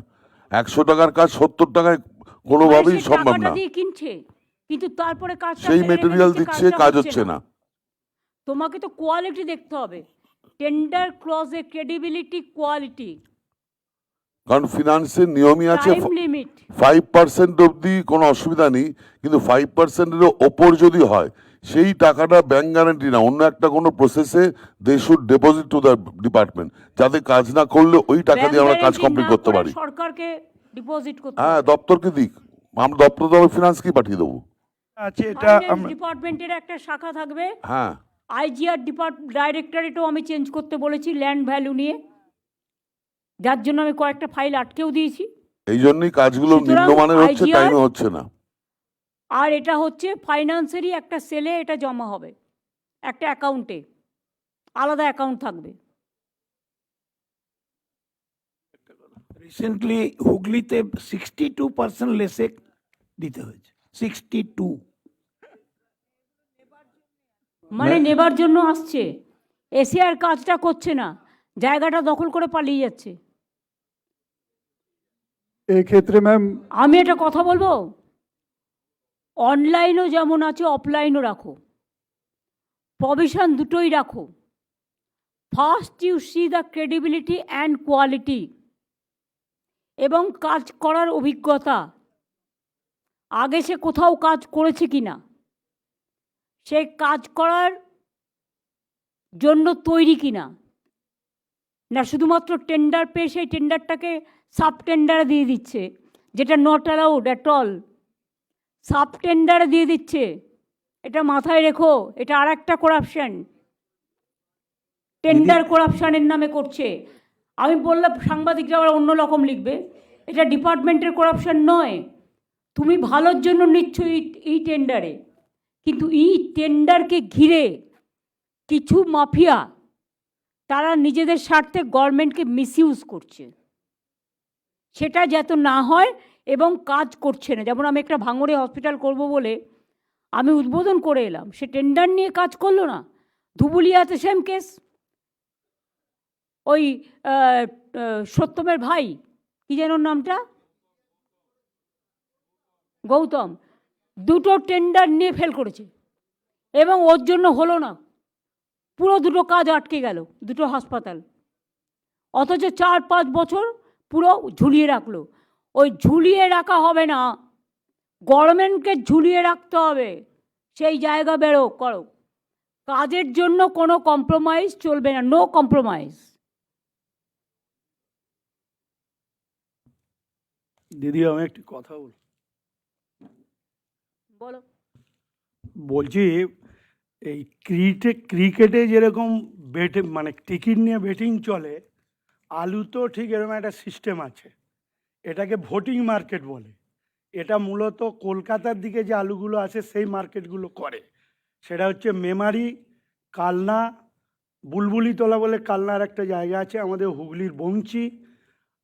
100 টাকার কাজ 70 টাকায় কোনোভাবেই সম্ভব না। কিনছে, কিন্তু তারপরে কাজ সেই মেটেরিয়াল দিচ্ছে, কাজ হচ্ছে না। তোমাকে তো কোয়ালিটি দেখতে হবে, টেন্ডার ক্লজে ক্রেডিবিলিটি, কোয়ালিটি। কারণ ফিনান্সের নিয়মই আছে 5% অবধি কোনো অসুবিধা নেই, কিন্তু 5%-এর ওপর যদি হয় সেই টাকাটা ব্যাংক গ্যারান্টি না, অন্য একটা কোনো প্রসেসে they should deposit to the department, যাতে কাজ না করলে ওই টাকা দিয়ে আমরা কাজ কমপ্লিট করতে পারি। সরকারকে ডিপোজিট করতে, হ্যাঁ, দপ্তরকে দিক, আমরা দপ্তর তো ফিনান্সকেই পাঠিয়ে দেবো। আচ্ছা, এটা ডিপার্টমেন্টের একটা শাখা থাকবে। হ্যাঁ, আইজিআর ডাইরেক্টরেটও আমি চেঞ্জ করতে বলেছি ল্যান্ড ভ্যালু নিয়ে, যার জন্য আমি কয়েকটা ফাইল আটকেও দিয়েছি। এই জন্যই কাজগুলো নিম্নমানের হচ্ছে, টাইমে হচ্ছে না। আর এটা হচ্ছে ফাইন্যান্সেরই একটা সেলে এটা জমা হবে, একটা অ্যাকাউন্টে, আলাদা অ্যাকাউন্ট থাকবে। রিসেন্টলি হুগলিতে 62% লেসে দিতে হয়েছে, 62। মানে নেবার জন্য আসছে, এসে আর কাজটা করছে না, জায়গাটা দখল করে পালিয়ে যাচ্ছে। এই ক্ষেত্রে ম্যাম আমি একটা কথা বলবো, অনলাইনও যেমন আছে অফলাইনও রাখো, প্রভিশন দুটোই রাখো। First you see the credibility and quality এবং কাজ করার অভিজ্ঞতা, আগে সে কোথাও কাজ করেছে কি না, সে কাজ করার জন্য তৈরি কিনা, না শুধুমাত্র টেন্ডার পেয়ে সেই টেন্ডারটাকে সাব টেন্ডারে দিয়ে দিচ্ছে, যেটা নট অ্যালাউড অ্যাট অল। সাব টেন্ডারে দিয়ে দিচ্ছে, এটা মাথায় রেখো, এটা আর একটা করাপশন, টেন্ডার করাপশনের নামে করছে। আমি বললাম সাংবাদিকরা আবার অন্য রকম লিখবে, এটা ডিপার্টমেন্টের করাপশন নয়, তুমি ভালোর জন্য নিচ্ছ এই টেন্ডারে, কিন্তু এই টেন্ডারকে ঘিরে কিছু মাফিয়া তারা নিজেদের স্বার্থে গভর্নমেন্টকে মিসইউজ করছে, সেটা যাতে না হয় এবং কাজ করছে না। যেমন আমি একটা ভাঙড়ে হসপিটাল করব বলে আমি উদ্বোধন করে এলাম, সে টেন্ডার নিয়ে কাজ করলো না। ধুবুলিয়াতে সেম কেস, ওই সত্যমের ভাই কি যেন ওর নামটা, গৌতম, দুটো টেন্ডার নিয়ে ফেল করেছে এবং ওর জন্য হলো না, পুরো দুটো কাজ আটকে গেল, দুটো হাসপাতাল। অথচ 4-5 বছর পুরো ঝুলিয়ে রাখলো। ওই ঝুলিয়ে রাখা হবে না, গভর্নমেন্টকে ঝুলিয়ে রাখতে হবে, সেই জায়গা বেরো করো। কাজের জন্য কোনো কম্প্রোমাইজ চলবে না, নো কম্প্রোমাইজ। দিদি আমি একটি কথা বলো। বলছি এই ক্রিকেটে যেরকম মানে টিকিট নিয়ে বেটিং চলে, আলু তো ঠিক এরকম একটা সিস্টেম আছে, এটাকে ভোটিং মার্কেট বলে। এটা মূলত কলকাতার দিকে যে আলুগুলো আছে সেই মার্কেটগুলো করে, সেটা হচ্ছে মেমারি, কালনা, বুলবুলিতলা বলে কালনার একটা জায়গা আছে, আমাদের হুগলির বংচি,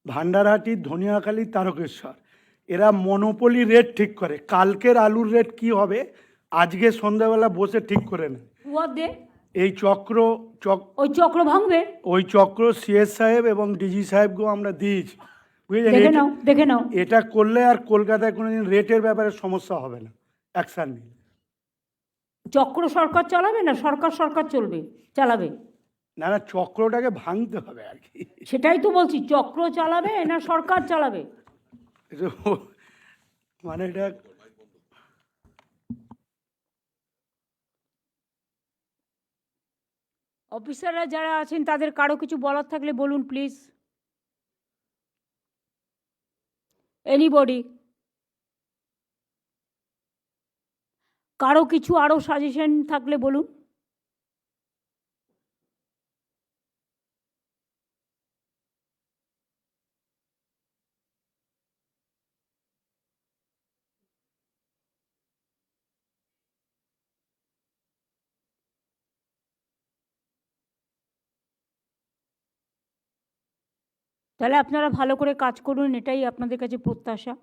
ভান্ডারহাটি, ধনিয়াখালী, তারকেশ্বর। এরা মনোপলি রেট ঠিক করে, কালকের আলুর রেট কি হবে আজকে সন্ধ্যাবেলা বসে ঠিক করে নেয়। এই ওই চক্র ভাঙবে, ওই চক্র সিএস সাহেব এবং ডিজি সাহেবকেও আমরা দিয়েছি, দেখে নাও, দেখে নাও। এটা করলে আর কলকাতায় কোনোদিন রেটের ব্যাপারে সমস্যা হবে না, অ্যাকশন নিলে। চক্র সরকার চালাবে না, সরকার চলবে, চালাবে না না, চক্রটাকে ভাঙতে হবে আর কি। সেটাই তো বলছি, চক্র চালাবে না সরকার চালাবে। মানে এটা অফিসাররা যারা আছেন তাদের কারো কিছু বলার থাকলে বলুন প্লিজ। এনিবডি, কারো কিছু আরো সাজেশন থাকলে বলুন। তাহলে আপনারা ভালো করে কাজ করুন, এটাই আপনাদের কাছে প্রত্যাশা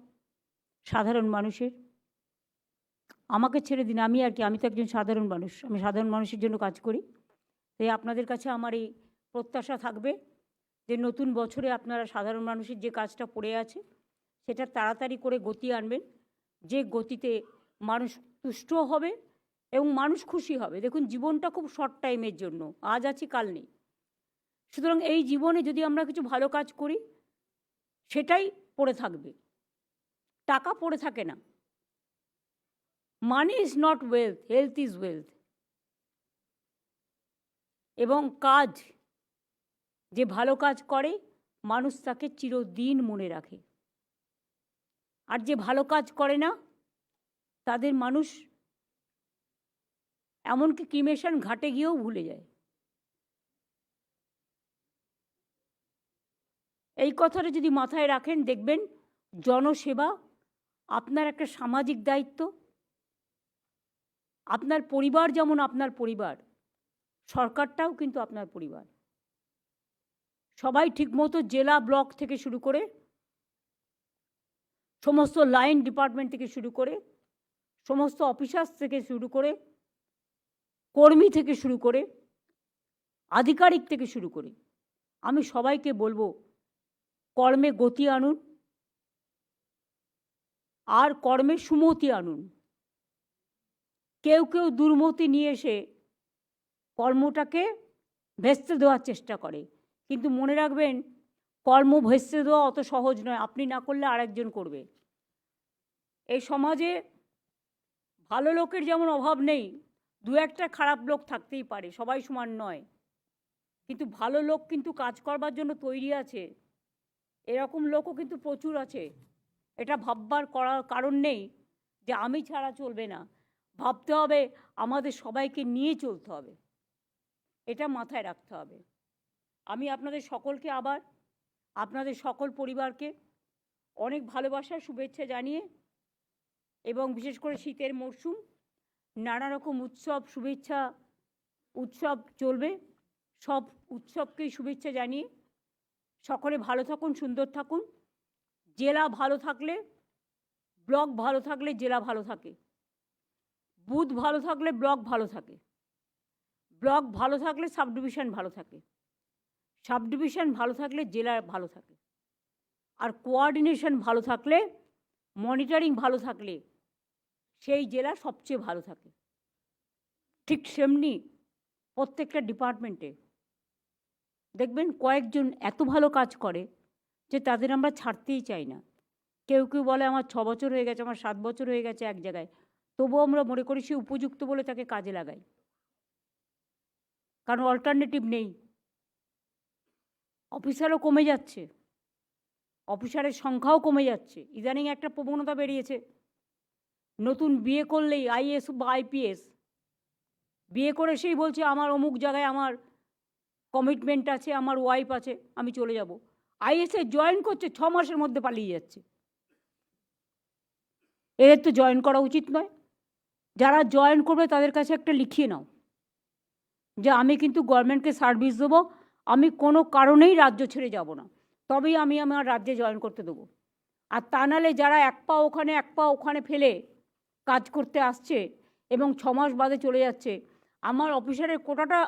সাধারণ মানুষের। আমাকে ছেড়ে দিন, আমি তো একজন সাধারণ মানুষ, আমি সাধারণ মানুষের জন্য কাজ করি। তাই আপনাদের কাছে আমার এই প্রত্যাশা থাকবে যে নতুন বছরে আপনারা সাধারণ মানুষের যে কাজটা পড়ে আছে সেটা তাড়াতাড়ি করে গতি আনবেন, যে গতিতে মানুষ তুষ্ট হবে এবং মানুষ খুশি হবে। দেখুন, জীবনটা খুব শর্ট টাইমের জন্য, আজ আছি কাল নেই। সুতরাং এই জীবনে যদি আমরা কিছু ভালো কাজ করি সেটাই পড়ে থাকবে, টাকা পড়ে থাকে না। Money is not wealth, health is wealth. এবং কাজ, যে ভালো কাজ করে মানুষ তাকে চিরদিন মনে রাখে, আর যে ভালো কাজ করে না তাদের মানুষ এমনকি ক্রিমেশন ঘাটে গিয়েও ভুলে যায়। এই কথাটা যদি মাথায় রাখেন, দেখবেন জনসেবা আপনার একটা সামাজিক দায়িত্ব। আপনার পরিবার যেমন আপনার পরিবার, সরকারটাও কিন্তু আপনার পরিবার। সবাই ঠিকমতো জেলা ব্লক থেকে শুরু করে সমস্ত লাইন ডিপার্টমেন্ট থেকে শুরু করে সমস্ত অফিসার্স থেকে শুরু করে কর্মী থেকে শুরু করে আধিকারিক থেকে শুরু করে আমি সবাইকে বলবো, কর্মে গতি আনুন আর কর্মে সুমতি আনুন। কেউ দুর্মতি নিয়ে এসে কর্মটাকে ভেস্তে দেওয়ার চেষ্টা করে, কিন্তু মনে রাখবেন কর্ম ভেস্তে দেওয়া অত সহজ নয়, আপনি না করলে আরেকজন করবে। এই সমাজে ভালো লোকের যেমন অভাব নেই, দু একটা খারাপ লোক থাকতেই পারে, সবাই সমান নয়, কিন্তু ভালো লোক কিন্তু কাজ করবার জন্য তৈরি আছে, এরকম লোকও কিন্তু প্রচুর আছে। এটা ভাববার করার কারণ নেই যে আমি ছাড়া চলবে না, ভাবতে হবে আমাদের সবাইকে নিয়ে চলতে হবে, এটা মাথায় রাখতে হবে। আমি আপনাদের সকলকে আবার আপনাদের সকল পরিবারকে অনেক ভালোবাসা শুভেচ্ছা জানিয়ে এবং বিশেষ করে শীতের মরশুম নানা রকম উৎসব শুভেচ্ছা উৎসব চলবে। সব উৎসবকেই শুভেচ্ছা জানিয়ে সকলে ভালো থাকুন, সুন্দর থাকুন। জেলা ভালো থাকলে, ব্লক ভালো থাকলে জেলা ভালো থাকে, বুথ ভালো থাকলে ব্লক ভালো থাকে, ব্লক ভালো থাকলে সাব ডিভিশন ভালো থাকে, সাব ডিভিশন ভালো থাকলে জেলা ভালো থাকে, আর কোঅর্ডিনেশন ভালো থাকলে, মনিটরিং ভালো থাকলে সেই জেলা সবচেয়ে ভালো থাকে। ঠিক সেমনি প্রত্যেকটা ডিপার্টমেন্টে দেখবেন কয়েকজন এত ভালো কাজ করে যে তাদের আমরা ছাড়তেই চাই না। কেউ কেউ বলে আমার 6 বছর হয়ে গেছে, আমার 7 বছর হয়ে গেছে এক জায়গায়, তবুও আমরা মনে করি সে উপযুক্ত বলে তাকে কাজে লাগাই, কারণ অল্টারনেটিভ নেই। অফিসারও কমে যাচ্ছে, অফিসারের সংখ্যাও কমে যাচ্ছে। ইদানিং একটা প্রবণতা বেরিয়েছে, নতুন বিয়ে করলেই আইএএস বা আইপিএস বিয়ে করে সেই বলছে আমার অমুক জায়গায় আমার কমিটমেন্ট আছে, আমার ওয়াইফ আছে, আমি চলে যাব। আইএসএ জয়েন করছে, 6 মাসের মধ্যে পালিয়ে যাচ্ছে। এদের তো জয়েন করা উচিত নয়। যারা জয়েন করবে তাদের কাছে একটা লিখিয়ে নাও যে আমি কিন্তু গভর্নমেন্টকে সার্ভিস দেবো, আমি কোনো কারণেই রাজ্য ছেড়ে যাব না, তবেই আমি আমার রাজ্যে জয়েন করতে দেবো। আর তা নাহলে যারা এক পা ওখানে এক পা ওখানে ফেলে কাজ করতে আসছে এবং 6 মাস বাদে চলে যাচ্ছে, আমার অফিসারের কোটাটা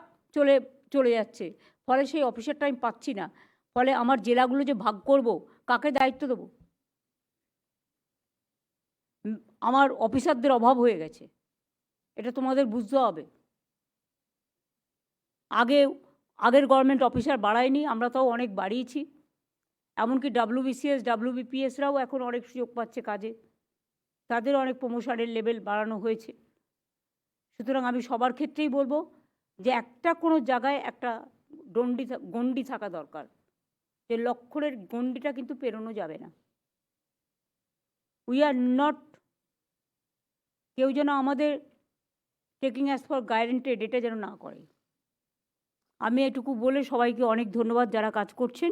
চলে যাচ্ছে, ফলে সেই অফিসারটা আমি পাচ্ছি না, ফলে আমার জেলাগুলো যে ভাগ করব কাকে দায়িত্ব দেবো? আমার অফিসারদের অভাব হয়ে গেছে, এটা তোমাদের বুঝতে হবে। আগের গভর্নমেন্ট অফিসার বাড়ায়নি, আমরা তাও অনেক বাড়িয়েছি। এমনকি WBCS WBPSরাও এখন অনেক সুযোগ পাচ্ছে কাজে, তাদের অনেক প্রমোশনের লেভেল বাড়ানো হয়েছে। সুতরাং আমি সবার ক্ষেত্রেই বলবো যে একটা কোনো জায়গায় একটা গণ্ডি থাকা দরকার, যে লক্ষ্যের গণ্ডিটা কিন্তু পেরোনো যাবে না। উই আর নট, কেউ যেন আমাদের টেকিং অ্যাজ ফর গ্যারান্টেড এটা যেন না করে। আমি এটুকু বলে সবাইকে অনেক ধন্যবাদ যারা কাজ করছেন।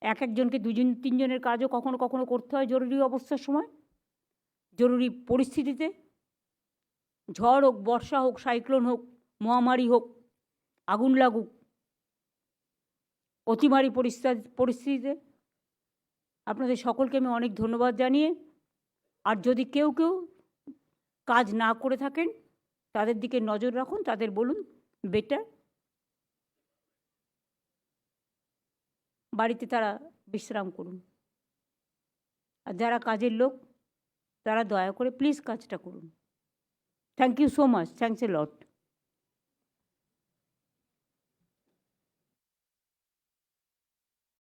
একজনকে 2-3 জনের কাজও কখনো কখনো করতে হয় জরুরি অবস্থার সময়, জরুরি পরিস্থিতিতে। ঝড় হোক, বর্ষা হোক, সাইক্লোন হোক, মহামারী হোক, আগুন লাগুক, অতিমারী পরিস্থিতিতে আপনাদের সকলকে আমি অনেক ধন্যবাদ জানিয়ে, আর যদি কেউ কাজ না করে থাকেন তাদের দিকে নজর রাখুন, তাদের বলুন বেটার বাড়িতে তারা বিশ্রাম করুন। আর যারা কাজের লোক তারা দয়া করে প্লিজ কাজটা করুন। Thank you so much, thanks a lot.